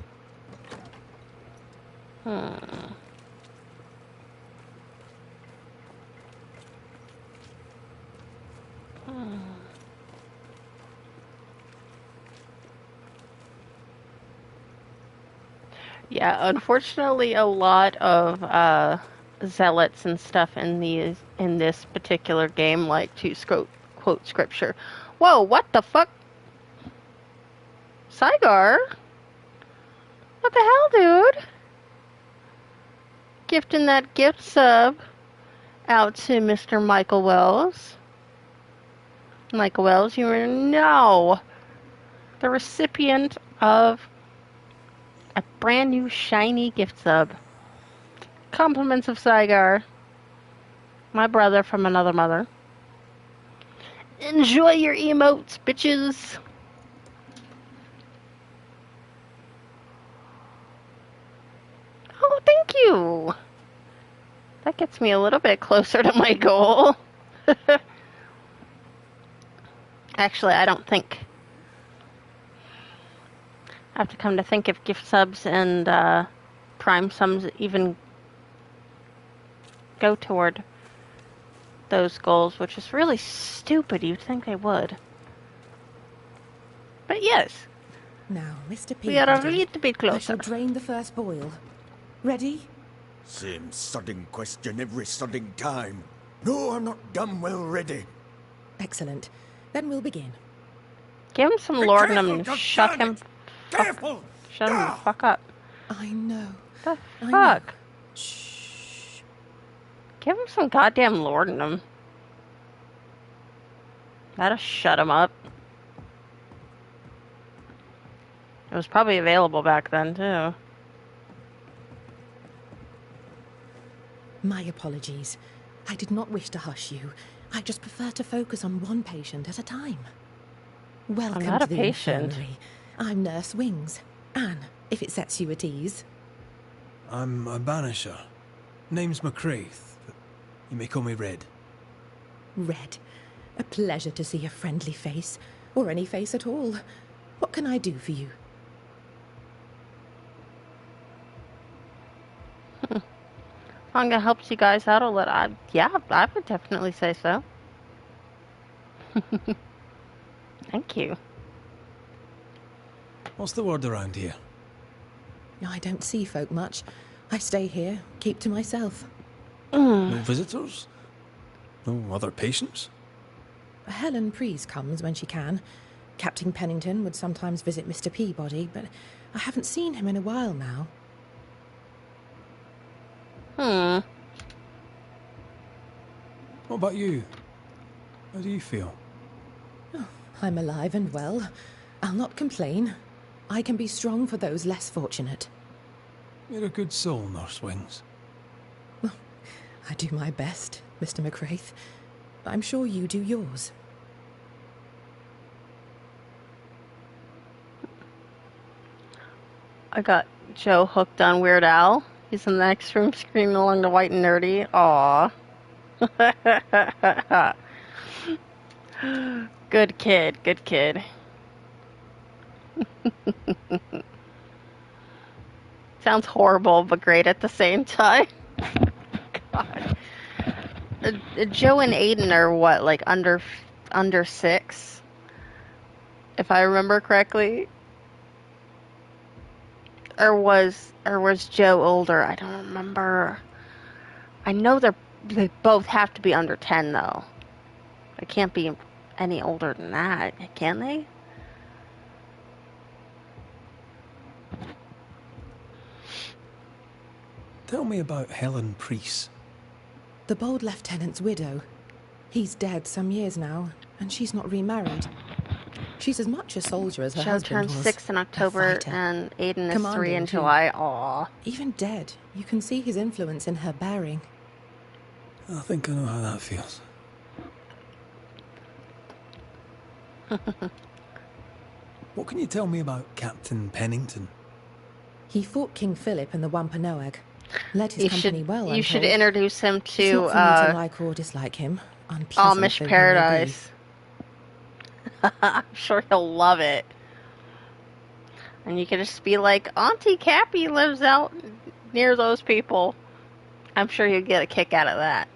Yeah, unfortunately, a lot of zealots and stuff in this particular game like to quote scripture. Whoa, what the fuck? Saigar? What the hell, dude? Gifting that gift sub out to Mr. Michael Wells. Michael Wells, you are now the recipient of a brand new shiny gift sub. Compliments of Saigar, my brother from another mother. Enjoy your emotes, bitches. Oh, thank you. That gets me a little bit closer to my goal. Actually, I don't think. I have to come to think if gift subs and prime subs even go toward those goals, which is really stupid. You'd think they would. But yes. Now, Mr. P. We are a little bit closer. I shall drain the first boil. Ready? Same sodding question every sodding time. No, I'm not dumb well ready. Excellent. Then we'll begin. Give him some laudanum and shut him the fuck up. I know. The I fuck? know. Shh. Give him some goddamn laudanum. That'll shut him up. It was probably available back then, too. My apologies. I did not wish to hush you. I just prefer to focus on one patient at a time. Welcome not to a the patient. infirmary. I'm Nurse Wings. Anne, if it sets you at ease. I'm a Banisher. Name's McCraith, but you may call me Red. Red, a pleasure to see a friendly face, or any face at all. What can I do for you? Hunger helps you guys out a lot. Yeah, I would definitely say so. Thank you. What's the word around here? I don't see folk much. I stay here, keep to myself. No visitors? No other patients? Helen Preece comes when she can. Captain Pennington would sometimes visit Mr. Peabody, but I haven't seen him in a while now. What about you? How do you feel? Oh, I'm alive and well. I'll not complain. I can be strong for those less fortunate. You're a good soul, Nurse Wings. Well, I do my best, Mr. McCraith. I'm sure you do yours. I got Joe hooked on Weird Al. He's in the next room screaming along to White and Nerdy. Aww. Good kid, good kid. Sounds horrible, but great at the same time. God. Joe and Aiden are what, like under 6? If I remember correctly. Or was Joe older? I don't remember. I know they both have to be under 10 though. They can't be any older than that, can they? Tell me about Helen Preece. The bold lieutenant's widow. He's dead some years now, and she's not remarried. She's as much a soldier as her Joe husband turned was. 6 in October, and Aiden is 3 Commanding, in too. July. Aww. Even dead, you can see his influence in her bearing. I think I know how that feels. What can you tell me about Captain Pennington? He fought King Philip in the Wampanoag. Led his company well, You should introduce him It's to not for me to like or dislike him. Unpleasant Amish though he may be. Paradise. I'm sure he'll love it. And you can just be like, Auntie Cappy lives out near those people. I'm sure he'll get a kick out of that.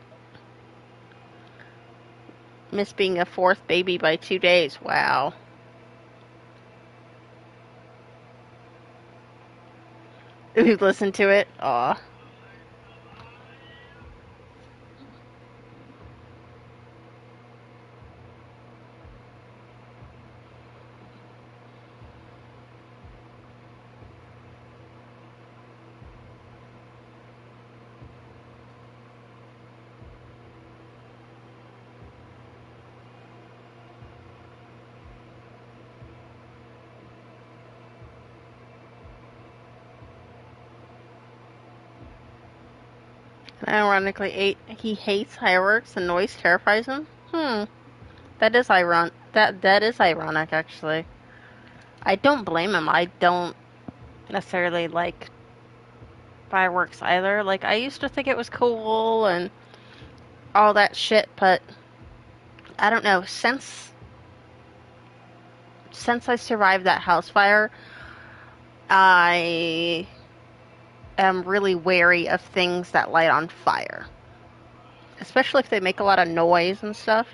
Miss being a 4th baby by 2 days. Wow. Ooh, listen to it. Aw. Ironically, he hates fireworks and noise terrifies him. That is ironic. That is ironic, actually. I don't blame him. I don't necessarily like fireworks either. Like, I used to think it was cool and all that shit, but I don't know. Since I survived that house fire, I am really wary of things that light on fire. Especially if they make a lot of noise and stuff.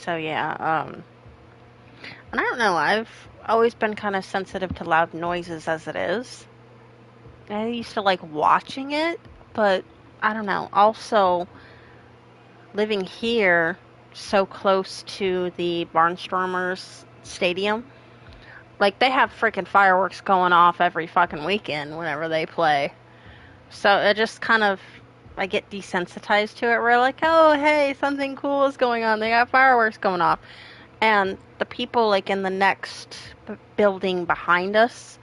So yeah, and I don't know, I've always been kind of sensitive to loud noises as it is. I used to like watching it, but I don't know. Also, living here so close to the Barnstormers Stadium, like they have freaking fireworks going off every fucking weekend whenever they play. So it just kind of, I get desensitized to it. We're like, oh, hey, something cool is going on. They got fireworks going off. And the people, like, in the next building behind us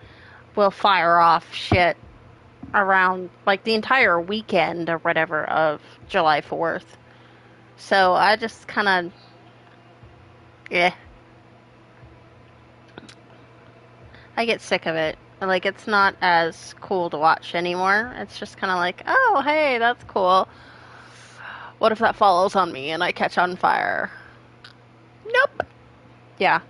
will fire off shit around, like, the entire weekend or whatever of July 4th. So I just kind of, yeah. I get sick of it. Like, it's not as cool to watch anymore. It's just kind of like, oh, hey, that's cool. What if that follows on me and I catch on fire? Nope. Yeah.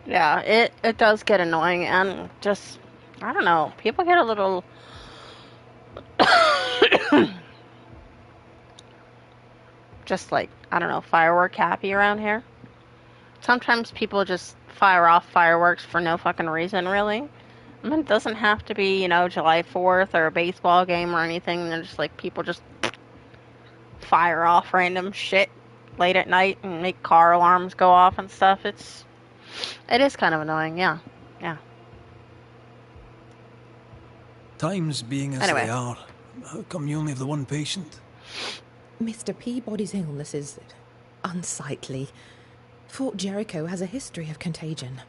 Yeah, it does get annoying, and just, I don't know, people get a little just like, I don't know, firework happy around here. Sometimes people just fire off fireworks for no fucking reason, really. I mean, it doesn't have to be, you know, July 4th or a baseball game or anything. They're just like, people just fire off random shit late at night and make car alarms go off and stuff. It is kind of annoying, yeah. Yeah. Times being as Anyway. they are, how come you only have the one patient? Mr. Peabody's illness is unsightly. Fort Jericho has a history of contagion.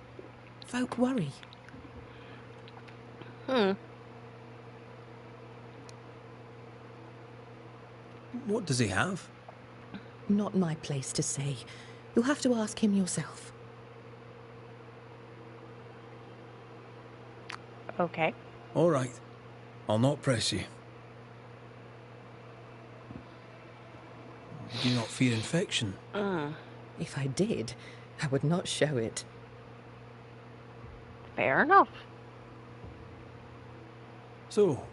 Folk worry. What does he have? Not my place to say. You'll have to ask him yourself. Okay. All right. I'll not press you. You do not fear infection? If I did, I would not show it. Fair enough. So,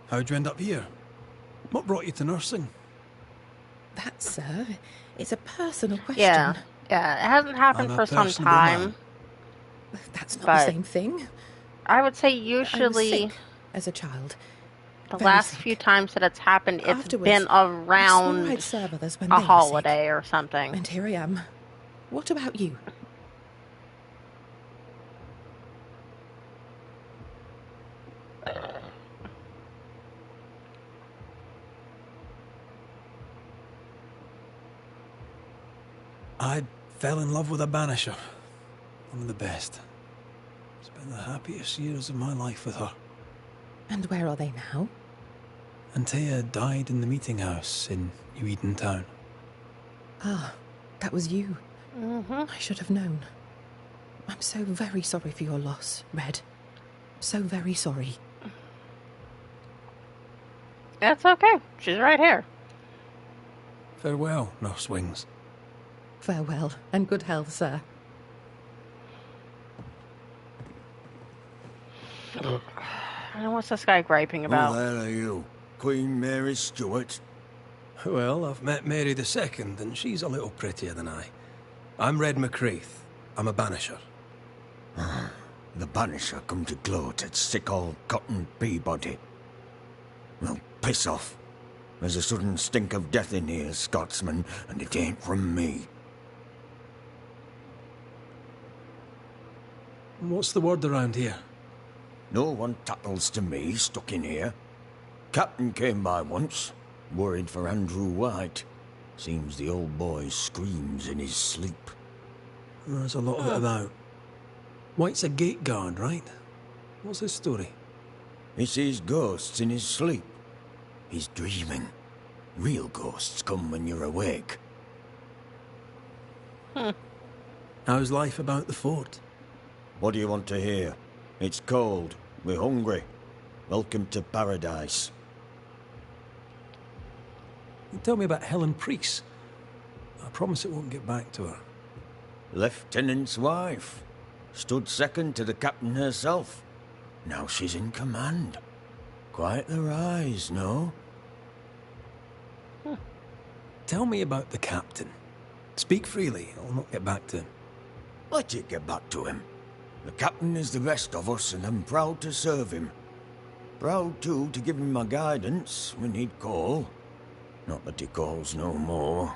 how'd you end up here? What brought you to nursing? That, sir, is a personal question. Yeah. Yeah, it hasn't happened I'm a for some personable time. man. That's not But the same thing. I would say I was usually sick as a child. the Very last sick. few times that it's happened, it's Afterwards, been I swore around I'd serve others when a they were holiday or something. sick. And here I am. What about you? I fell in love with a Banisher. One of the best. Spent the happiest years of my life with her. And where are they now? Antea died in the meeting house in New Eden Town. Ah, that was you. Mm-hmm. I should have known. I'm so very sorry for your loss, Red. So very sorry. That's okay. She's right here. Farewell, Nurse Wings. Farewell, and good health, sir. And what's this guy griping about? Who the hell are you? Queen Mary Stuart? Well, I've met Mary II, and she's a little prettier than I. I'm Red McCreath. I'm a Banisher. The Banisher come to gloat at sick old Cotton Peabody. Well, piss off. There's a sudden stink of death in here, Scotsman, and it ain't from me. What's the word around here? No one tattles to me stuck in here. Captain came by once, worried for Andrew White. Seems the old boy screams in his sleep. There's a lot of it about. White's a gate guard, right? What's his story? He sees ghosts in his sleep. He's dreaming. Real ghosts come when you're awake. How's life about the fort? What do you want to hear? It's cold. We're hungry. Welcome to paradise. Tell me about Helen Priest. I promise it won't get back to her. Lieutenant's wife. Stood second to the captain herself. Now she's in command. Quite the rise, no? Tell me about the captain. Speak freely, I'll not get back to him. Let it get back to him. The captain is the best of us, and I'm proud to serve him. Proud, too, to give him my guidance when he'd call. Not that he calls no more.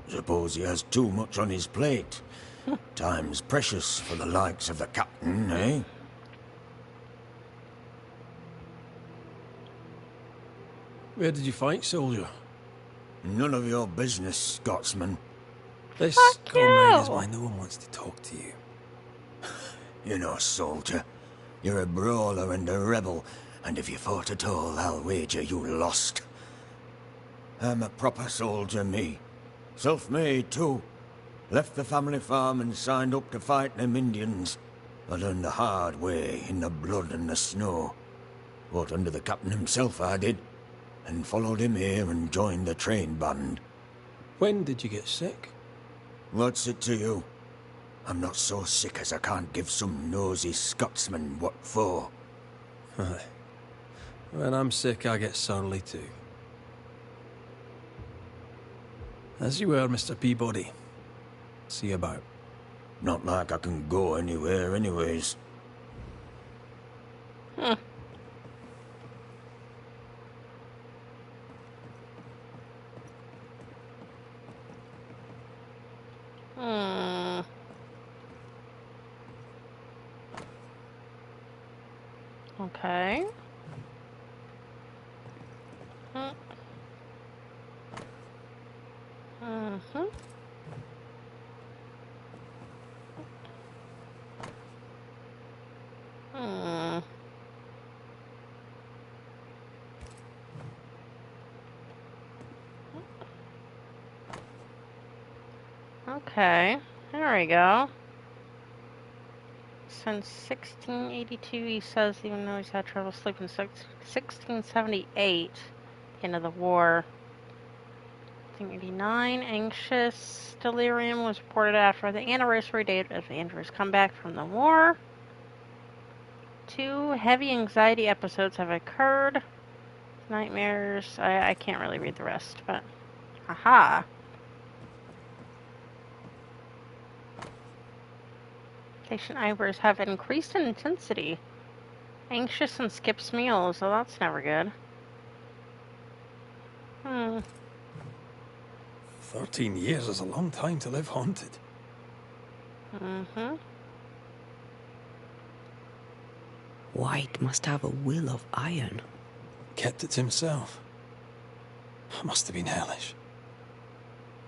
Suppose he has too much on his plate. Time's precious for the likes of the captain, eh? Where did you fight, soldier? None of your business, Scotsman. This comrade is why no one wants to talk to you. You're no soldier. You're a brawler and a rebel, and if you fought at all, I'll wager you lost. I'm a proper soldier, me. Self-made, too. Left the family farm and signed up to fight them Indians. I learned the hard way, in the blood and the snow. Fought under the captain himself, I did. And followed him here and joined the train band. When did you get sick? What's it to you? I'm not so sick as I can't give some nosy Scotsman what for. Aye. When I'm sick, I get surly too. As you were, Mr. Peabody. See you about. Not like I can go anywhere anyways. Okay. Okay, there we go. Since 1682, he says, even though he's had trouble sleeping, 1678, the end of the war. 1989, anxious delirium was reported after the anniversary date of Andrew's comeback from the war. 2 heavy anxiety episodes have occurred. Nightmares. I can't really read the rest, but aha. Patient eyebrows have increased in intensity. Anxious and skips meals, so that's never good. 13 years is a long time to live haunted. White must have a will of iron. Kept it to himself. Must have been hellish.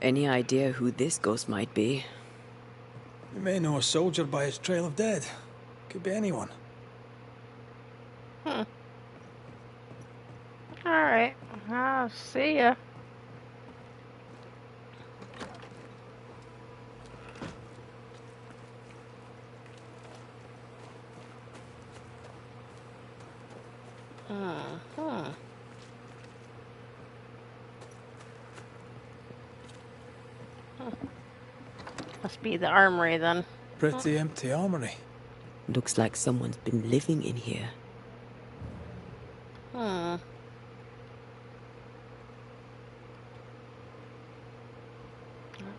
Any idea who this ghost might be? You may know a soldier by his trail of dead. Could be anyone. Alright, I'll see ya. Must be the armory then. Pretty empty armory. Looks like someone's been living in here. Let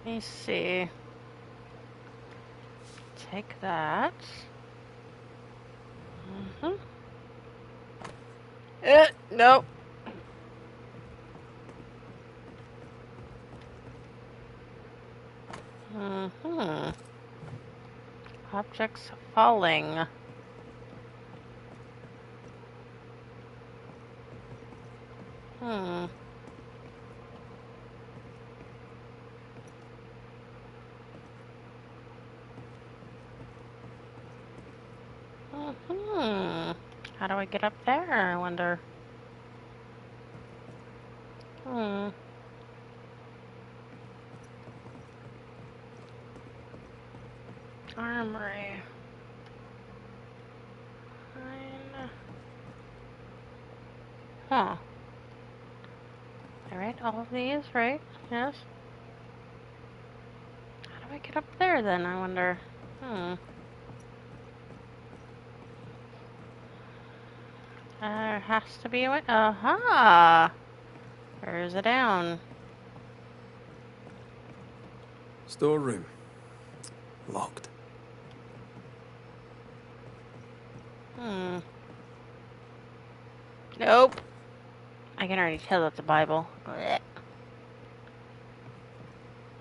me see. Take that. Nope. Objects falling. Hmm. How do I get up there, I wonder? Hmm. Armory. Fine. Huh. I read all of these, right? Yes. How do I get up there then, I wonder? Hmm. There has to be a way. Aha! Where is it down? Storeroom. Locked. Hmm. Nope. I can already tell that's a Bible. Blech.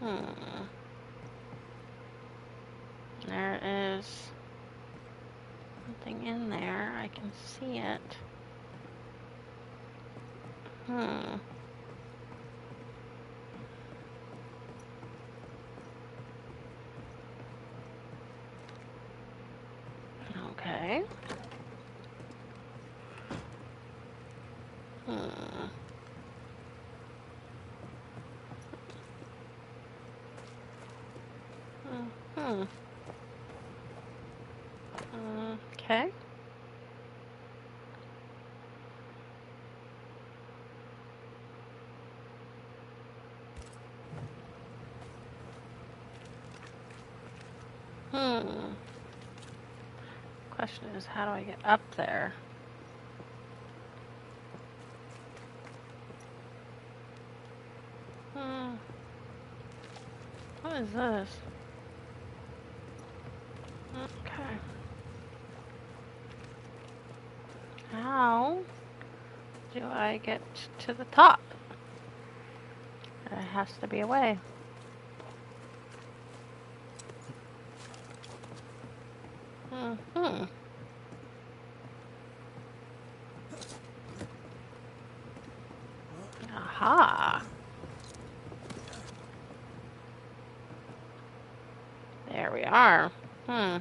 Hmm. There is something in there. I can see it. Hmm. Okay. Hmm. Hmm. Okay. Hmm. Question is, how do I get up there? Hmm. What is this? Okay. How do I get to the top? There has to be a way. Hmm. Aha. There we are. Hmm.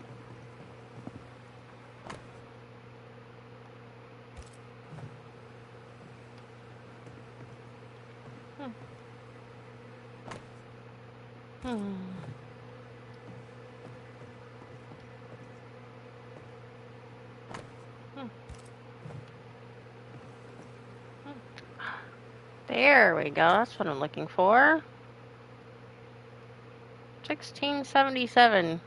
Hmm. There we go. That's what I'm looking for. 1677.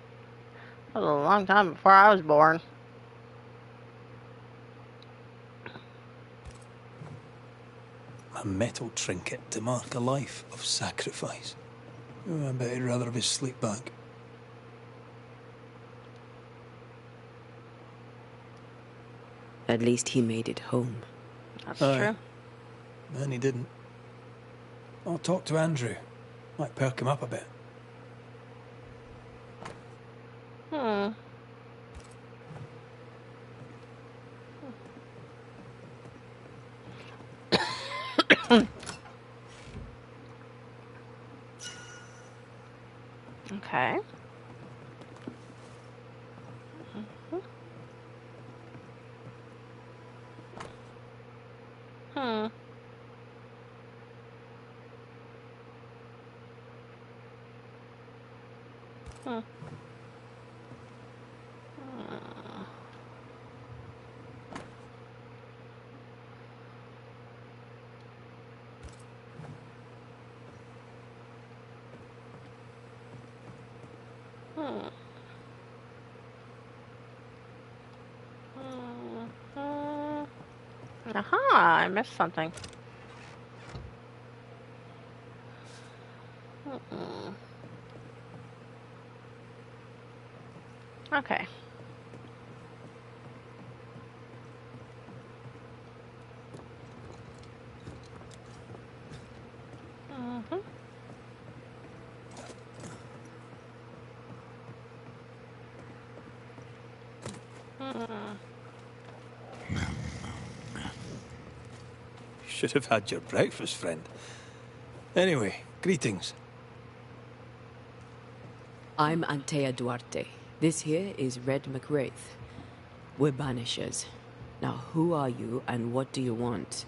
That was a long time before I was born. A metal trinket to mark a life of sacrifice. Oh, I bet he'd rather have his sleep back. At least he made it home. That's Aye. true. And he didn't. I'll talk to Andrew. Might perk him up a bit. Hmm. Okay. Hmm. Hmm. Hmm. Aha, I missed something. Okay. Should have had your breakfast, friend. Anyway, greetings. I'm Antea Duarte. This here is Red McWraith. We're Banishers. Now, who are you and what do you want?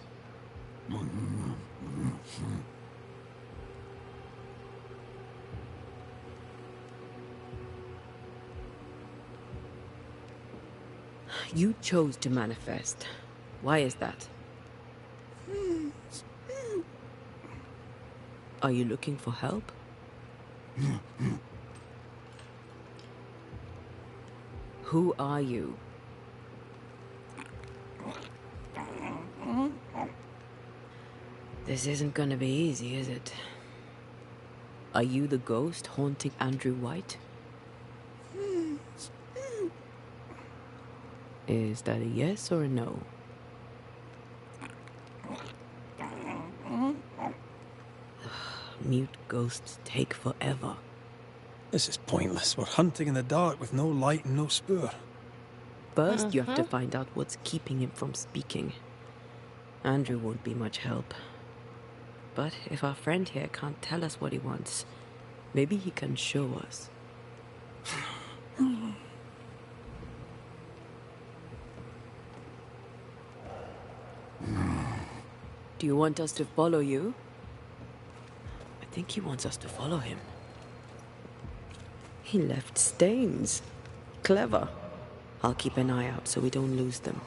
You chose to manifest. Why is that? Are you looking for help? Who are you? This isn't gonna be easy, is it? Are you the ghost haunting Andrew White? Is that a yes or a no? Mute ghosts take forever. This is pointless. We're hunting in the dark with no light and no spoor. First, you have to find out what's keeping him from speaking. Andrew won't be much help. But if our friend here can't tell us what he wants, maybe he can show us. Do you want us to follow you? I think he wants us to follow him. He left stains. Clever. I'll keep an eye out so we don't lose them.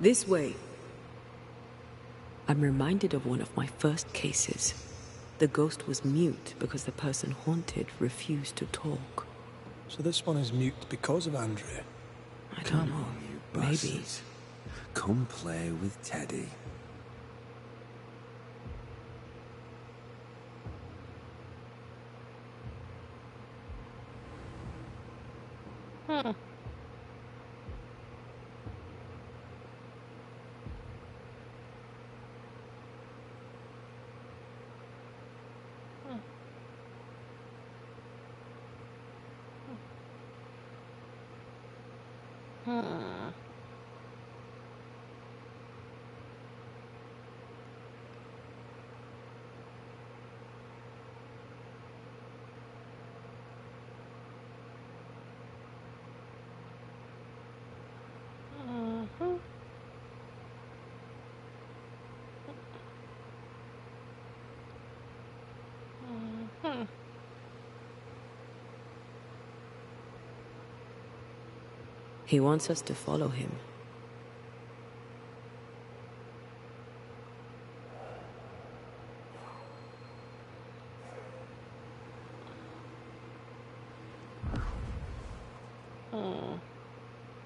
This way. I'm reminded of one of my first cases. The ghost was mute because the person haunted refused to talk. So this one is mute because of Andrew? I don't know. Maybe. Come play with Teddy. He wants us to follow him.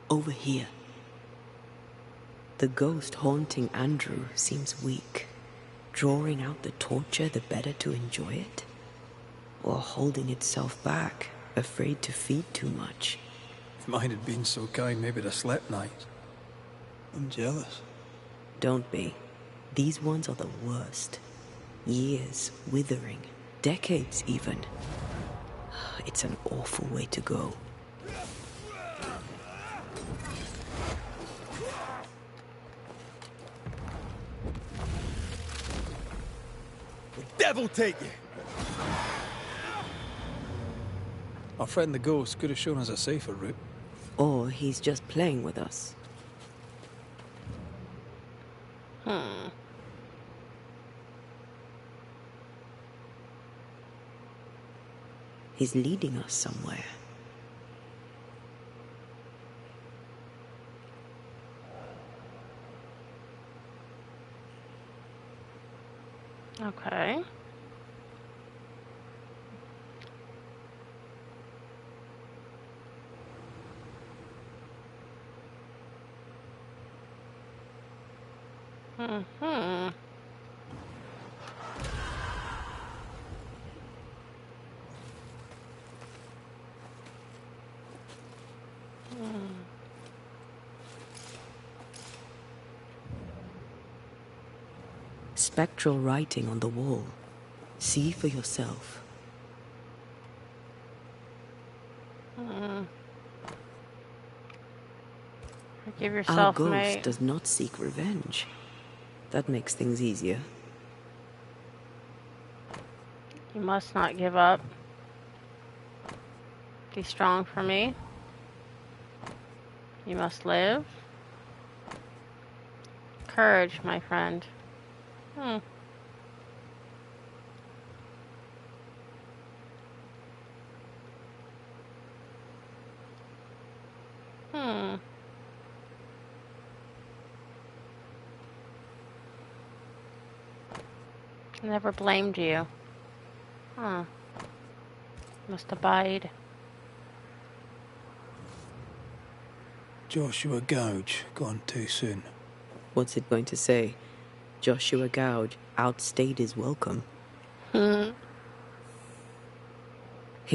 Over here. The ghost haunting Andrew seems weak. Drawing out the torture the better to enjoy it? Or holding itself back, afraid to feed too much? If mine had been so kind, maybe I'd have slept nights. I'm jealous. Don't be. These ones are the worst. Years withering. Decades even. It's an awful way to go. The devil take you! Our friend the ghost could have shown us a safer route. Or he's just playing with us. He's leading us somewhere. Okay. Spectral writing on the wall. See for yourself. Forgive Our yourself, ghost mate. does not seek revenge. That makes things easier. You must not give up. Be strong for me. You must live. Courage, my friend. Hmm. I never blamed you. Huh. Must abide. Joshua Gouge, gone too soon. What's it going to say? Joshua Gouge outstayed his welcome. He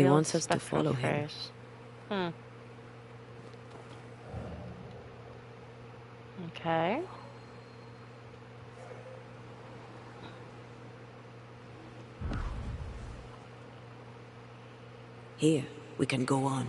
wants us to follow him. Okay. Here, we can go on.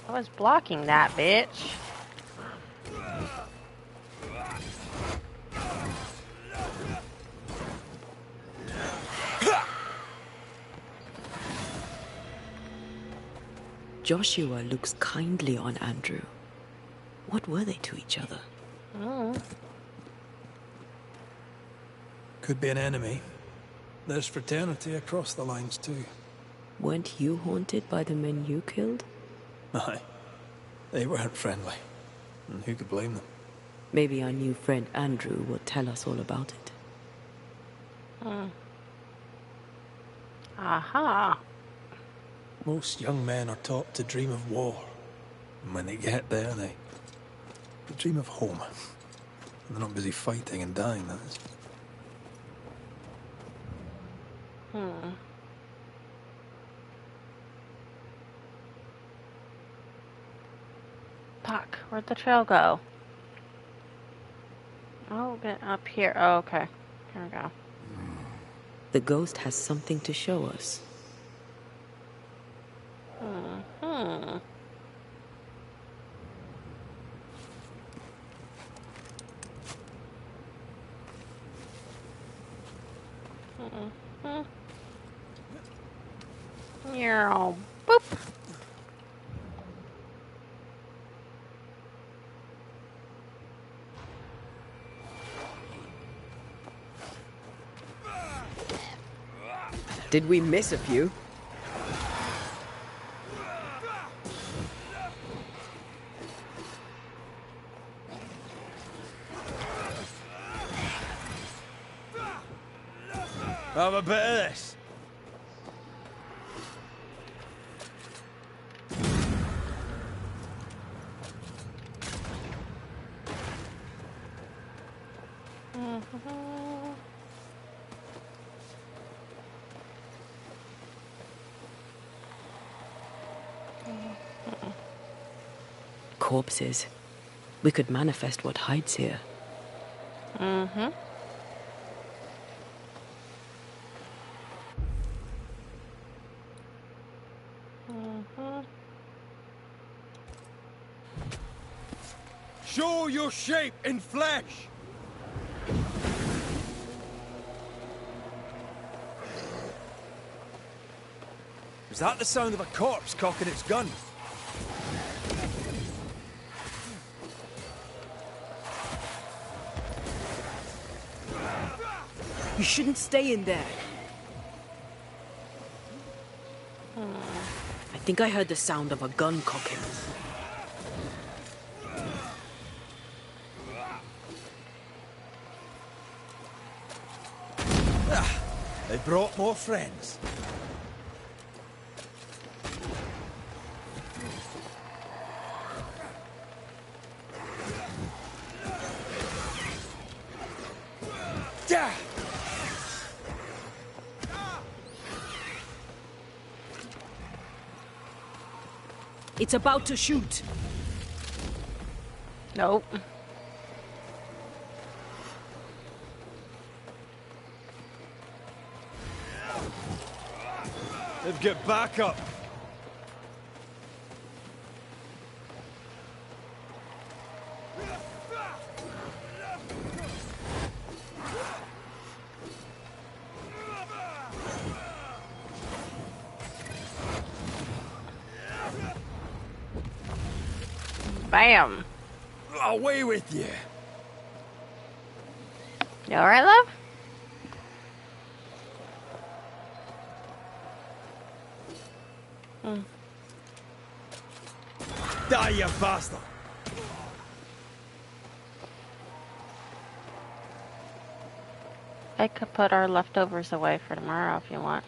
I was blocking that, bitch. Joshua looks kindly on Andrew. What were they to each other? Could be an enemy. There's fraternity across the lines too. Weren't you haunted by the men you killed? Aye. They weren't friendly. And who could blame them? Maybe our new friend Andrew will tell us all about it. Aha. Most young men are taught to dream of war. And when they get there, they dream of home. And they're not busy fighting and dying, that is. Fuck, where'd the trail go? Oh, get up here. Oh, okay. Here we go. The ghost has something to show us. Yeah, boop. Did we miss a few? Have a bit of this. Corpses. We could manifest what hides here. Show your shape in flesh! Is that the sound of a corpse cocking its gun? You shouldn't stay in there. I think I heard the sound of a gun cocking. They brought more friends. Yeah. It's about to shoot. Nope. Let's get back up. Bam. Away with you. You alright, love? Die, you bastard! I could put our leftovers away for tomorrow if you want.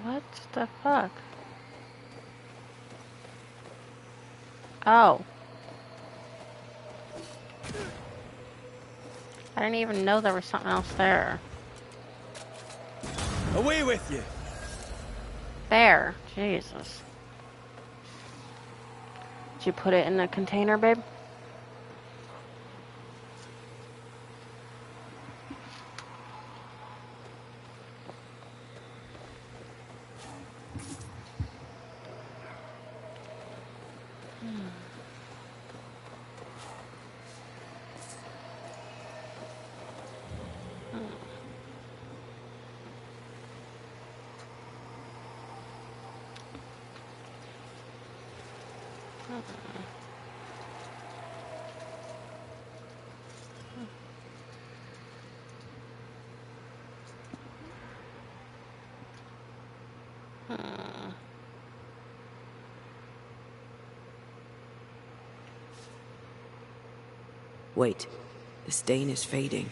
What the fuck? Oh. I didn't even know there was something else there. Away with you! There. Jesus. Did you put it in a container, babe? Wait, the stain is fading.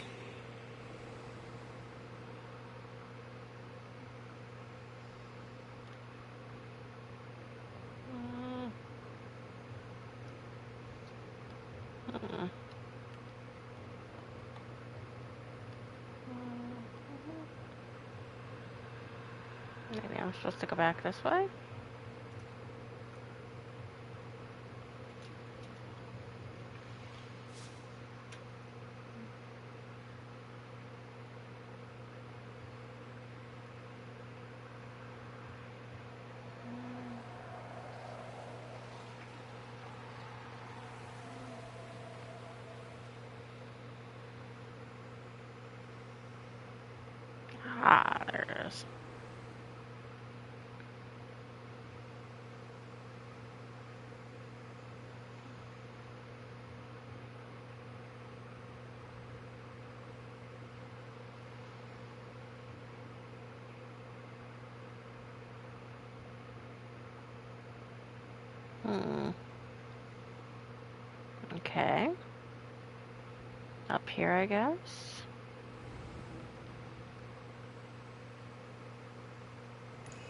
Maybe I'm supposed to go back this way? Ah, there it is. Okay. Up here, I guess.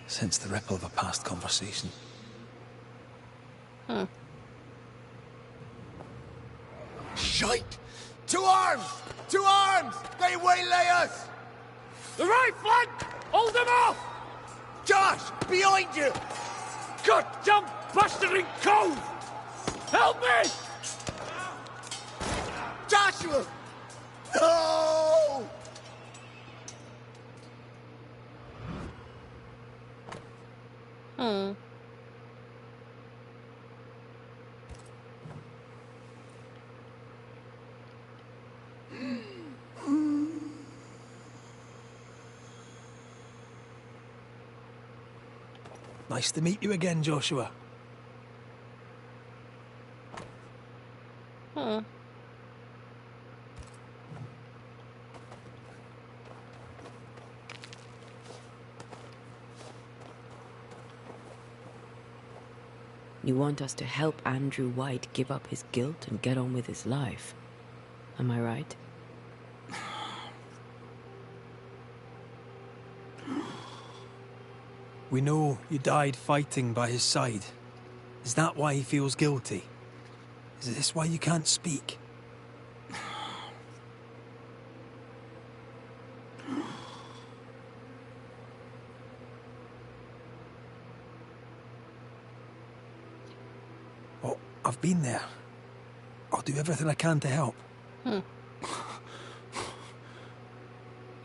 Sense the ripple of a past conversation. Shite! To arms! To arms! They waylay us! The right flank! Hold them off! Josh! Behind you! Goddamn bastard in cove! Help me! Joshua! No! Nice to meet you again, Joshua. Hmm. You want us to help Andrew White give up his guilt and get on with his life. Am I right? We know you died fighting by his side. Is that why he feels guilty? Is this why you can't speak? Oh, I've been there. I'll do everything I can to help.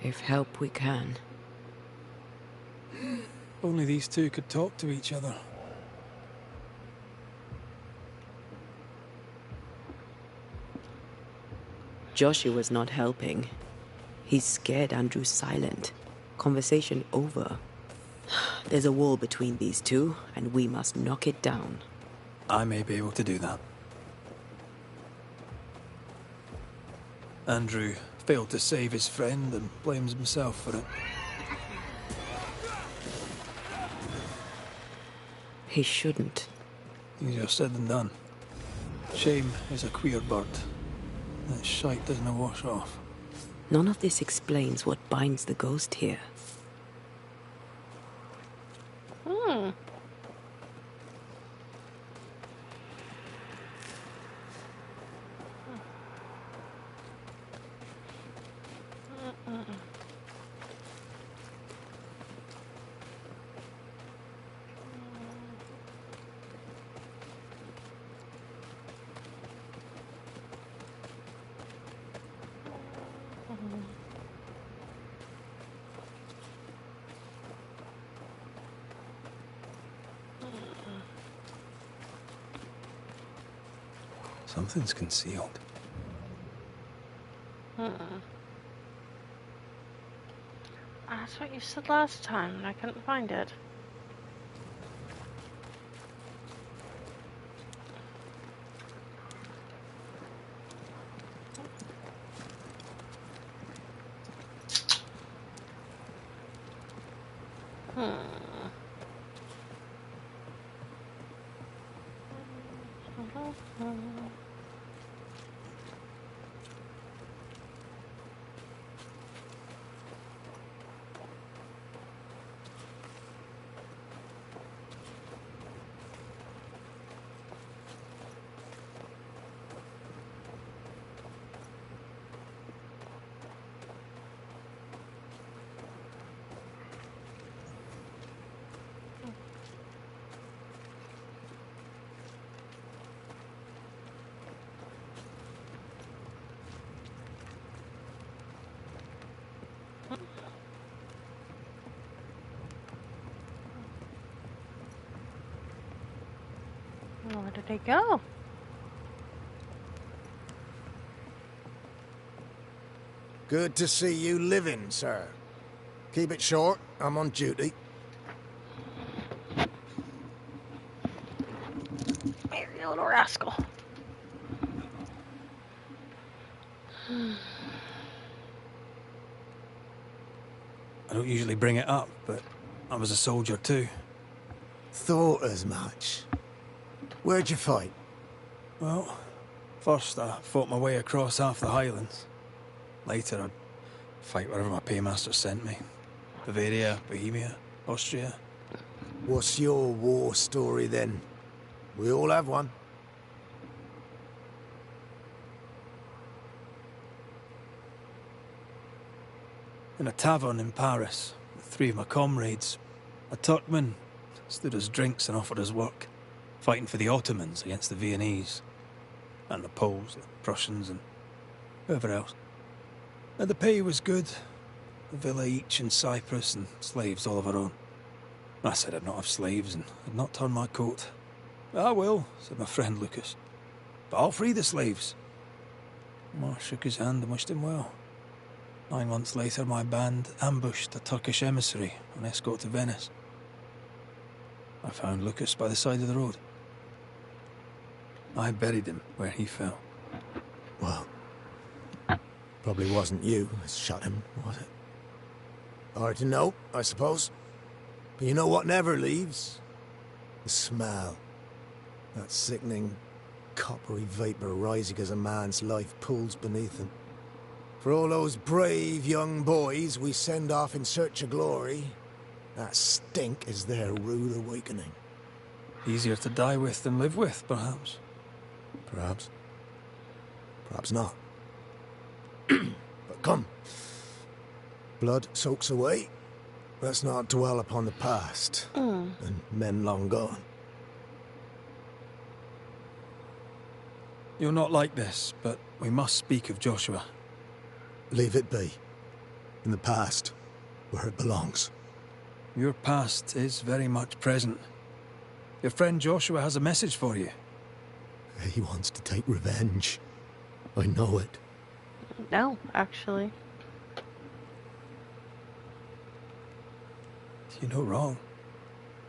If help we can. Only these two could talk to each other. Joshua's not helping. He's scared Andrew's silent. Conversation over. There's a wall between these two, and we must knock it down. I may be able to do that. Andrew failed to save his friend and blames himself for it. He shouldn't. Easier said than done. Shame is a queer bird. That shite doesn't wash off. None of this explains what binds the ghost here. Something's concealed. That's what you said last time, and I couldn't find it. Where did they go? Good to see you living, sir. Keep it short, I'm on duty. Here, you little rascal. I don't usually bring it up, but I was a soldier too. Thought as much. Where'd you fight? Well, first I fought my way across half the Highlands. Later I'd fight wherever my paymaster sent me. Bavaria, Bohemia, Austria. What's your war story then? We all have one. In a tavern in Paris, with three of my comrades, a Turkman stood us drinks and offered us work, fighting for the Ottomans against the Viennese, and the Poles, the Prussians, and whoever else. And the pay was good, a villa each in Cyprus and slaves all of our own. I said I'd not have slaves and I'd not turn my coat. "I will," said my friend Lucas, "but I'll free the slaves." Marsh shook his hand and wished him well. 9 months later, my band ambushed a Turkish emissary on escort to Venice. I found Lucas by the side of the road. I buried him where he fell. Well, probably wasn't you that shot him, was it? Hard to know, I suppose. But you know what never leaves? The smell. That sickening, coppery vapour rising as a man's life pools beneath him. For all those brave young boys we send off in search of glory, that stink is their rude awakening. Easier to die with than live with, perhaps. Perhaps. Perhaps not. But come. Blood soaks away. Let's not dwell upon the past and men long gone. You're not like this, but we must speak of Joshua. Leave it be. In the past, where it belongs. Your past is very much present. Your friend Joshua has a message for you. He wants to take revenge. I know it. No, actually. You're not wrong.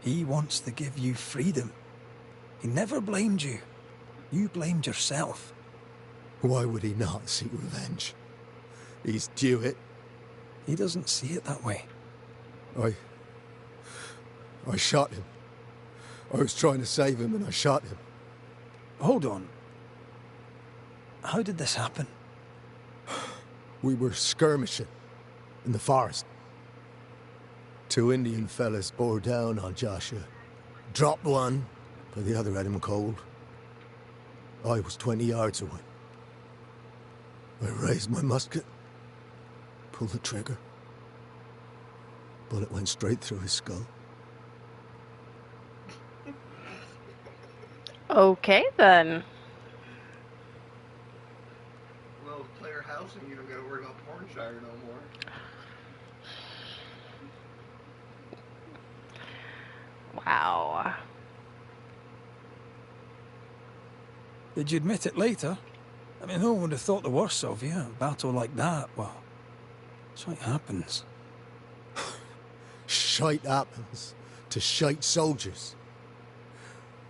He wants to give you freedom. He never blamed you. You blamed yourself. Why would he not seek revenge? He's due it. He doesn't see it that way. I shot him. I was trying to save him and I shot him. Hold on. How did this happen? We were skirmishing in the forest. 2 Indian fellas bore down on Joshua. Dropped one, but the other had him cold. I was 20 yards away. I raised my musket, pulled the trigger. Bullet went straight through his skull. Okay, then. Well, player housing, you don't gotta worry about Pornshire no more. Wow. Did you admit it later? I mean, no one would have thought the worst of you. A battle like that, well, that's what happens. Shite happens to shite soldiers.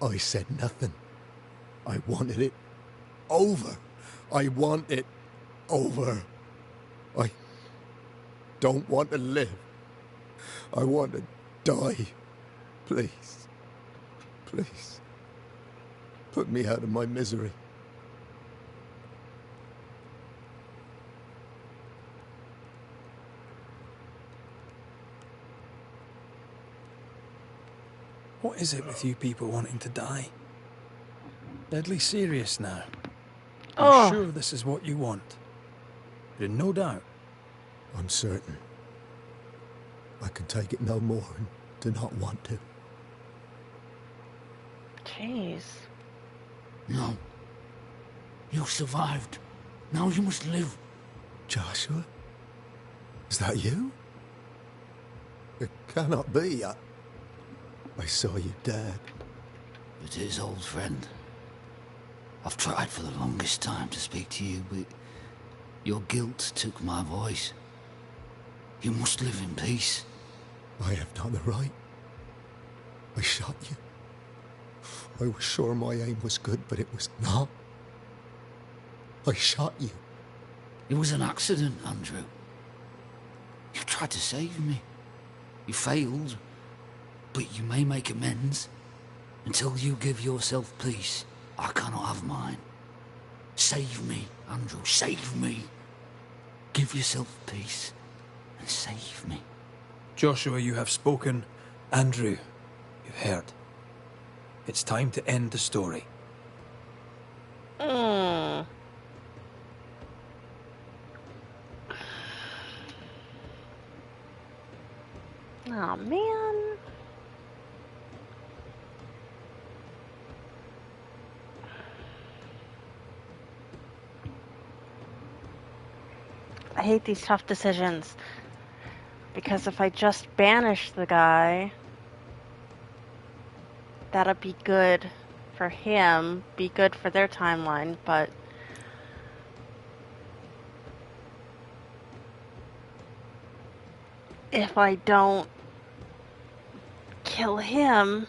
I said nothing. I wanted it over. I want it over. I don't want to live. I want to die. Please. Please. Put me out of my misery. What is it with you people wanting to die? Deadly serious now. I'm sure this is what you want. You're in no doubt. I'm certain. I can take it no more and do not want to. Jeez. No. You survived. Now you must live. Joshua? Is that you? It cannot be. I saw you dead. It is, old friend. I've tried for the longest time to speak to you, but your guilt took my voice. You must live in peace. I have done the right. I shot you. I was sure my aim was good, but it was not. I shot you. It was an accident, Andrew. You tried to save me. You failed, but you may make amends. Until you give yourself peace, I cannot have mine. Save me, Andrew, save me. Give yourself peace and save me. Joshua, you have spoken. Andrew, you've heard. It's time to end the story. Oh, man. I hate these tough decisions. Because if I just banish the guy, that'd be good for him, be good for their timeline, but if I don't kill him,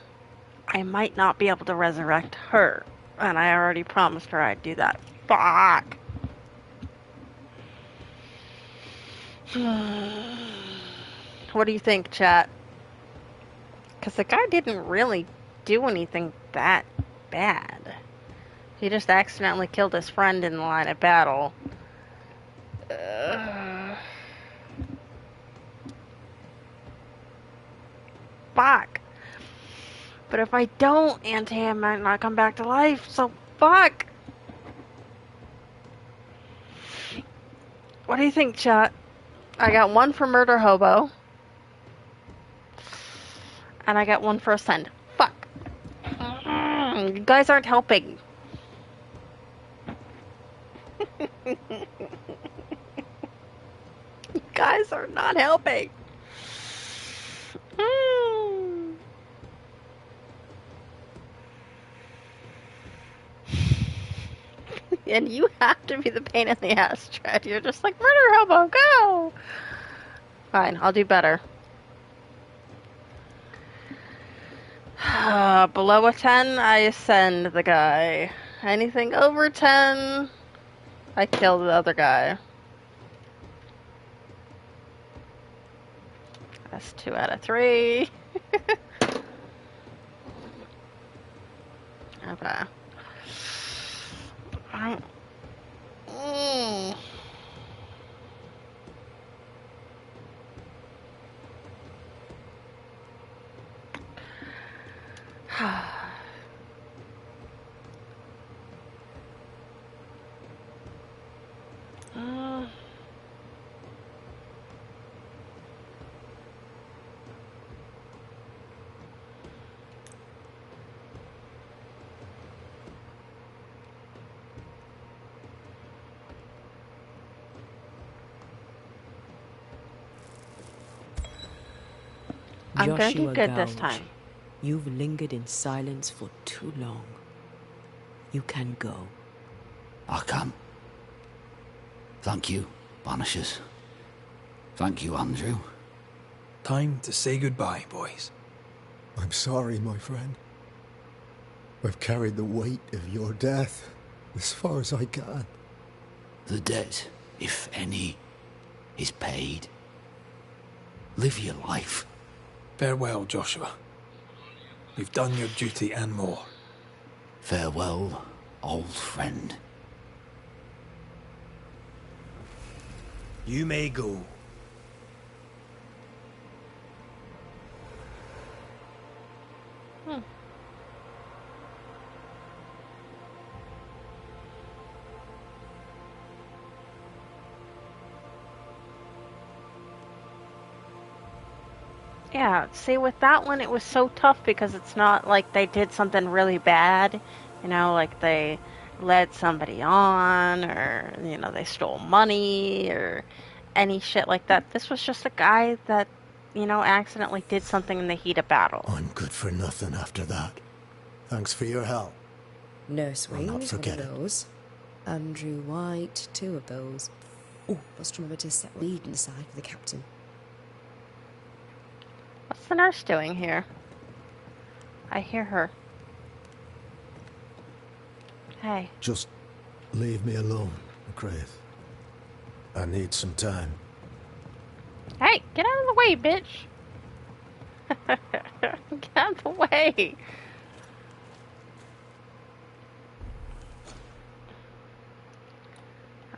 I might not be able to resurrect her. And I already promised her I'd do that. Fuck! What do you think, chat? Because the guy didn't really do anything that bad. He just accidentally killed his friend in the line of battle. Fuck. But if I don't, Auntie might not come back to life, so fuck. What do you think, chat? I got one for murder hobo. And I got one for ascend. Fuck. You guys aren't helping. You guys are not helping. And you have to be the pain in the ass, Tread. You're just like, murder hobo, go! Fine, I'll do better. Below a 10, I ascend the guy. Anything over 10, I kill the other guy. That's 2 out of 3. Okay. I'm gonna do good this time. You've lingered in silence for too long. You can go. I can. Thank you, Banishers. Thank you, Andrew. Time to say goodbye, boys. I'm sorry, my friend. I've carried the weight of your death as far as I can. The debt, if any, is paid. Live your life. Farewell, Joshua. You've done your duty and more. Farewell, old friend. You may go. Yeah, see, with that one, it was so tough because it's not like they did something really bad, you know, like they led somebody on, or, you know, they stole money, or any shit like that. This was just a guy that, you know, accidentally did something in the heat of battle. I'm good for nothing after that. Thanks for your help. Nurse I'll not Wings, forget one of those. Andrew White, 2 of those. Oh, must remember to set Reed inside for the captain. What's the nurse doing here? I hear her. Hey. Just leave me alone, McCraith. I need some time. Hey, get out of the way, bitch! Get out of the way!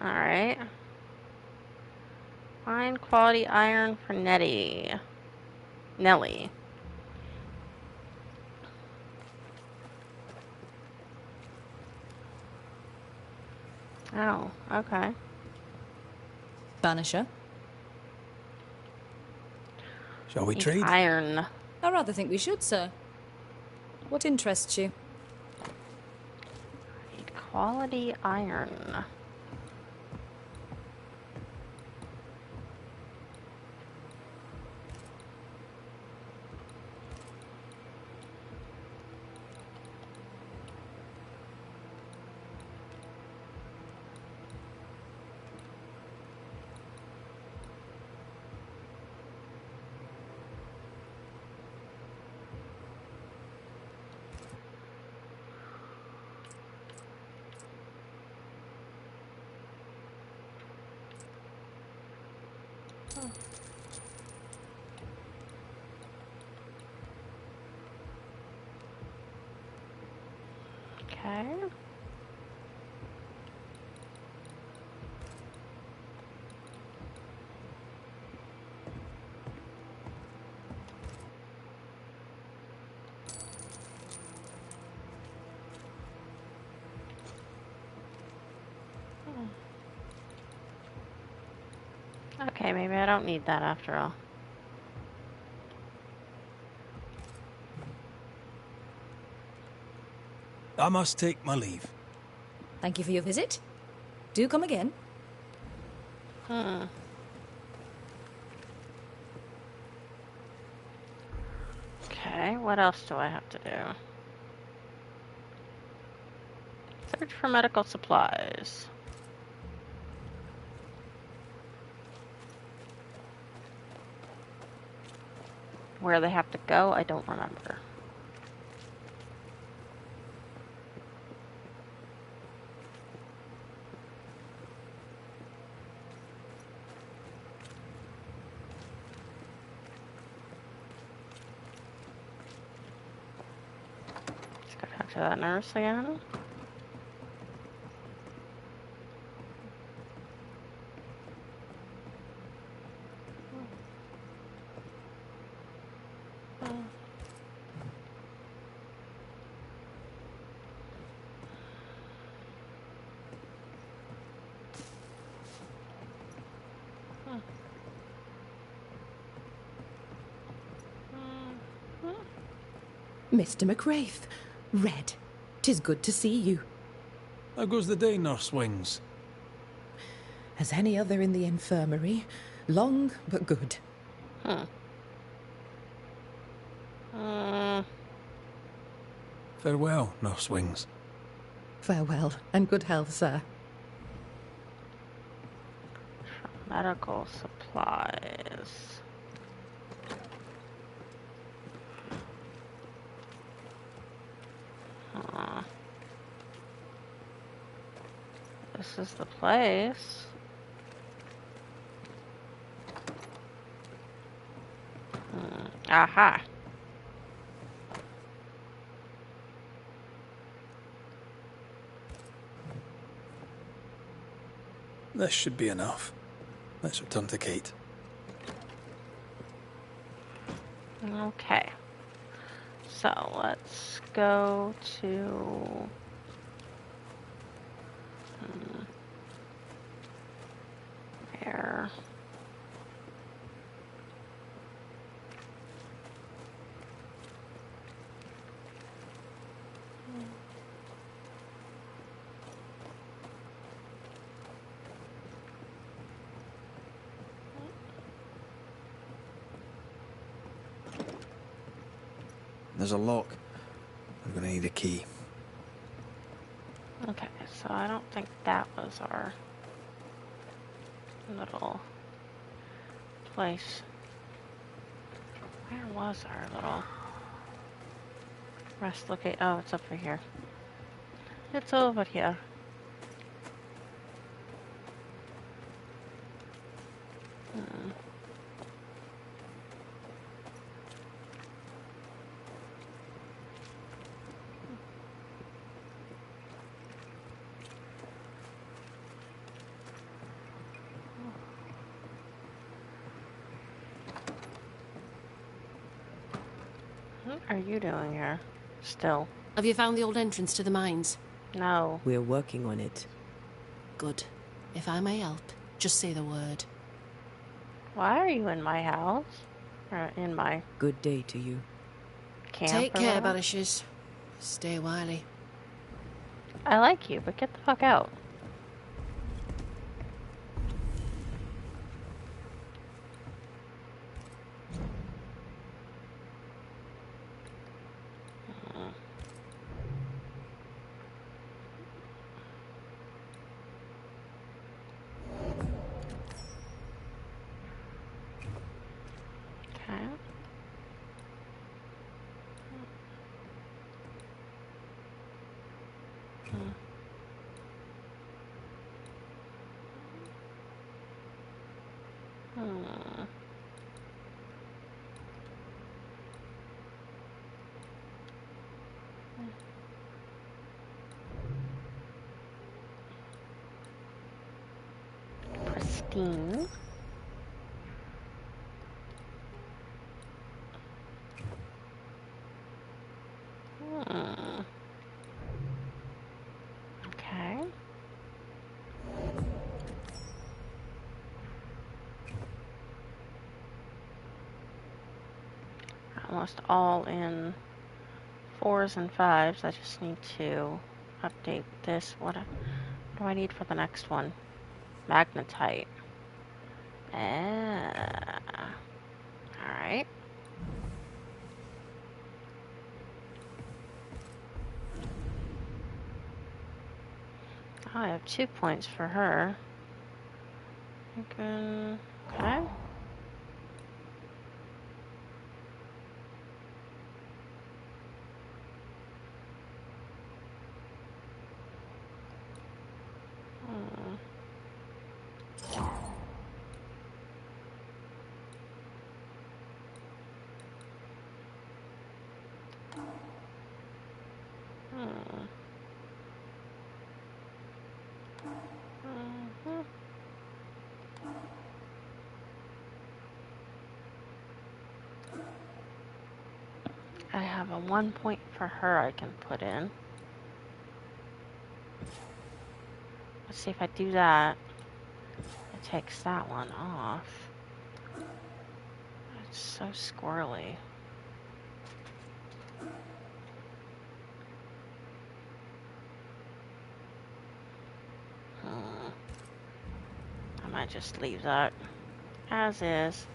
Alright. Fine quality iron for Nelly. Oh, okay. Banisher? Shall we trade? Iron. I rather think we should, sir. What interests you? Quality iron. Okay. Okay, maybe I don't need that after all. I must take my leave. Thank you for your visit. Do come again. Okay, what else do I have to do? Search for medical supplies. Where they have to go, I don't remember. Let's go talk to that nurse again. Mr. McWraith, Red, 'tis good to see you. How goes the day, Nurse Wings? As any other in the infirmary, long but good. Farewell, Nurse Wings. Farewell, and good health, sir. Medical supplies. This is the place. Aha. This should be enough. Let's return to Kate. Okay. So let's go to where? There's a lock. I'm gonna need a key. Okay, so I don't think that was our little place. Where was our little rest locate? Oh, it's over here. It's over here. What are you doing here? Still. Have you found the old entrance to the mines? No. We're working on it. Good. If I may help, just say the word. Why are you in my house? Or in my Good day to you. camp? Take or care, whatever? Banishers. Stay wily. I like you, but get the fuck out. Okay. Hmm. Pristine. Hmm. Okay. Almost all in 4s and 5s. I just need to update this. What do I need for the next one? Magnetite. Alright. Oh, I have 2 points for her. Okay. Hmm. Hmm. Mhm. I have a 1 point for her I can put in. Let's see if I do that. It takes that one off. It's so squirrely. I might just leave that as is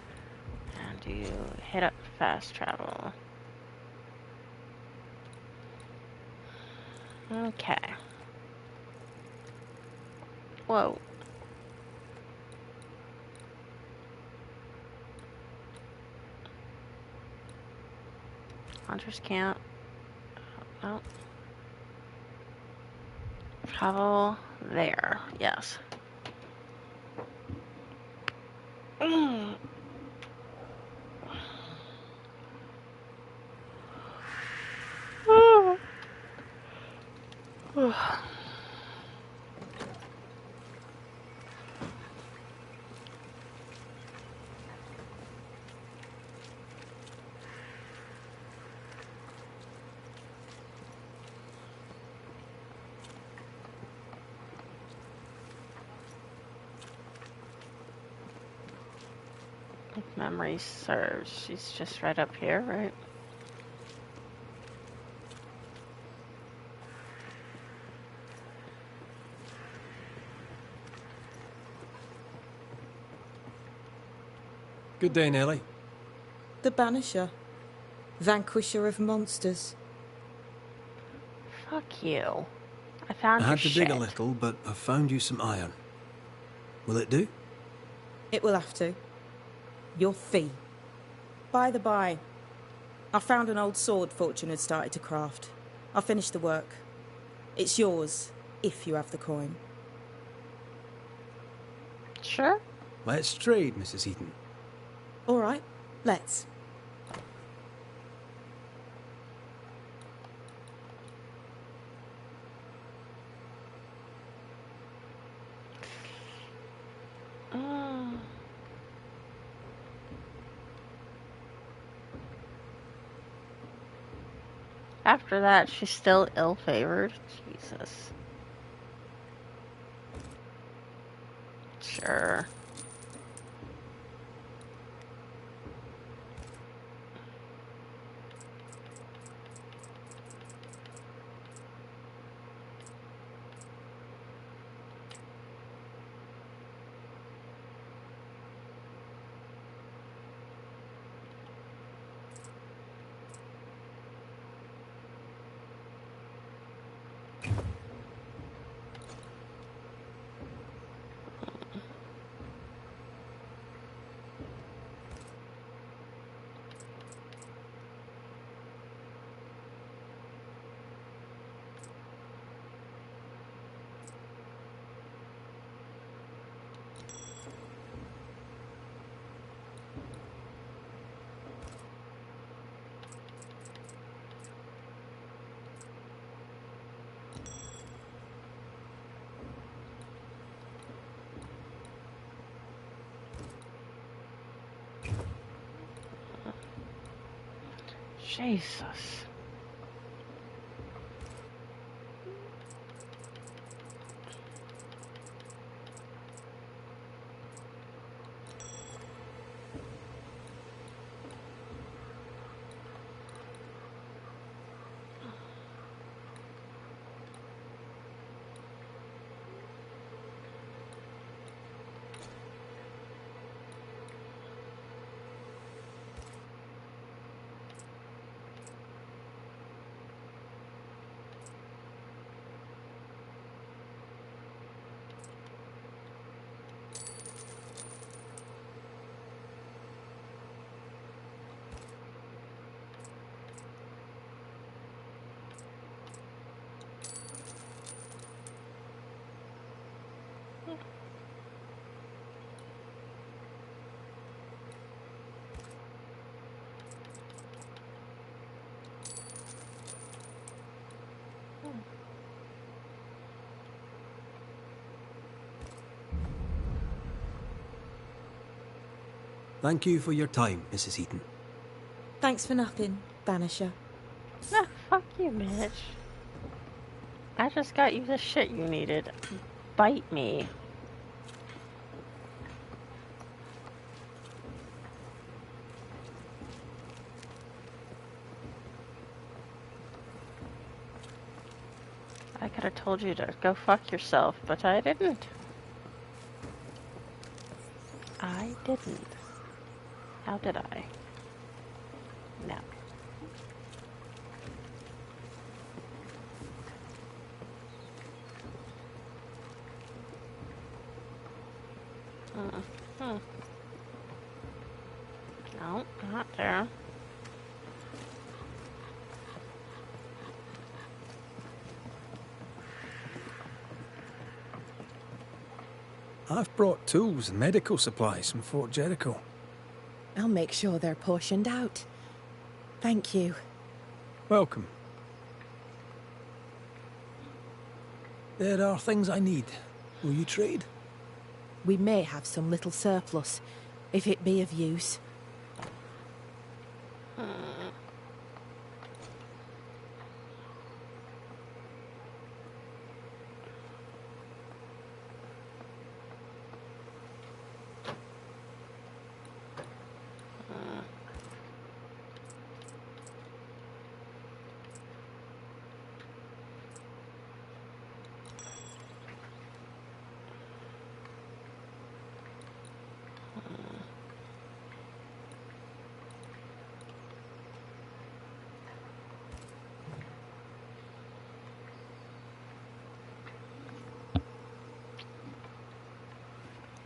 and do hit up fast travel. Okay. Whoa. Hunters can't. Oh. Travel there. Yes. Mm. If memory serves, she's just right up here, right? Good day, Nellie. The Banisher. Vanquisher of monsters. Fuck you. I found I your had to dig a shit. little, but I found you some iron. Will it do? It will have to. Your fee. By the by, I found an old sword Fortune had started to craft. I finished the work. It's yours, if you have the coin. Sure. Let's trade, Mrs. Eaton. All right, let's. After that, she's still ill-favored. Jesus. Sure. Jesus. Thank you for your time, Mrs. Eaton. Thanks for nothing, Banisher. Nah, fuck you, bitch. I just got you the shit you needed. Bite me. I could have told you to go fuck yourself, but I didn't. I didn't. How did I? No. No, not there. I've brought tools and medical supplies from Fort Jericho. I'll make sure they're portioned out. Thank you. Welcome. There are things I need. Will you trade? We may have some little surplus, if it be of use.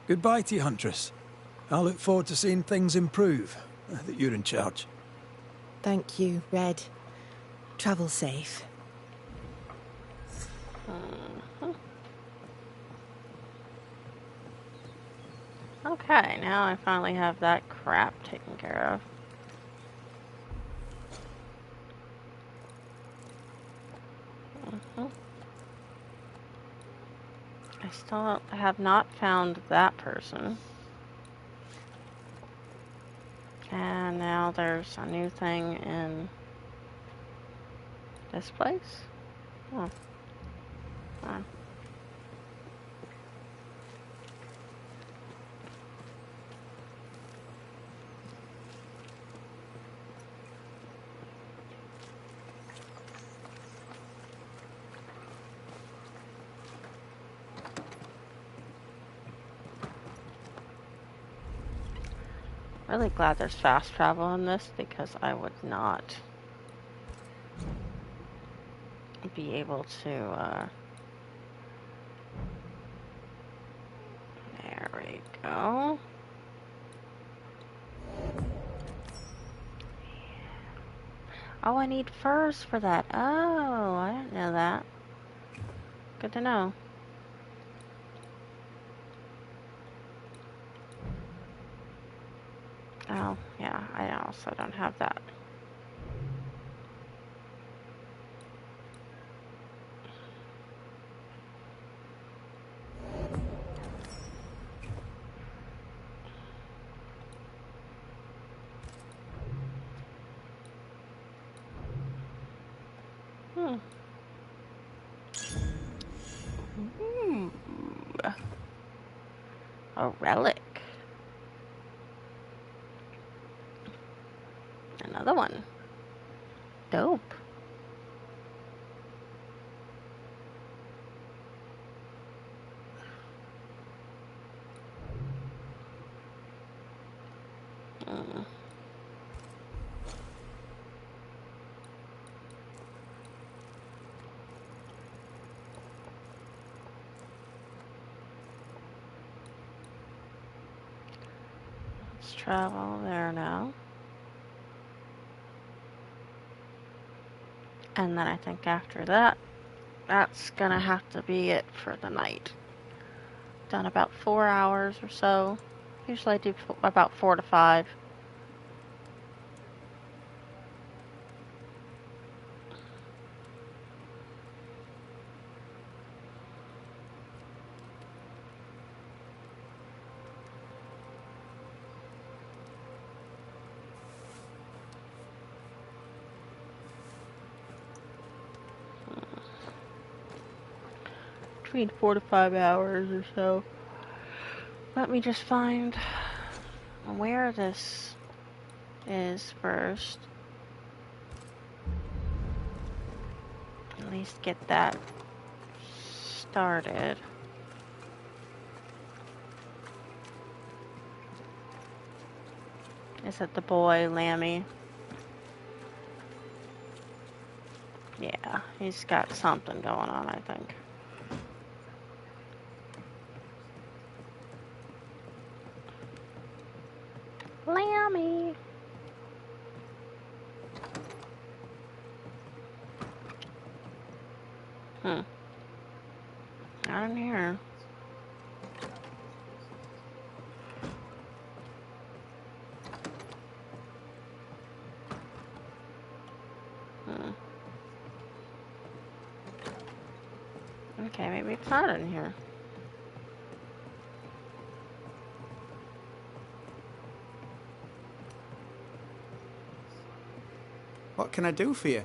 Goodbye to you, Huntress. I look forward to seeing things improve, now that you're in charge. Thank you, Red. Travel safe. Okay, now I finally have that crap taken care of. I still have not found that person. And now there's a new thing in this place. Oh. Oh. Really glad there's fast travel in this, because I would not be able to, there we go. Oh, I need furs for that. Oh, I didn't know that. Good to know. Oh, yeah, I also don't have that. A relic. Another one. Dope. Let's travel there now. And then I think after that, that's gonna have to be it for the night. Done about 4 hours or so. Usually I do about 4 to 5. Between 4 to 5 hours or so. Let me just find where this is first. At least get that started. Is it the boy, Lammy? Yeah, he's got something going on, I think. Lammy! Not in here. Okay, maybe it's not in here. What can I do for you?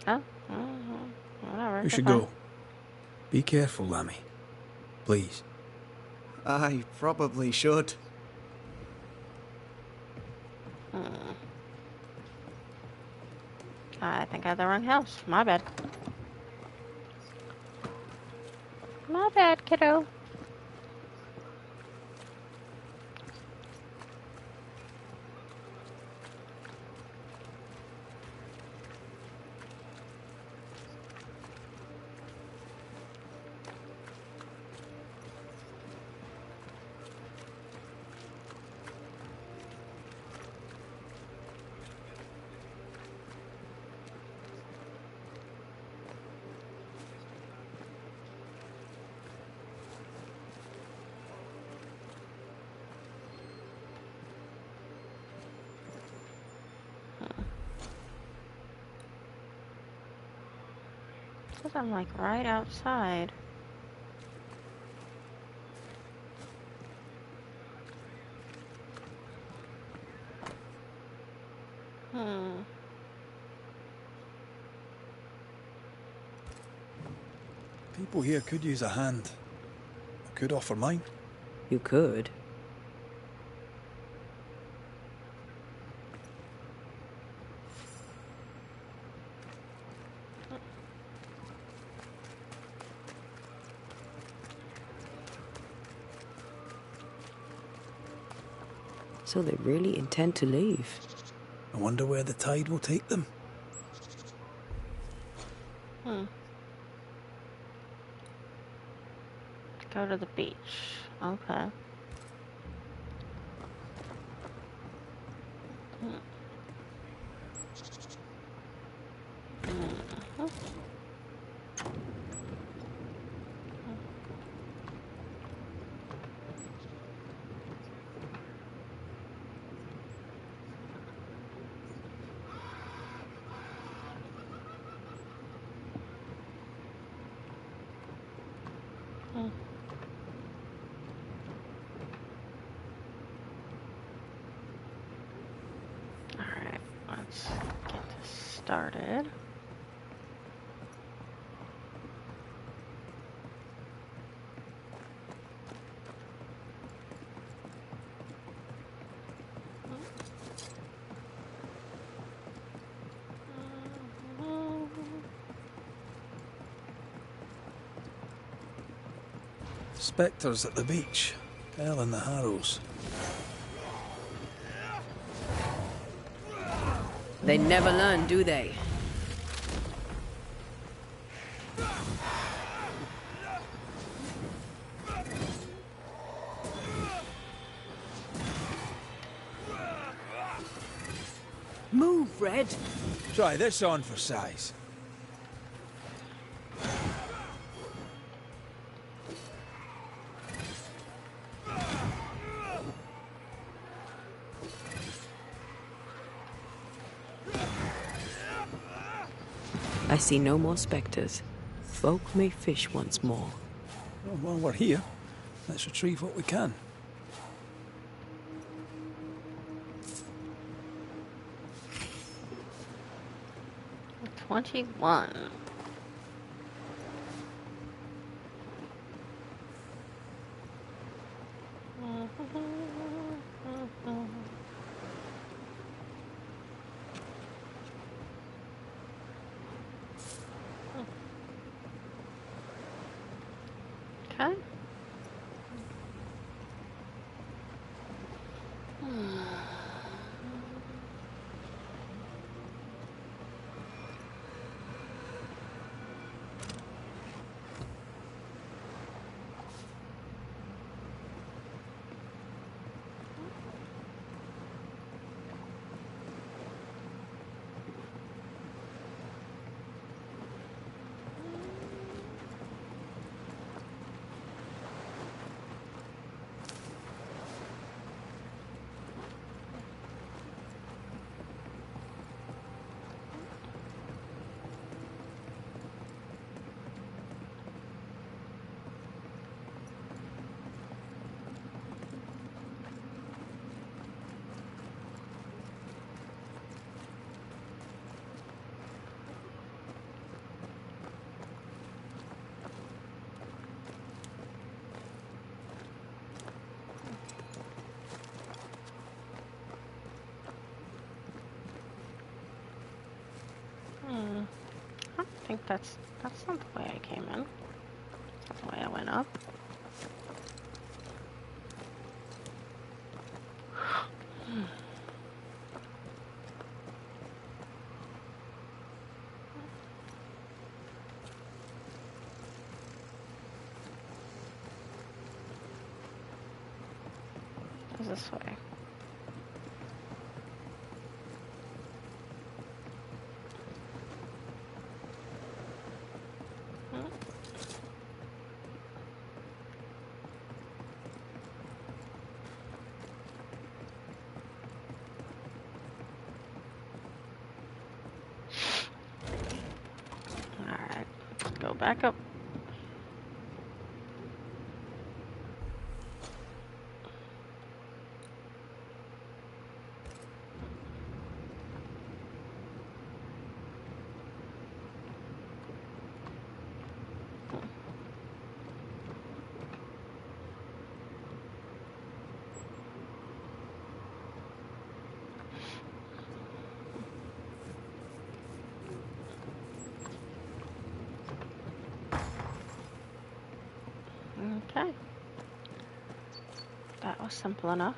Oh, whatever. We should go. Be careful, Lammy. Please. I probably should. I think I have the wrong house. My bad. My bad, kiddo. Because I'm like right outside. People here could use a hand. I could offer mine. You could. So they really intend to leave. I wonder where the tide will take them. Go to the beach. Okay. Alright, let's get this started. Spectres at the beach. Hell in the Harrows. They never learn, do they? Move, Red! Try this on for size. I see no more spectres. Folk may fish once more. Oh, well, we're here. Let's retrieve what we can. $21. Okay. I think that's not the way I came in. That's the way I went up. This way. Alright, go back up. Okay. That was simple enough.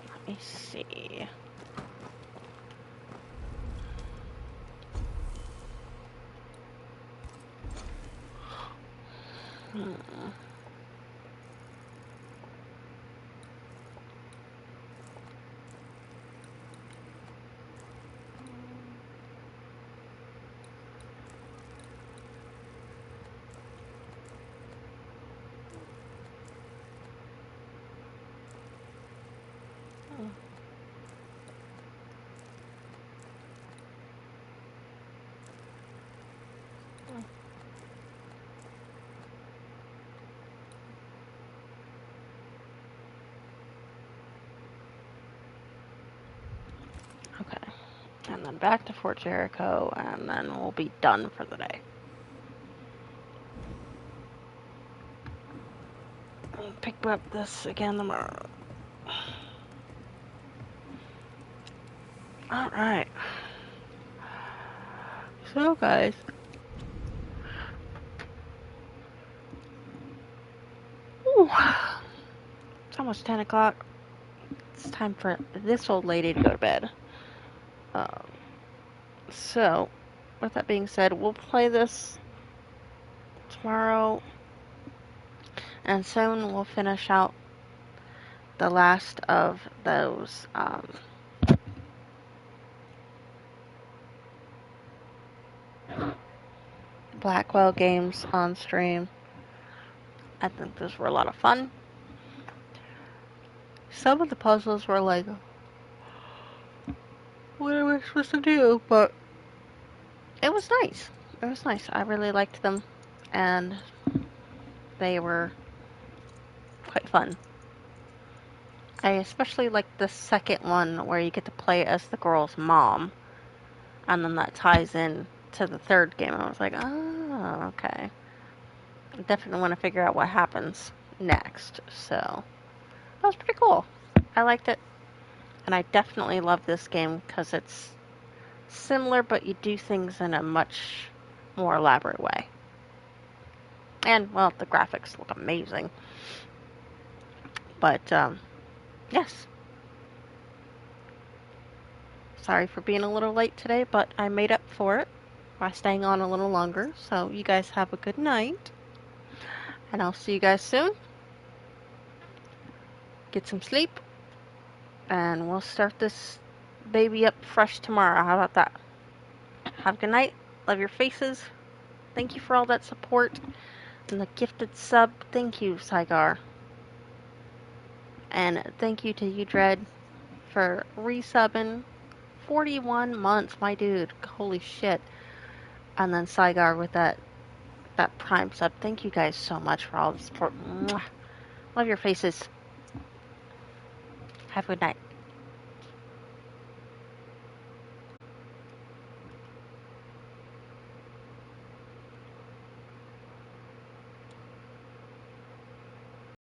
Let me see. Okay. And then back to Fort Jericho, and then we'll be done for the day. Pick rep this again tomorrow. Alright. So, guys. Ooh. It's almost 10 o'clock. It's time for this old lady to go to bed. So, with that being said, we'll play this tomorrow. And soon we'll finish out the last of those Blackwell games on stream. I think those were a lot of fun. Some of the puzzles were like, what am I supposed to do? But it was nice. It was nice. I really liked them. And they were quite fun. I especially liked the second one where you get to play as the girl's mom. And then that ties in to the third game. I was like, oh, okay. I definitely want to figure out what happens next. So, that was pretty cool. I liked it. And I definitely love this game because it's similar, but you do things in a much more elaborate way. And, well, the graphics look amazing. But, yes. Sorry for being a little late today, but I made up for it by staying on a little longer. So, you guys have a good night. And I'll see you guys soon. Get some sleep. And we'll start this baby up fresh tomorrow. How about that? Have a good night. Love your faces. Thank you for all that support. And the gifted sub. Thank you, Saigar. And thank you to you, Dread, for resubbing 41 months, my dude. Holy shit. And then Saigar with that Prime sub. Thank you guys so much for all the support. Mwah. Love your faces. Have a good night.